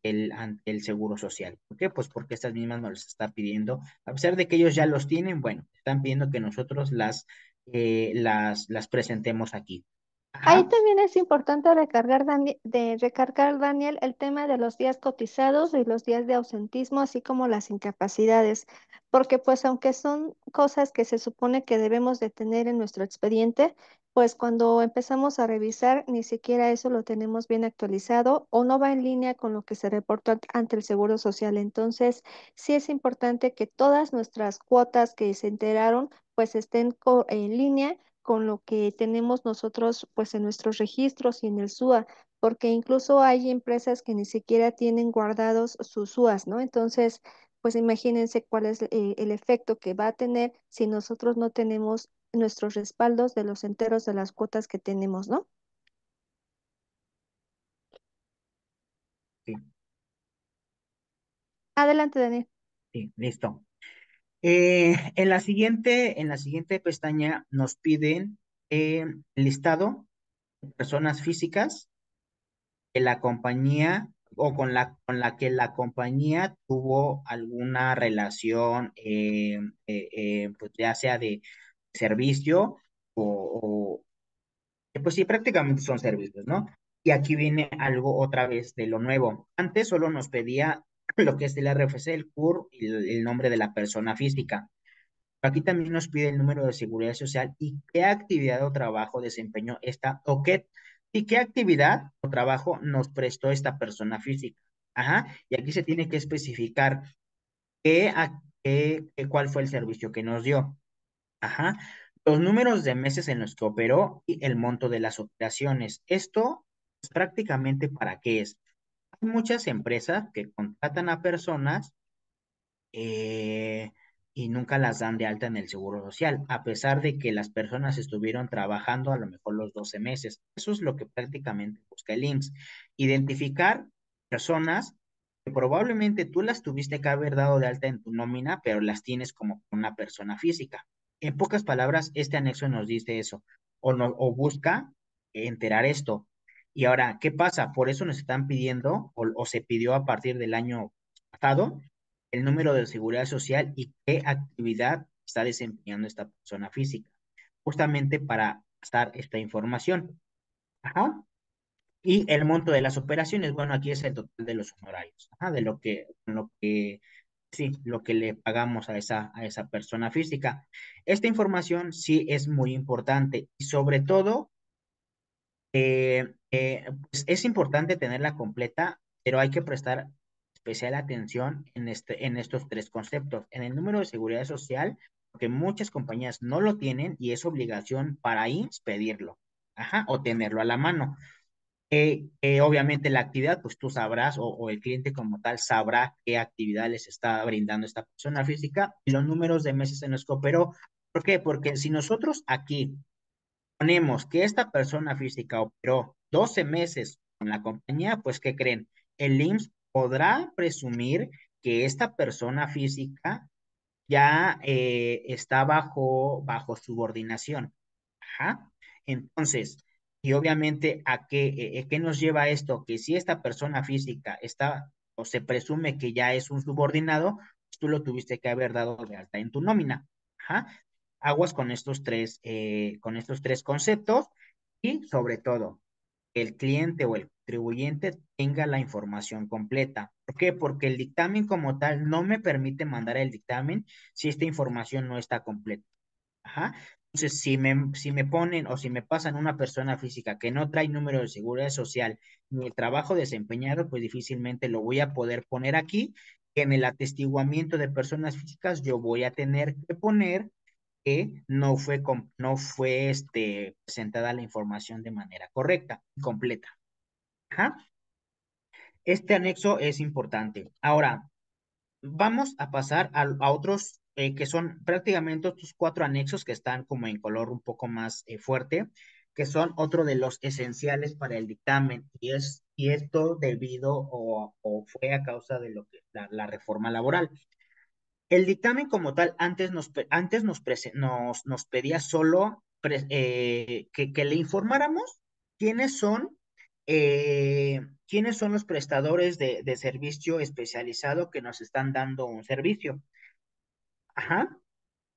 el Seguro Social. ¿Por qué? Pues porque estas mismas nos las está pidiendo, a pesar de que ellos ya los tienen, bueno, están pidiendo que nosotros las presentemos aquí. Ahí Ajá. también es importante recargar, Daniel, el tema de los días cotizados y los días de ausentismo, así como las incapacidades, porque pues aunque son cosas que se supone que debemos de tener en nuestro expediente, pues cuando empezamos a revisar ni siquiera eso lo tenemos bien actualizado o no va en línea con lo que se reportó ante el Seguro Social. Entonces, sí es importante que todas nuestras cuotas que se enteraron pues estén en línea con lo que tenemos nosotros pues en nuestros registros y en el SUA, porque incluso hay empresas que ni siquiera tienen guardados sus SUAs, ¿no? Entonces, pues imagínense cuál es el efecto que va a tener si nosotros no tenemos nuestros respaldos de los enteros de las cuotas que tenemos, ¿no? Sí, Adelante, Daniel. sí, listo. En la siguiente pestaña nos piden listado de personas físicas que la compañía o con la que la compañía tuvo alguna relación, pues ya sea de servicio o pues sí, prácticamente son servicios, ¿no? Y aquí viene algo otra vez de lo nuevo. Antes solo nos pedía lo que es el RFC, el CUR y el nombre de la persona física. Aquí también nos pide el número de seguridad social y qué actividad o trabajo desempeñó esta, y qué actividad o trabajo nos prestó esta persona física. Ajá, y aquí se tiene que especificar ¿Cuál fue el servicio que nos dio? Ajá. Los números de meses en los que operó y el monto de las operaciones. Esto es prácticamente para qué es. Hay muchas empresas que contratan a personas eh, y nunca las dan de alta en el Seguro Social, a pesar de que las personas estuvieron trabajando a lo mejor los 12 meses. Eso es lo que prácticamente busca el IMSS. Identificar personas que probablemente tú las tuviste que haber dado de alta en tu nómina, pero las tienes como una persona física. En pocas palabras, este anexo nos dice eso, o, no, o busca enterar esto. Y ahora, ¿qué pasa? Por eso nos están pidiendo, o se pidió a partir del año pasado, el número de seguridad social y qué actividad está desempeñando esta persona física, justamente para pasar esta información. Ajá. Y el monto de las operaciones, bueno, aquí es el total de los honorarios, ajá, de sí, lo que le pagamos a esa persona física. Esta información sí es muy importante y sobre todo pues es importante tenerla completa, pero hay que prestar especial atención en estos tres conceptos. En el número de seguridad social, porque muchas compañías no lo tienen y es obligación para IMSS pedirlo, ajá, o tenerlo a la mano. Obviamente la actividad, pues tú sabrás, o el cliente como tal sabrá qué actividad les está brindando esta persona física y los números de meses en los que operó. ¿Por qué? Porque si nosotros aquí ponemos que esta persona física operó 12 meses con la compañía, pues ¿qué creen? El IMSS podrá presumir que esta persona física ya está bajo subordinación. Ajá. Entonces, y obviamente, ¿qué nos lleva esto? Que si esta persona física está o se presume que ya es un subordinado, pues tú lo tuviste que haber dado de alta en tu nómina. Ajá. Aguas con estos tres conceptos y sobre todo, el cliente o el contribuyente tenga la información completa. ¿Por qué? Porque el dictamen como tal no me permite mandar el dictamen si esta información no está completa. Ajá. Entonces, si me ponen o si me pasan una persona física que no trae número de seguridad social ni el trabajo desempeñado, pues difícilmente lo voy a poder poner aquí. En el atestiguamiento de personas físicas, yo voy a tener que poner que no fue presentada la información de manera correcta y completa. Ajá. Este anexo es importante. Ahora, vamos a pasar a otros que son prácticamente estos cuatro anexos que están como en color un poco más fuerte, que son otro de los esenciales para el dictamen, y esto debido o fue a causa de lo que la reforma laboral. El dictamen como tal nos pedía solo que le informáramos quiénes son, quiénes son los prestadores de servicio especializado que nos están dando un servicio. Ajá.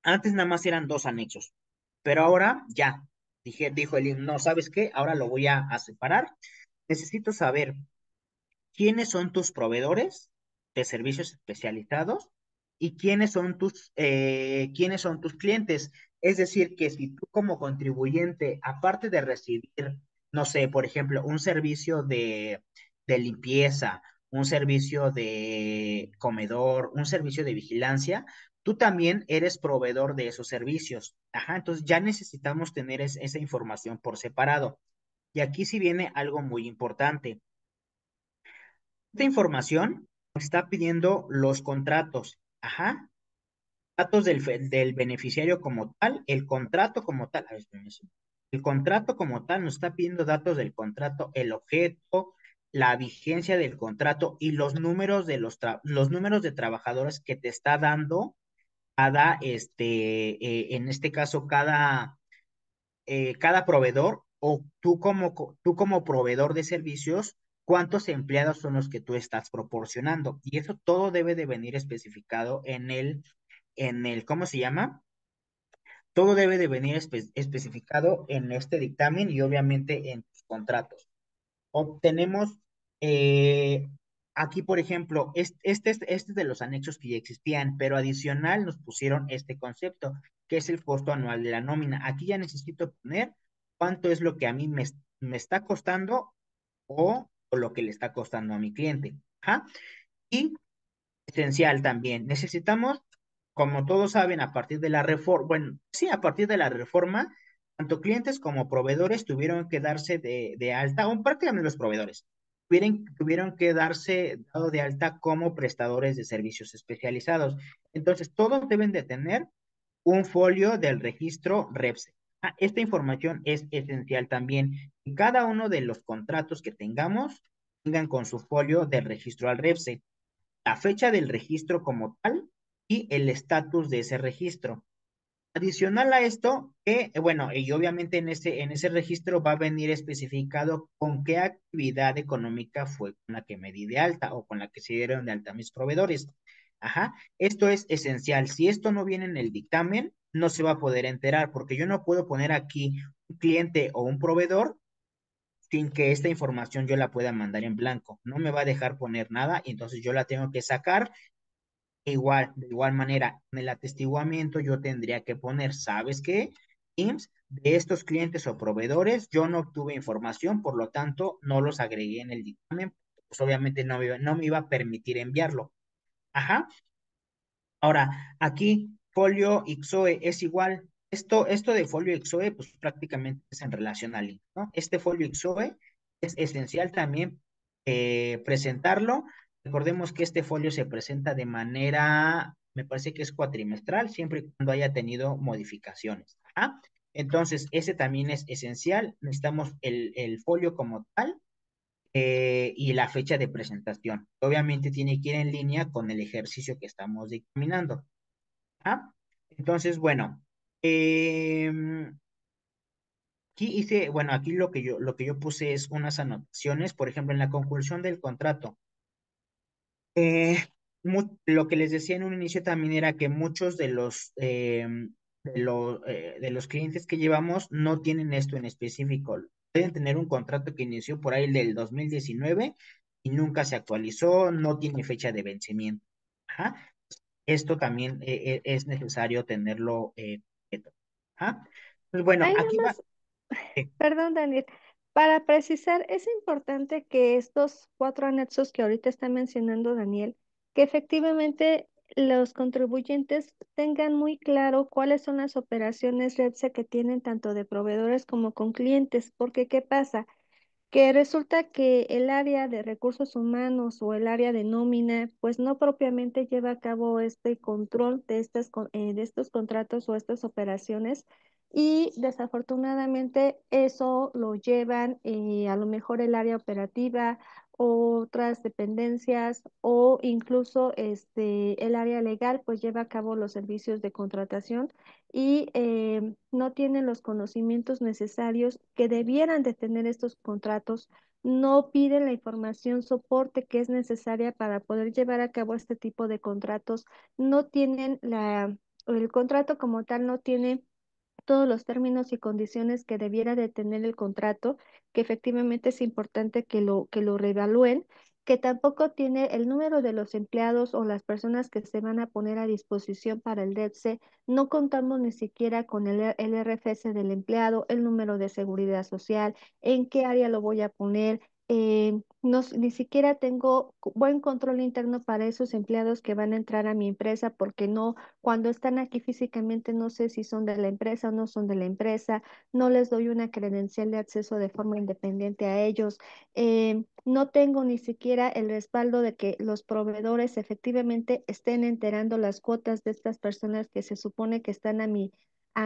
Antes nada más eran dos anexos, pero ahora ya, dijo el INE, no, ¿sabes qué? Ahora lo voy a separar. Necesito saber quiénes son tus proveedores de servicios especializados y quiénes son tus clientes. Es decir, que si tú como contribuyente, aparte de recibir, no sé, por ejemplo, un servicio de limpieza, un servicio de comedor, un servicio de vigilancia, tú también eres proveedor de esos servicios. Ajá, entonces ya necesitamos tener esa información por separado. Y aquí sí viene algo muy importante. Esta información está pidiendo los contratos, ajá, datos del beneficiario como tal, el contrato como tal, a ver, espérame, el contrato como tal nos está pidiendo datos del contrato, el objeto, la vigencia del contrato y los números los números de trabajadores que te está dando en este caso, cada proveedor o tú como proveedor de servicios, cuántos empleados son los que tú estás proporcionando. Y eso todo debe de venir especificado ¿cómo se llama? Todo debe de venir especificado en este dictamen y obviamente en tus contratos. Obtenemos aquí, por ejemplo, este es de los anexos que ya existían, pero adicional nos pusieron este concepto, que es el costo anual de la nómina. Aquí ya necesito poner cuánto es lo que a mí me está costando o lo que le está costando a mi cliente. Ajá. Y esencial también. Necesitamos, como todos saben, a partir de la reforma, bueno, sí, a partir de la reforma, tanto clientes como proveedores tuvieron que darse de alta, o prácticamente los proveedores, tuvieron que darse dado de alta como prestadores de servicios especializados. Entonces, todos deben de tener un folio del registro REPSE. Esta información es esencial también. Cada uno de los contratos que tengamos tengan con su folio del registro al REPSE la fecha del registro como tal y el estatus de ese registro. Adicional a esto, bueno, y obviamente en ese registro va a venir especificado con qué actividad económica fue con la que me di de alta o con la que se dieron de alta mis proveedores. Ajá, esto es esencial. Si esto no viene en el dictamen, no se va a poder enterar porque yo no puedo poner aquí un cliente o un proveedor sin que esta información yo la pueda mandar en blanco. No me va a dejar poner nada y entonces yo la tengo que sacar igual, de igual manera, en el atestiguamiento yo tendría que poner, ¿sabes qué? IMSS, de estos clientes o proveedores, yo no obtuve información, por lo tanto, no los agregué en el dictamen, pues obviamente no me iba a permitir enviarlo. Ajá. Ahora, aquí, folio IXOE es igual. Esto de folio IXOE, pues prácticamente es en relación al link, ¿no? Este folio IXOE es esencial también presentarlo. Recordemos que este folio se presenta de manera, me parece que es cuatrimestral, siempre y cuando haya tenido modificaciones. ¿Ah? Entonces, ese también es esencial. Necesitamos el folio como tal y la fecha de presentación. Obviamente tiene que ir en línea con el ejercicio que estamos dictaminando. ¿Ah? Entonces, bueno, eh, aquí hice, bueno, aquí lo que yo puse es unas anotaciones, por ejemplo, en la conclusión del contrato. Eh, lo que les decía en un inicio también era que muchos de los clientes que llevamos no tienen esto en específico. Pueden tener un contrato que inició por ahí del 2019 y nunca se actualizó, no tiene fecha de vencimiento. Ajá. Esto también es necesario tenerlo completo. Ajá. Pues bueno, Hay nada aquí va. más, eh, perdón, Daniel, para precisar, es importante que estos cuatro anexos que ahorita está mencionando Daniel, que efectivamente los contribuyentes tengan muy claro cuáles son las operaciones REPSE que tienen tanto de proveedores como con clientes, porque ¿qué pasa? Que resulta que el área de recursos humanos o el área de nómina, pues no propiamente lleva a cabo este control de de estos contratos o estas operaciones y desafortunadamente eso lo llevan a lo mejor el área operativa, otras dependencias o incluso el área legal, pues lleva a cabo los servicios de contratación y no tienen los conocimientos necesarios que debieran de tener estos contratos, no piden la información soporte que es necesaria para poder llevar a cabo este tipo de contratos, no tienen el contrato como tal no tiene todos los términos y condiciones que debiera de tener el contrato, que efectivamente es importante que lo reevalúen, que tampoco tiene el número de los empleados o las personas que se van a poner a disposición para el DEPSE. No contamos ni siquiera con el RFC del empleado, el número de seguridad social, en qué área lo voy a poner. Ni siquiera tengo buen control interno para esos empleados que van a entrar a mi empresa porque no cuando están aquí físicamente no sé si son de la empresa o no son de la empresa, no les doy una credencial de acceso de forma independiente a ellos. No tengo ni siquiera el respaldo de que los proveedores efectivamente estén enterando las cuotas de estas personas que se supone que están a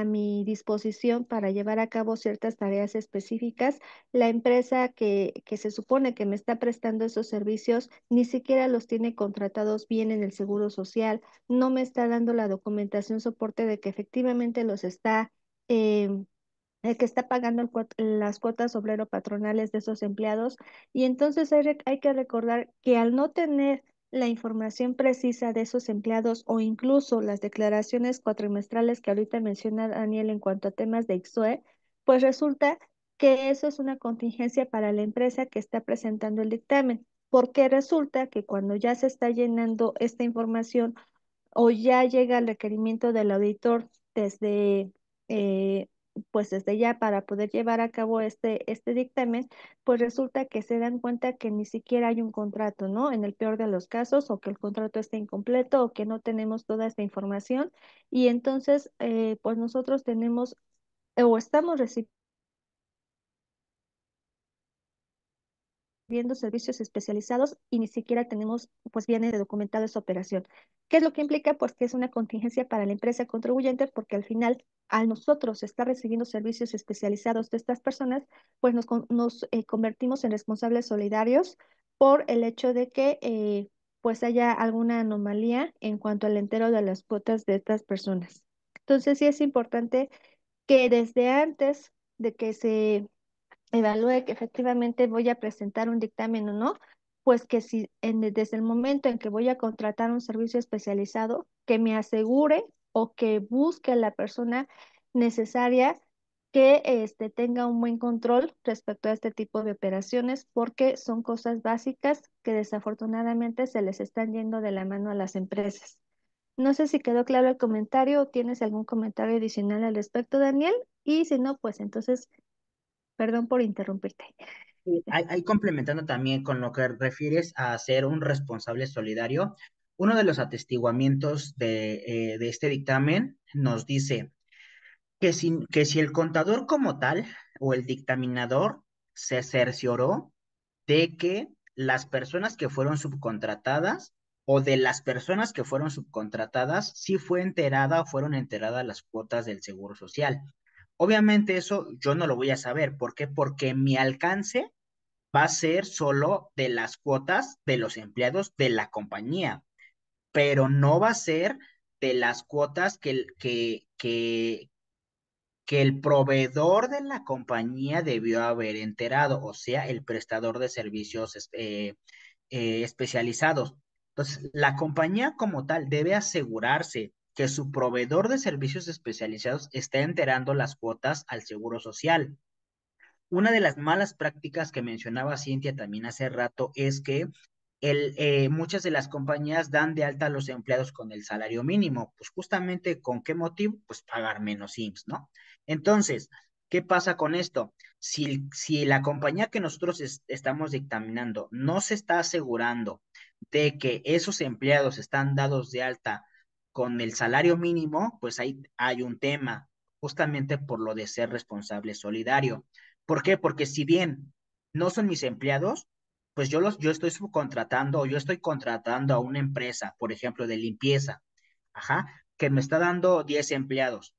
mi disposición para llevar a cabo ciertas tareas específicas. La empresa que se supone que me está prestando esos servicios ni siquiera los tiene contratados bien en el seguro social, no me está dando la documentación soporte de que efectivamente los está, el que está pagando las cuotas obrero patronales de esos empleados. Y entonces hay que recordar que al no tener la información precisa de esos empleados o incluso las declaraciones cuatrimestrales que ahorita menciona Daniel en cuanto a temas de IXOE, pues resulta que eso es una contingencia para la empresa que está presentando el dictamen, porque resulta que cuando ya se está llenando esta información o ya llega el requerimiento del auditor desde pues desde ya para poder llevar a cabo este dictamen, pues resulta que se dan cuenta que ni siquiera hay un contrato, ¿no? En el peor de los casos, o que el contrato está incompleto, o que no tenemos toda esta información. Y entonces, pues nosotros tenemos o estamos recibiendo viendo servicios especializados y ni siquiera tenemos, pues viene documentada esa operación. ¿Qué es lo que implica? Pues que es una contingencia para la empresa contribuyente, porque al final, al nosotros estar recibiendo servicios especializados de estas personas, pues nos convertimos en responsables solidarios por el hecho de que pues haya alguna anomalía en cuanto al entero de las cuotas de estas personas. Entonces sí es importante que desde antes de que se evalúe que efectivamente voy a presentar un dictamen o no, pues que si desde el momento en que voy a contratar un servicio especializado, que me asegure o que busque a la persona necesaria que tenga un buen control respecto a este tipo de operaciones, porque son cosas básicas que desafortunadamente se les están yendo de la mano a las empresas. No sé si quedó claro el comentario o tienes algún comentario adicional al respecto, Daniel. Y si no, pues entonces, perdón por interrumpirte. Sí, ahí complementando también con lo que refieres a ser un responsable solidario, uno de los atestiguamientos de este dictamen nos dice que si el contador como tal o el dictaminador se cercioró de que las personas que fueron subcontratadas o de las personas que fueron subcontratadas sí fue enterada o fueron enteradas las cuotas del Seguro Social. Obviamente eso yo no lo voy a saber. ¿Por qué? Porque mi alcance va a ser solo de las cuotas de los empleados de la compañía, pero no va a ser de las cuotas que el proveedor de la compañía debió haber enterado, o sea, el prestador de servicios especializados. Entonces, la compañía como tal debe asegurarse que su proveedor de servicios especializados está enterando las cuotas al Seguro Social. Una de las malas prácticas que mencionaba Cintia también hace rato es que muchas de las compañías dan de alta a los empleados con el salario mínimo. Pues justamente, ¿con qué motivo? Pues pagar menos IMSS, ¿no? Entonces, ¿qué pasa con esto? Si la compañía que nosotros estamos dictaminando no se está asegurando de que esos empleados están dados de alta con el salario mínimo, pues ahí hay un tema, justamente por lo de ser responsable solidario. ¿Por qué? Porque si bien no son mis empleados, pues yo estoy subcontratando o yo estoy contratando a una empresa, por ejemplo, de limpieza, ajá, que me está dando 10 empleados.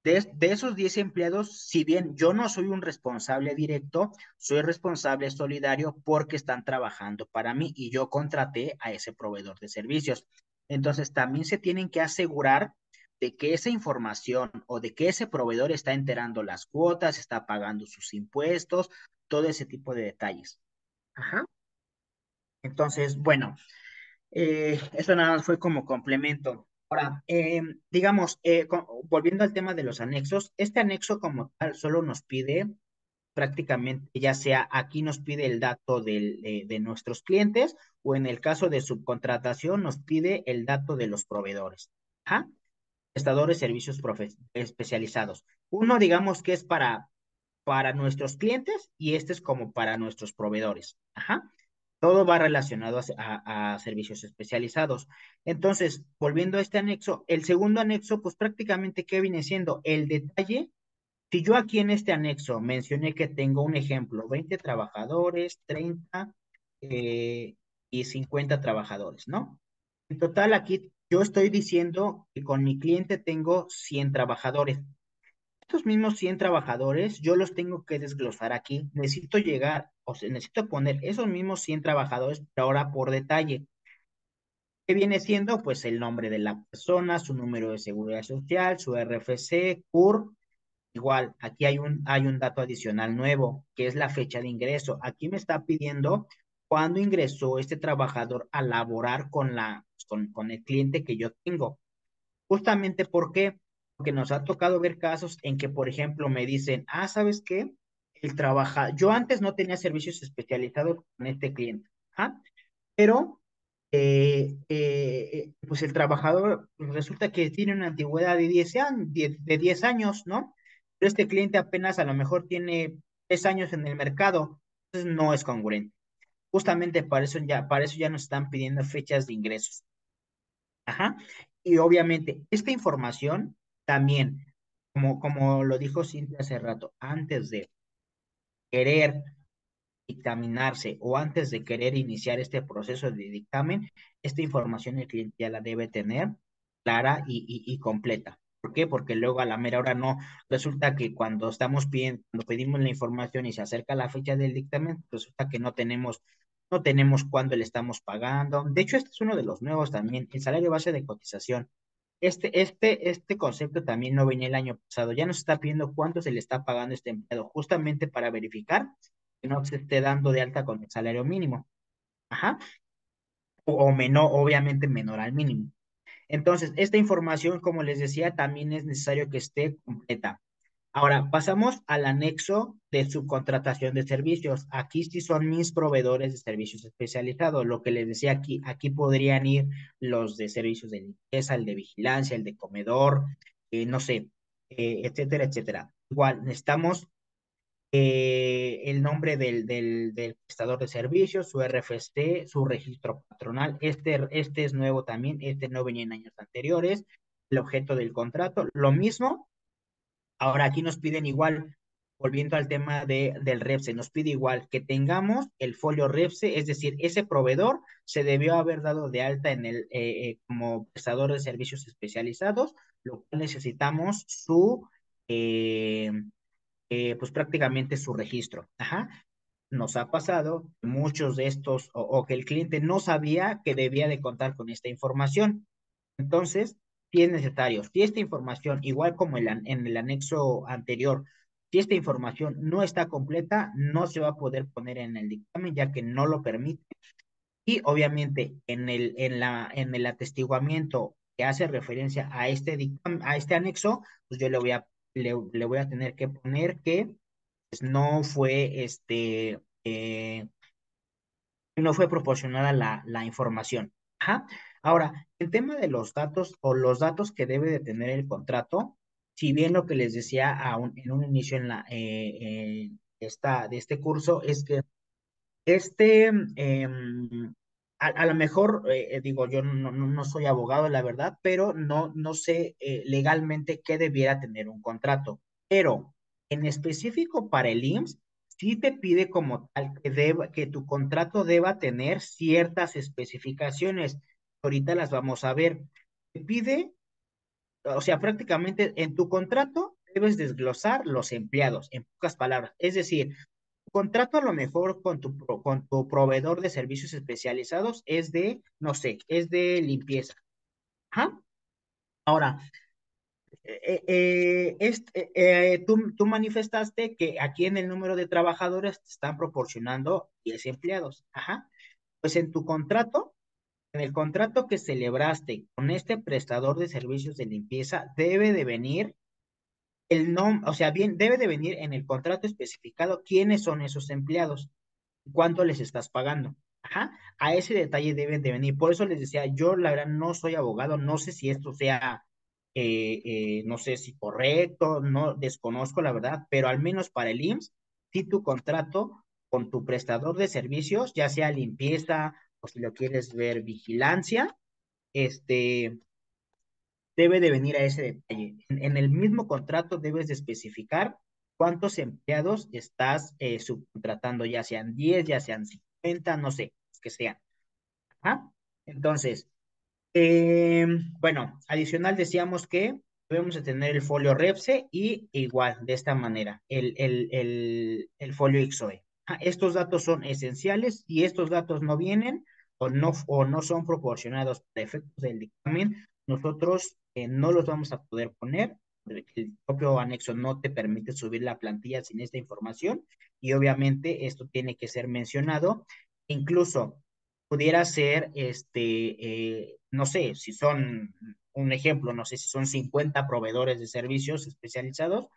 De esos 10 empleados, si bien yo no soy un responsable directo, soy responsable solidario porque están trabajando para mí y yo contraté a ese proveedor de servicios. Entonces, también se tienen que asegurar de que esa información o de que ese proveedor está enterando las cuotas, está pagando sus impuestos, todo ese tipo de detalles. Ajá. Entonces, bueno, eso nada más fue como complemento. Ahora, digamos, volviendo al tema de los anexos, este anexo como tal solo nos pide prácticamente, ya sea aquí nos pide el dato de nuestros clientes o en el caso de subcontratación nos pide el dato de los proveedores. Ajá. Prestadores de servicios especializados. Uno, digamos que es para nuestros clientes y este es como para nuestros proveedores. Ajá. Todo va relacionado a servicios especializados. Entonces, volviendo a este anexo, el segundo anexo, pues prácticamente, ¿qué viene siendo? El detalle. Si yo aquí en este anexo mencioné que tengo un ejemplo, 20 trabajadores, 30 y 50 trabajadores, ¿no? En total, aquí yo estoy diciendo que con mi cliente tengo 100 trabajadores. Estos mismos 100 trabajadores, yo los tengo que desglosar aquí. Necesito llegar, o sea, necesito poner esos mismos 100 trabajadores, pero ahora por detalle. ¿Qué viene siendo? Pues el nombre de la persona, su número de seguridad social, su RFC, CUR. Igual, aquí hay un dato adicional nuevo, que es la fecha de ingreso. Aquí me está pidiendo cuándo ingresó este trabajador a laborar con el cliente que yo tengo. Justamente, ¿por qué? Porque nos ha tocado ver casos en que, por ejemplo, me dicen, ¿sabes qué? Yo antes no tenía servicios especializados con este cliente, ¿ah? Pero, pues el trabajador resulta que tiene una antigüedad de 10 años, de 10 años, ¿no? pero este cliente apenas a lo mejor tiene 3 años en el mercado, entonces no es congruente. Justamente para eso ya nos están pidiendo fechas de ingresos. Ajá. Y obviamente, esta información también, como lo dijo Cintia hace rato, antes de querer dictaminarse o antes de querer iniciar este proceso de dictamen, esta información el cliente ya la debe tener clara y completa. ¿Por qué? Porque luego a la mera hora no, resulta que cuando estamos pidiendo, cuando pedimos la información y se acerca la fecha del dictamen, resulta que no tenemos cuándo le estamos pagando. De hecho, este es uno de los nuevos también, el salario base de cotización. Este concepto también no venía el año pasado. Ya nos está pidiendo cuánto se le está pagando a este empleado, justamente para verificar que no se esté dando de alta con el salario mínimo. Ajá. O menor, obviamente menor al mínimo. Entonces, esta información, como les decía, también es necesario que esté completa. Ahora, pasamos al anexo de subcontratación de servicios. Aquí sí son mis proveedores de servicios especializados. Lo que les decía aquí podrían ir los de servicios de limpieza, el de vigilancia, el de comedor, no sé, etcétera, etcétera. Igual, necesitamos el nombre del prestador de servicios, su RFC, su registro patronal. Este es nuevo también, este no venía en años anteriores. El objeto del contrato, lo mismo. Ahora aquí nos piden igual, volviendo al tema del REPSE, nos pide igual que tengamos el folio REPSE, es decir, ese proveedor se debió haber dado de alta como prestador de servicios especializados, lo cual necesitamos eh, pues prácticamente su registro. Ajá. Nos ha pasado que muchos de estos, o que el cliente no sabía que debía de contar con esta información. Entonces, si es necesario, si esta información, igual como en el anexo anterior, si esta información no está completa, no se va a poder poner en el dictamen, ya que no lo permite. Y obviamente en el atestiguamiento que hace referencia a a este anexo, pues yo le voy a tener que poner que pues, no fue proporcionada la información. Ajá. Ahora, el tema de los datos o los datos que debe de tener el contrato, si bien lo que les decía en un inicio de este curso es que este, a lo mejor, digo, yo no soy abogado, la verdad, pero no sé legalmente qué debiera tener un contrato. Pero en específico para el IMSS, sí te pide como tal que tu contrato deba tener ciertas especificaciones. Ahorita las vamos a ver. Te pide, o sea, prácticamente en tu contrato debes desglosar los empleados, en pocas palabras. Es decir, contrato a lo mejor con tu proveedor de servicios especializados es de, no sé, es de limpieza. Ajá. Ahora, tú manifestaste que aquí en el número de trabajadores te están proporcionando 10 empleados. Ajá. Pues en tu contrato, en el contrato que celebraste con este prestador de servicios de limpieza, debe de venir el nombre, o sea, bien, debe de venir en el contrato especificado quiénes son esos empleados, cuánto les estás pagando. Ajá, a ese detalle deben de venir. Por eso les decía, yo la verdad no soy abogado, no sé si esto sea, no sé si correcto, no desconozco la verdad, pero al menos para el IMSS, si tu contrato con tu prestador de servicios, ya sea limpieza o si lo quieres ver vigilancia, este, debe de venir a ese detalle. En el mismo contrato debes de especificar cuántos empleados estás subcontratando, ya sean 10, ya sean 50, no sé, que sean. ¿Ah? Entonces, eh, bueno, adicional decíamos que debemos de tener el folio REPSE y igual, de esta manera, el folio IXOE. Estos datos son esenciales y estos datos no vienen o no son proporcionados para efectos del dictamen, nosotros no los vamos a poder poner. El propio anexo no te permite subir la plantilla sin esta información y obviamente esto tiene que ser mencionado. Incluso pudiera ser, no sé, si son, un ejemplo, no sé si son 50 proveedores de servicios especializados,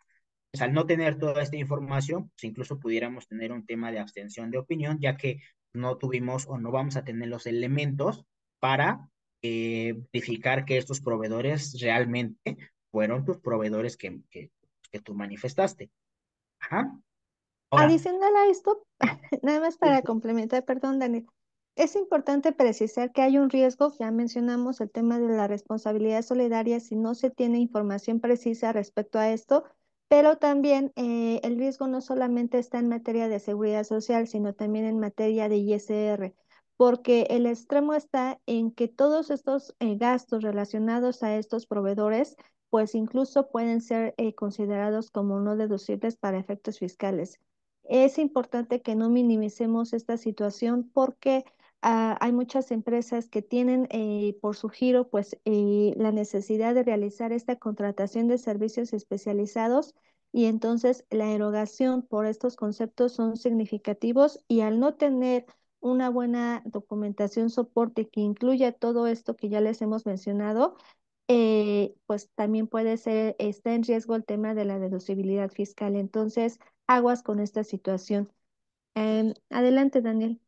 pues al no tener toda esta información, pues incluso pudiéramos tener un tema de abstención de opinión, ya que no tuvimos o no vamos a tener los elementos para verificar que estos proveedores realmente fueron tus proveedores que que tú manifestaste. Ajá. Ahora, Adicional a esto, nada más sí, para complementar, perdón, Daniel, es importante precisar que hay un riesgo, ya mencionamos el tema de la responsabilidad solidaria si no se tiene información precisa respecto a esto, pero también el riesgo no solamente está en materia de seguridad social, sino también en materia de ISR, porque el extremo está en que todos estos gastos relacionados a estos proveedores, pues incluso pueden ser considerados como no deducibles para efectos fiscales. Es importante que no minimicemos esta situación porque hay muchas empresas que tienen por su giro pues la necesidad de realizar esta contratación de servicios especializados y entonces la erogación por estos conceptos son significativos y al no tener una buena documentación soporte que incluya todo esto que ya les hemos mencionado, pues también puede ser, está en riesgo el tema de la deducibilidad fiscal. Entonces, aguas con esta situación. Adelante, Daniel.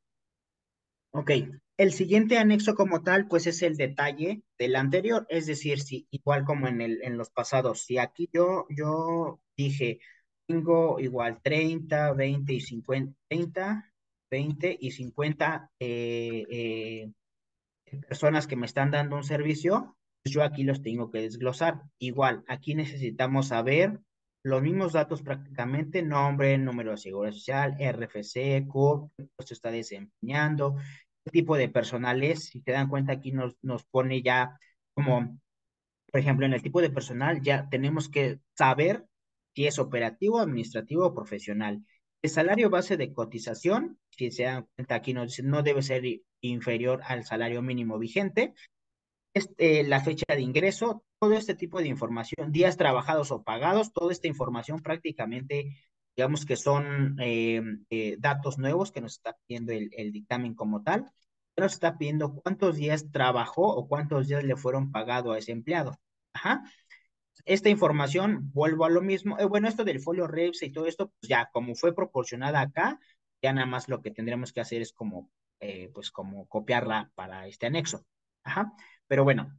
ok. El siguiente anexo como tal, pues es el detalle del anterior, es decir, si igual como en los pasados, si aquí yo dije, tengo igual 30, 20 y 50, 30, 20 y 50 personas que me están dando un servicio, pues yo aquí los tengo que desglosar. Igual, aquí necesitamos saber los mismos datos prácticamente, nombre, número de seguridad social, RFC, CURP, qué puesto está desempeñando, qué tipo de personal es. Si te dan cuenta, aquí nos pone ya como, por ejemplo, en el tipo de personal ya tenemos que saber si es operativo, administrativo o profesional. El salario base de cotización, si se dan cuenta aquí nos dice, no debe ser inferior al salario mínimo vigente. La fecha de ingreso, todo este tipo de información, días trabajados o pagados, toda esta información prácticamente, digamos que son datos nuevos que nos está pidiendo el dictamen como tal. Nos está pidiendo cuántos días trabajó o cuántos días le fueron pagados a ese empleado. Ajá. Esta información, vuelvo a lo mismo. Bueno, esto del folio Reps y todo esto, pues ya, como fue proporcionada acá, ya nada más lo que tendremos que hacer es como, pues como copiarla para este anexo. Ajá. Pero bueno,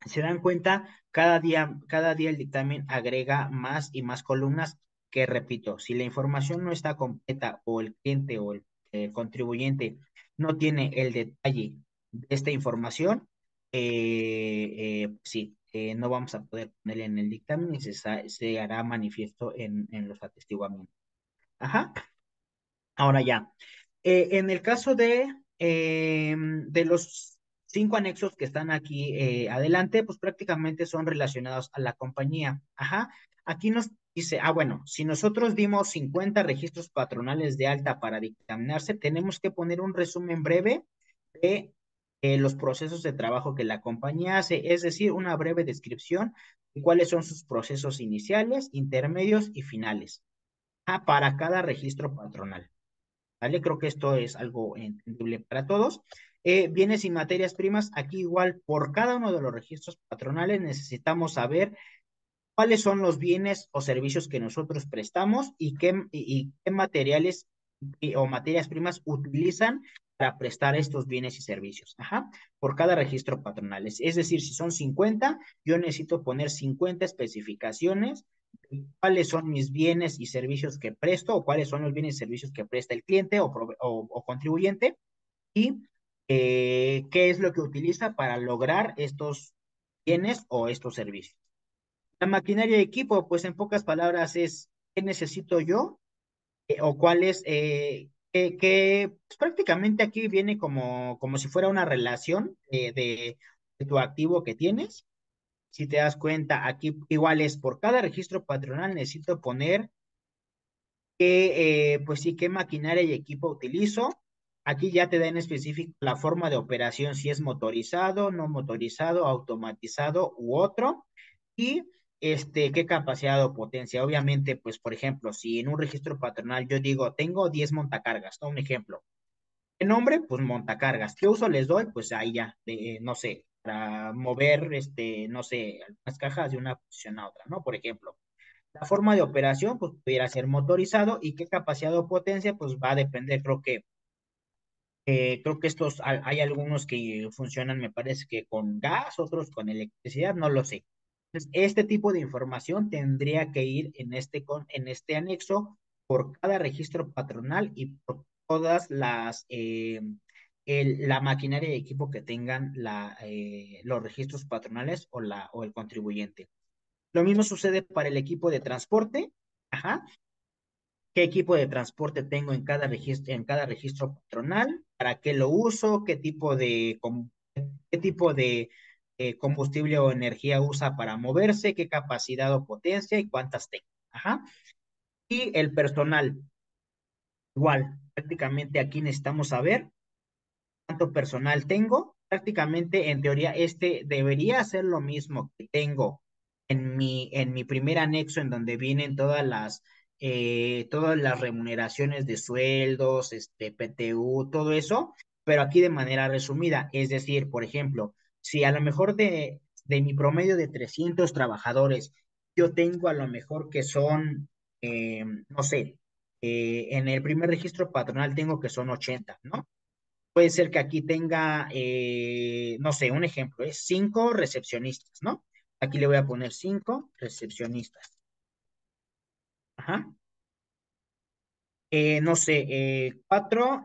se dan cuenta, cada día el dictamen agrega más y más columnas que, repito, si la información no está completa o el cliente o el contribuyente no tiene el detalle de esta información, sí, no vamos a poder ponerle en el dictamen y se hará manifiesto en los atestiguamientos. Ajá. Ahora ya, en el caso de los 5 anexos que están aquí adelante, pues prácticamente son relacionados a la compañía. Ajá. Aquí nos dice, bueno, si nosotros dimos 50 registros patronales de alta para dictaminarse, tenemos que poner un resumen breve de los procesos de trabajo que la compañía hace, es decir, una breve descripción de cuáles son sus procesos iniciales, intermedios y finales, para cada registro patronal. ¿Vale? Creo que esto es algo entendible para todos. Bienes y materias primas, aquí igual por cada uno de los registros patronales necesitamos saber cuáles son los bienes o servicios que nosotros prestamos y qué materiales o materias primas utilizan para prestar estos bienes y servicios. Ajá, por cada registro patronal. Es decir, si son 50, yo necesito poner 50 especificaciones de cuáles son mis bienes y servicios que presto o cuáles son los bienes y servicios que presta el cliente o contribuyente y qué es lo que utiliza para lograr estos bienes o estos servicios. La maquinaria de equipo, pues en pocas palabras es qué necesito yo o cuál es, pues, prácticamente aquí viene como si fuera una relación de tu activo que tienes. Si te das cuenta, aquí igual es por cada registro patronal necesito poner pues sí, qué maquinaria y equipo utilizo. Aquí ya te da en específico la forma de operación, si es motorizado, no motorizado, automatizado u otro. Y qué capacidad o potencia. Obviamente, pues, por ejemplo, si en un registro patronal yo digo, tengo 10 montacargas, ¿no? Un ejemplo. ¿Qué nombre? Pues montacargas. ¿Qué uso les doy? Pues ahí ya, no sé, para mover, no sé, algunas cajas de una posición a otra, ¿no? Por ejemplo. La forma de operación, pues pudiera ser motorizado y qué capacidad o potencia, pues va a depender, creo que estos, hay algunos que funcionan, me parece que con gas, otros con electricidad, no lo sé. Entonces, este tipo de información tendría que ir en este anexo por cada registro patronal y por todas la maquinaria y equipo que tengan los registros patronales o el contribuyente. Lo mismo sucede para el equipo de transporte. Ajá. ¿Qué equipo de transporte tengo en cada registro patronal? ¿Para qué lo uso? ¿Qué tipo de combustible o energía usa para moverse? ¿Qué capacidad o potencia y cuántas tengo? Ajá. Y el personal, igual, prácticamente aquí necesitamos saber cuánto personal tengo. Prácticamente, en teoría, este debería ser lo mismo que tengo en mi primer anexo, en donde vienen todas las remuneraciones de sueldos, PTU, todo eso, pero aquí de manera resumida. Es decir, por ejemplo, si a lo mejor de mi promedio de 300 trabajadores, yo tengo a lo mejor que son, no sé, en el primer registro patronal tengo que son 80, ¿no? Puede ser que aquí tenga, no sé, un ejemplo, es 5 recepcionistas, ¿no? Aquí le voy a poner 5 recepcionistas. Ajá. No sé, 4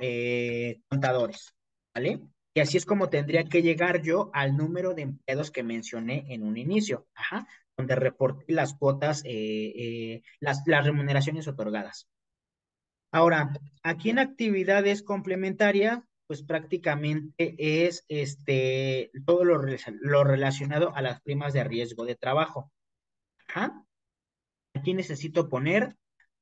contadores, ¿vale? Y así es como tendría que llegar yo al número de empleados que mencioné en un inicio, ajá, donde reporté las cuotas, las remuneraciones otorgadas. Ahora, aquí en actividades complementarias, pues prácticamente es todo lo relacionado a las primas de riesgo de trabajo. Ajá. Aquí necesito poner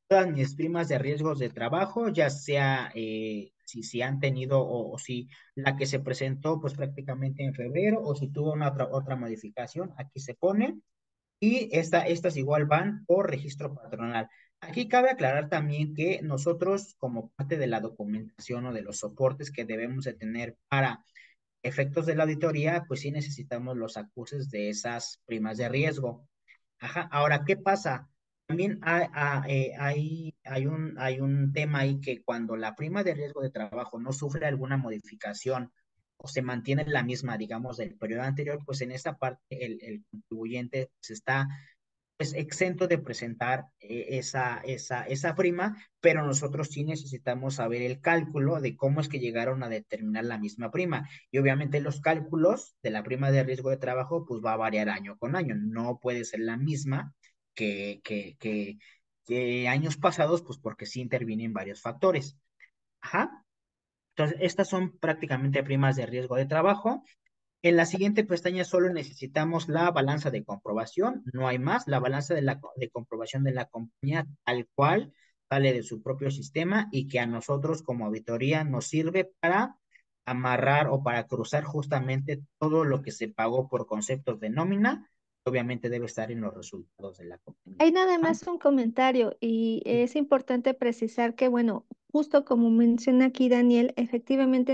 todas mis primas de riesgos de trabajo, ya sea si han tenido o si la que se presentó pues prácticamente en febrero o si tuvo una otra modificación, aquí se pone. Y estas igual van por registro patronal. Aquí cabe aclarar también que nosotros, como parte de la documentación o de los soportes que debemos de tener para efectos de la auditoría, pues sí necesitamos los acuses de esas primas de riesgo. Ajá. Ahora, ¿qué pasa? También hay un tema ahí que cuando la prima de riesgo de trabajo no sufre alguna modificación o se mantiene la misma, digamos, del periodo anterior, pues en esa parte el contribuyente se está pues exento de presentar esa prima, pero nosotros sí necesitamos saber el cálculo de cómo es que llegaron a determinar la misma prima. Y obviamente los cálculos de la prima de riesgo de trabajo pues va a variar año con año, no puede ser la misma que, que, que, que años pasados, pues porque sí intervienen varios factores. Ajá. Entonces, estas son prácticamente primas de riesgo de trabajo. En la siguiente pestaña solo necesitamos la balanza de comprobación, no hay más. La balanza de comprobación de la compañía tal cual sale de su propio sistema y que a nosotros como auditoría nos sirve para amarrar o para cruzar justamente todo lo que se pagó por conceptos de nómina. Obviamente debe estar en los resultados de la compañía. Hay nada ¿Ah? más un comentario y es importante precisar que, bueno, justo como menciona aquí Daniel, efectivamente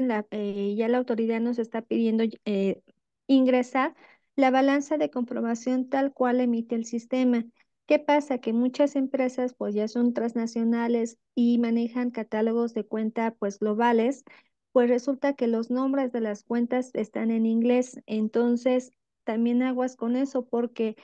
ya la autoridad nos está pidiendo ingresar la balanza de comprobación tal cual emite el sistema. ¿Qué pasa? Que muchas empresas pues ya son transnacionales y manejan catálogos de cuenta pues globales, pues resulta que los nombres de las cuentas están en inglés. Entonces, también aguas con eso porque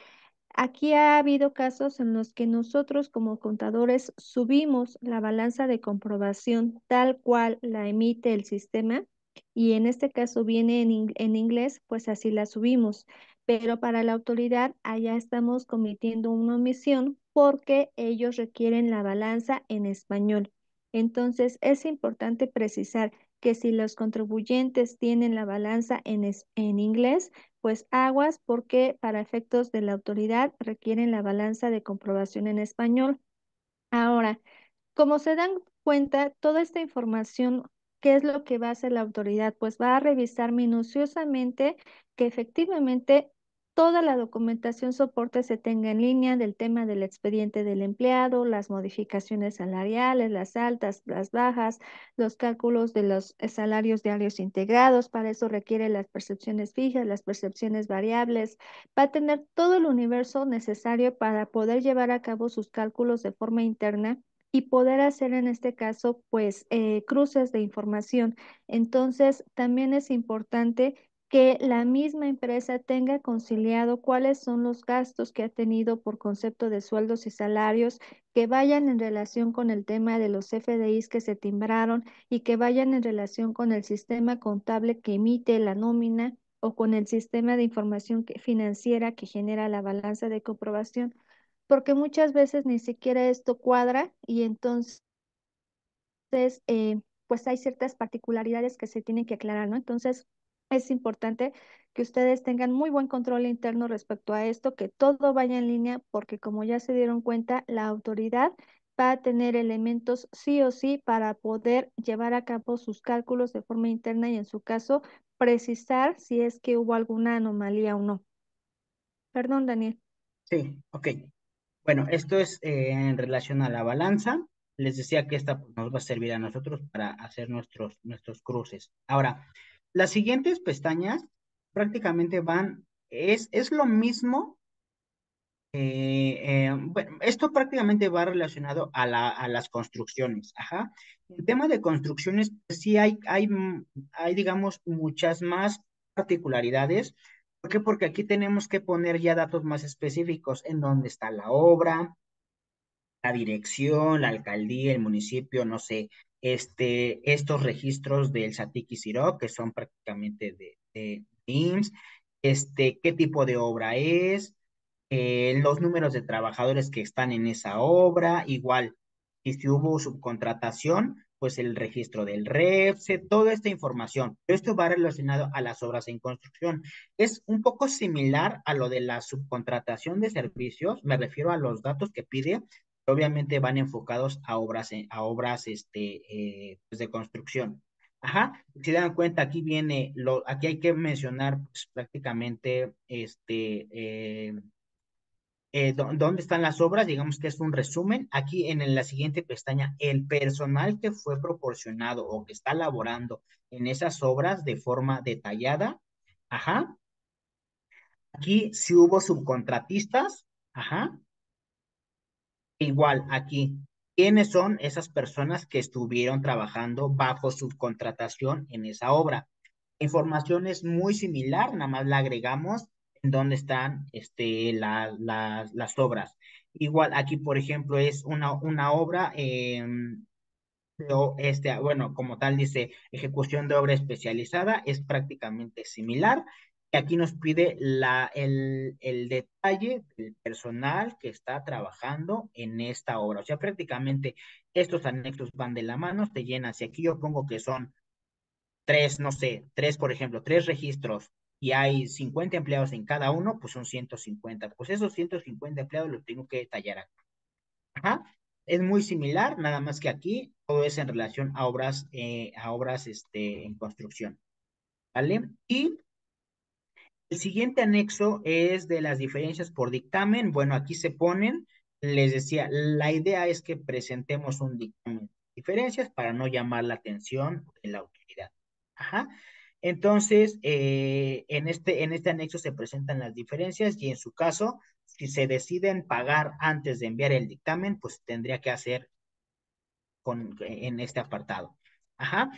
aquí ha habido casos en los que nosotros como contadores subimos la balanza de comprobación tal cual la emite el sistema y en este caso viene en inglés, pues así la subimos. Pero para la autoridad allá estamos cometiendo una omisión porque ellos requieren la balanza en español. Entonces es importante precisar que si los contribuyentes tienen la balanza en inglés, pues aguas porque para efectos de la autoridad requieren la balanza de comprobación en español. Ahora, como se dan cuenta, toda esta información, ¿qué es lo que va a hacer la autoridad? Pues va a revisar minuciosamente que efectivamente toda la documentación soporte se tenga en línea del tema del expediente del empleado, las modificaciones salariales, las altas, las bajas, los cálculos de los salarios diarios integrados. Para eso requiere las percepciones fijas, las percepciones variables. Va a tener todo el universo necesario para poder llevar a cabo sus cálculos de forma interna y poder hacer en este caso, pues, cruces de información. Entonces, también es importante que la misma empresa tenga conciliado cuáles son los gastos que ha tenido por concepto de sueldos y salarios, que vayan en relación con el tema de los FDIs que se timbraron y que vayan en relación con el sistema contable que emite la nómina o con el sistema de información financiera que genera la balanza de comprobación, porque muchas veces ni siquiera esto cuadra y entonces pues hay ciertas particularidades que se tienen que aclarar, ¿no? Entonces, es importante que ustedes tengan muy buen control interno respecto a esto, que todo vaya en línea, porque como ya se dieron cuenta, la autoridad va a tener elementos sí o sí para poder llevar a cabo sus cálculos de forma interna y en su caso precisar si es que hubo alguna anomalía o no. Perdón, Daniel. Sí, ok. Bueno, esto es en relación a la balanza. Les decía que esta pues, nos va a servir a nosotros para hacer nuestros cruces. Ahora, las siguientes pestañas prácticamente es lo mismo. Bueno, esto prácticamente va relacionado a las construcciones. Ajá. El tema de construcciones, pues sí hay, digamos, muchas más particularidades. ¿Por qué? Porque aquí tenemos que poner ya datos más específicos en dónde está la obra, la dirección, la alcaldía, el municipio, no sé, estos registros del SATIC y CIROC, que son prácticamente de IMSS, qué tipo de obra es, los números de trabajadores que están en esa obra, igual, y si hubo subcontratación, pues el registro del REPSE, toda esta información. Esto va relacionado a las obras en construcción. Es un poco similar a lo de la subcontratación de servicios, me refiero a los datos que pide, obviamente van enfocados a obras pues de construcción. Ajá, si se dan cuenta, aquí hay que mencionar pues, prácticamente dónde están las obras, digamos que es un resumen. Aquí en la siguiente pestaña, el personal que fue proporcionado o que está laborando en esas obras de forma detallada. Ajá, aquí si hubo subcontratistas. Ajá, igual aquí, ¿quiénes son esas personas que estuvieron trabajando bajo subcontratación en esa obra? La información es muy similar, nada más la agregamos en dónde están las obras. Igual aquí, por ejemplo, es una obra, bueno, como tal dice, ejecución de obra especializada, es prácticamente similar. Y aquí nos pide el detalle del personal que está trabajando en esta obra. O sea, prácticamente estos anexos van de la mano, te llenan. Si aquí yo pongo que son tres, no sé, tres, por ejemplo, tres registros y hay 50 empleados en cada uno, pues son 150. Pues esos 150 empleados los tengo que detallar acá. Ajá. Es muy similar, nada más que aquí todo es en relación a obras en construcción, ¿vale? Y el siguiente anexo es de las diferencias por dictamen. Bueno, aquí se ponen, les decía, la idea es que presentemos un dictamen de diferencias para no llamar la atención de la autoridad. Ajá. Entonces, en este anexo se presentan las diferencias y en su caso, si se deciden pagar antes de enviar el dictamen, pues tendría que hacer en este apartado. Ajá.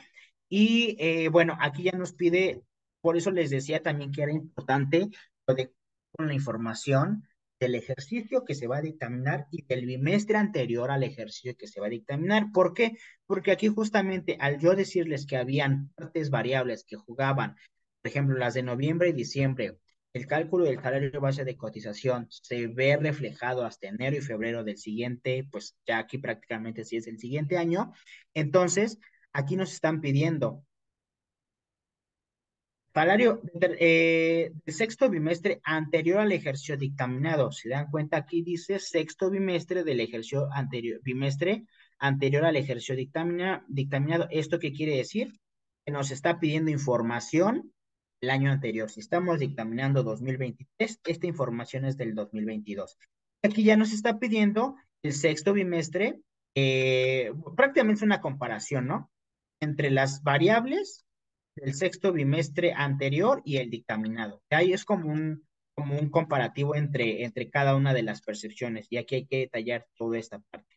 Y bueno, aquí ya nos pide, por eso les decía también que era importante lo de con la información del ejercicio que se va a dictaminar y del bimestre anterior al ejercicio que se va a dictaminar. ¿Por qué? Porque aquí justamente al yo decirles que habían partes variables que jugaban, por ejemplo, las de noviembre y diciembre, el cálculo del salario base de cotización se ve reflejado hasta enero y febrero del siguiente, pues ya aquí prácticamente sí es el siguiente año. Entonces, aquí nos están pidiendo salario del sexto bimestre anterior al ejercicio dictaminado. Si dan cuenta, aquí dice sexto bimestre del ejercicio anterior, bimestre anterior al ejercicio dictaminado. ¿Esto qué quiere decir? Que nos está pidiendo información el año anterior. Si estamos dictaminando 2023, esta información es del 2022. Aquí ya nos está pidiendo el sexto bimestre, prácticamente es una comparación, ¿no? Entre las variables del sexto bimestre anterior y el dictaminado. Ahí es como un comparativo entre cada una de las percepciones y aquí hay que detallar toda esta parte.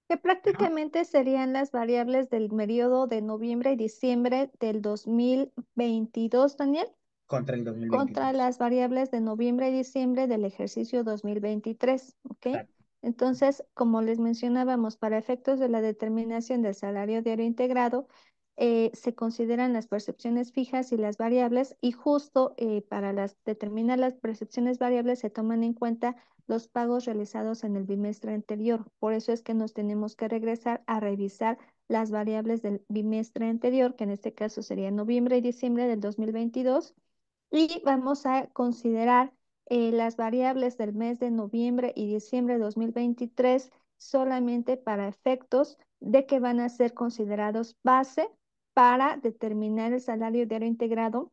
Que Ajá. prácticamente serían las variables del periodo de noviembre y diciembre del 2022, Daniel. contra el dos mil contra veintitrés las variables de noviembre y diciembre del ejercicio 2023, ¿ok? Exacto. Entonces, como les mencionábamos, para efectos de la determinación del salario diario integrado, se consideran las percepciones fijas y las variables y justo para determinar las percepciones variables se toman en cuenta los pagos realizados en el bimestre anterior. Por eso es que nos tenemos que regresar a revisar las variables del bimestre anterior, que en este caso sería noviembre y diciembre del 2022 y vamos a considerar las variables del mes de noviembre y diciembre de 2023 solamente para efectos de que van a ser considerados base para determinar el salario diario integrado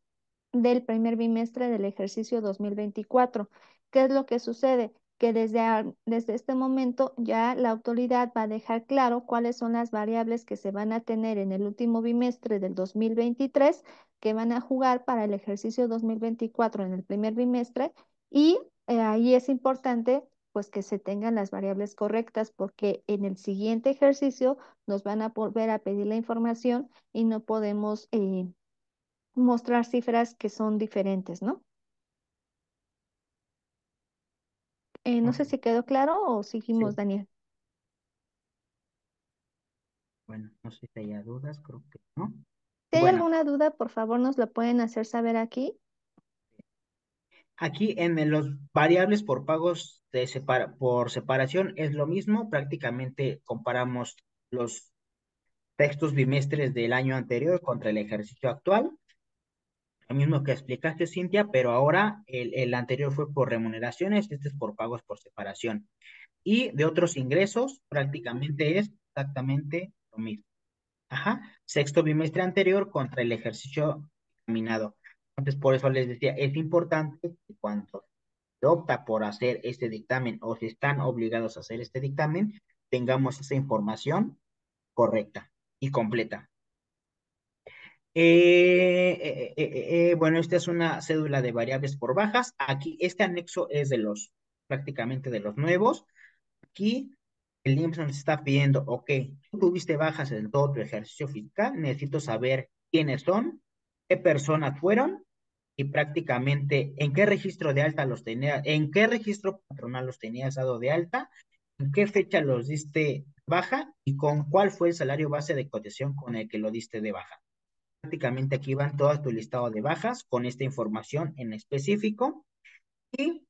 del primer bimestre del ejercicio 2024. ¿Qué es lo que sucede? Que desde este momento ya la autoridad va a dejar claro cuáles son las variables que se van a tener en el último bimestre del 2023 que van a jugar para el ejercicio 2024 en el primer bimestre y ahí es importante pues que se tengan las variables correctas porque en el siguiente ejercicio nos van a volver a pedir la información y no podemos mostrar cifras que son diferentes, ¿no? No Ok, sé si quedó claro o seguimos, sí. Daniel. Bueno, no sé si haya dudas, creo que no. Si hay Bueno, alguna duda, por favor nos lo pueden hacer saber aquí. aquí en los variables por pagos por separación es lo mismo, prácticamente comparamos los textos bimestres del año anterior contra el ejercicio actual, lo mismo que explicaste, Cintia, pero ahora el anterior fue por remuneraciones, este es por pagos por separación. Y de otros ingresos, prácticamente es exactamente lo mismo. Ajá, sexto bimestre anterior contra el ejercicio examinado. Entonces, por eso les decía, es importante que cuando se opta por hacer este dictamen o si están obligados a hacer este dictamen, tengamos esa información correcta y completa. Bueno, esta es una cédula de variables por bajas. Aquí, este anexo es de prácticamente de los nuevos. Aquí el IMSS nos está pidiendo, ok, tú tuviste bajas en todo tu ejercicio fiscal, necesito saber quiénes son, qué personas fueron y prácticamente en qué registro de alta los tenías, en qué registro patronal los tenías dado de alta, en qué fecha los diste baja y con cuál fue el salario base de cotización con el que lo diste de baja. Prácticamente aquí van todo tu listado de bajas con esta información en específico y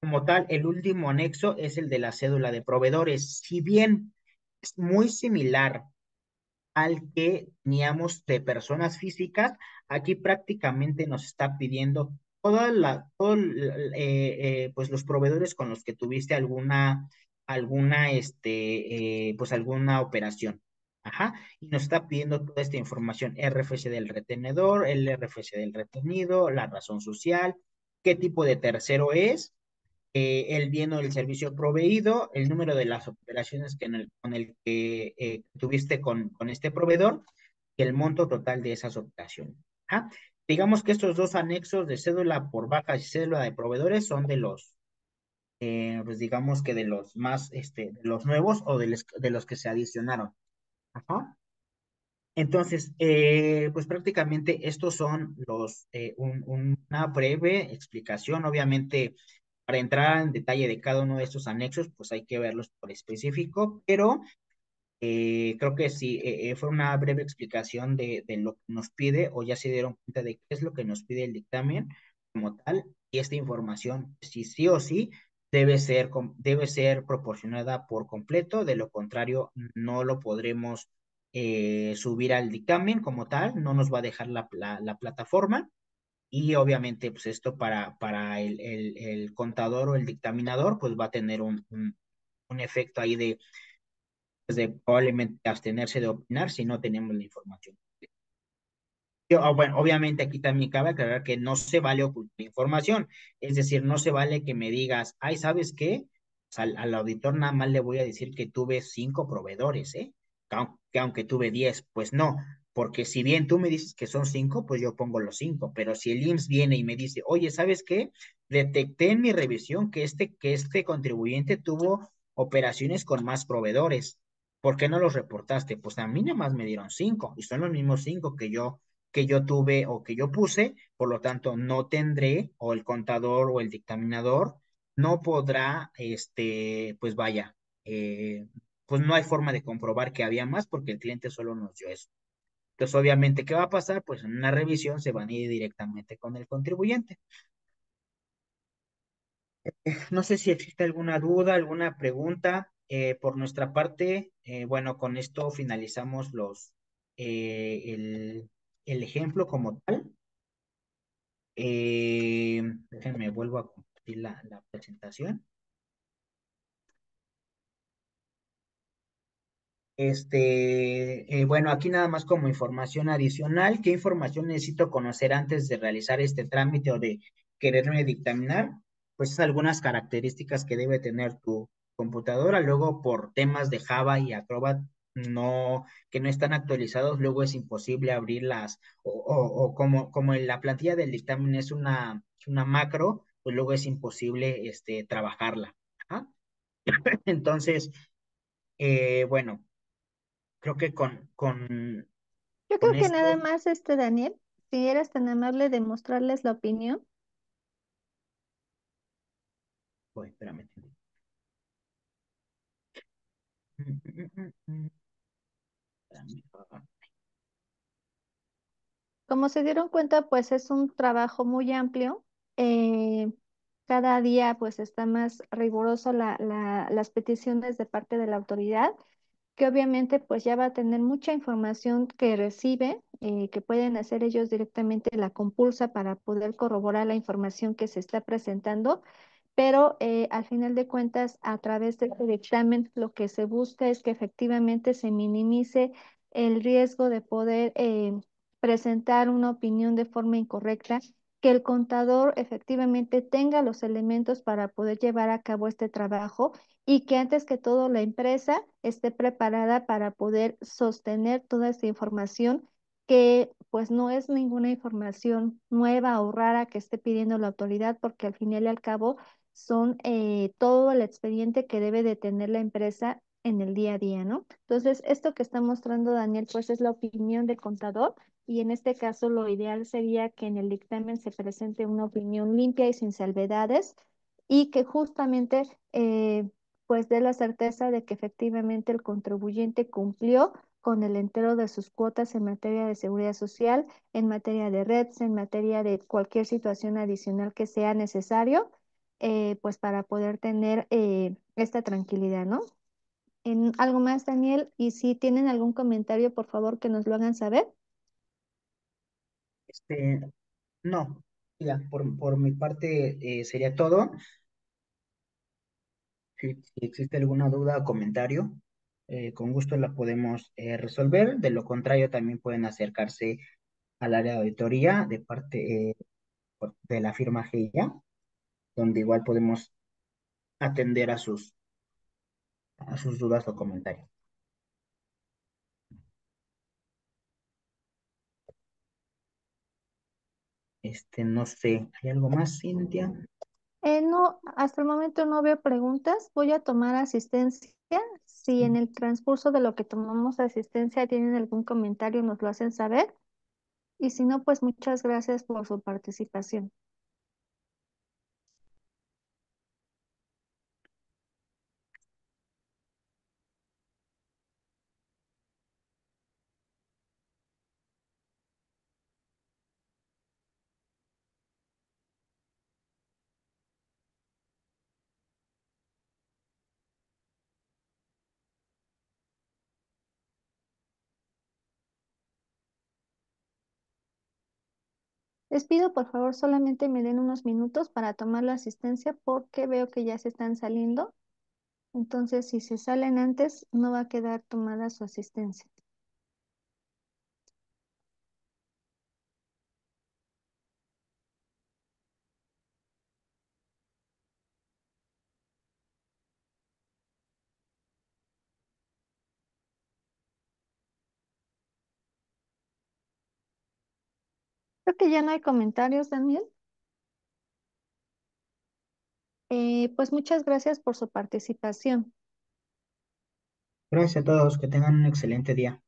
como tal, el último anexo es el de la cédula de proveedores. Si bien es muy similar al que teníamos de personas físicas, aquí prácticamente nos está pidiendo pues los proveedores con los que tuviste pues alguna operación. Ajá, y nos está pidiendo toda esta información, RFC del retenedor, el RFC del retenido, la razón social, qué tipo de tercero es, el bien o el servicio proveído, el número de las operaciones con el que tuviste con este proveedor y el monto total de esas operaciones. ¿Ah? Digamos que estos dos anexos de cédula por bajas y cédula de proveedores son pues digamos que de los más, de los nuevos o de los que se adicionaron. Ajá. Entonces, pues prácticamente estos son una breve explicación. Obviamente, para entrar en detalle de cada uno de estos anexos, pues hay que verlos por específico, pero creo que sí, fue una breve explicación de lo que nos pide o ya se dieron cuenta de qué es lo que nos pide el dictamen como tal y esta información, si sí o sí, debe ser proporcionada por completo, de lo contrario no lo podremos subir al dictamen como tal, no nos va a dejar la plataforma y obviamente pues esto para el contador o el dictaminador pues va a tener un efecto ahí de probablemente abstenerse de opinar si no tenemos la información. Bueno, obviamente aquí también cabe aclarar que no se vale ocultar información, es decir, no se vale que me digas, ay, ¿sabes qué? Pues al auditor nada más le voy a decir que tuve 5 proveedores, ¿eh? Que aunque tuve 10, pues no, porque si bien tú me dices que son 5, pues yo pongo los 5, pero si el IMSS viene y me dice, oye, ¿sabes qué? Detecté en mi revisión que este contribuyente tuvo operaciones con más proveedores. ¿Por qué no los reportaste? Pues a mí nada más me dieron 5 y son los mismos 5 que yo que yo tuve o que yo puse, por lo tanto no tendré, o el contador o el dictaminador no podrá, pues vaya, pues no hay forma de comprobar que había más porque el cliente solo nos dio eso. Entonces, obviamente, ¿qué va a pasar? Pues en una revisión se van a ir directamente con el contribuyente. No sé si existe alguna duda, alguna pregunta. Por nuestra parte, bueno, con esto finalizamos el ejemplo como tal. Déjenme vuelvo a compartir la presentación. Bueno, aquí nada más como información adicional, ¿qué información necesito conocer antes de realizar este trámite o de quererme dictaminar? Pues algunas características que debe tener tu computadora. Luego, por temas de Java y Acrobat que no están actualizados, luego es imposible abrirlas, o como en la plantilla del dictamen es una macro, pues luego es imposible trabajarla. Ajá. Entonces, bueno. Creo que Yo con creo que esto, nada más, Daniel, si eras tan amable de mostrarles la opinión. uy, espérame. Espérame. Como se dieron cuenta, pues es un trabajo muy amplio. Eh, Cada día pues está más riguroso las peticiones de parte de la autoridad, que obviamente pues ya va a tener mucha información que recibe, que pueden hacer ellos directamente la compulsa para poder corroborar la información que se está presentando, pero al final de cuentas, a través de este dictamen, lo que se busca es que efectivamente se minimice el riesgo de poder presentar una opinión de forma incorrecta, que el contador efectivamente tenga los elementos para poder llevar a cabo este trabajo y que antes que todo la empresa esté preparada para poder sostener toda esta información, que pues no es ninguna información nueva o rara que esté pidiendo la autoridad, porque al final y al cabo son todo el expediente que debe de tener la empresa en el día a día, ¿no? Entonces, esto que está mostrando Daniel, pues es la opinión del contador, y en este caso lo ideal sería que en el dictamen se presente una opinión limpia y sin salvedades, y que justamente pues dé la certeza de que efectivamente el contribuyente cumplió con el entero de sus cuotas en materia de seguridad social, en materia de redes, en materia de cualquier situación adicional que sea necesario, pues para poder tener esta tranquilidad, ¿no? En algo más, Daniel, y si tienen algún comentario, por favor, que nos lo hagan saber. este, no, ya, por mi parte sería todo. Si existe alguna duda o comentario, con gusto la podemos resolver. De lo contrario, también pueden acercarse al área de auditoría de parte de la firma GIA, donde igual podemos atender a sus dudas o comentarios. No sé, ¿hay algo más, Cintia? No, hasta el momento no veo preguntas. Voy a tomar asistencia. Si en el transcurso de lo que tomamos asistencia tienen algún comentario, nos lo hacen saber. Y si no, pues muchas gracias por su participación. Les pido por favor solamente me den unos minutos para tomar la asistencia, porque veo que ya se están saliendo. Entonces, si se salen antes, no va a quedar tomada su asistencia. Creo que ya no hay comentarios, Daniel. Pues muchas gracias por su participación. Gracias a todos, que tengan un excelente día.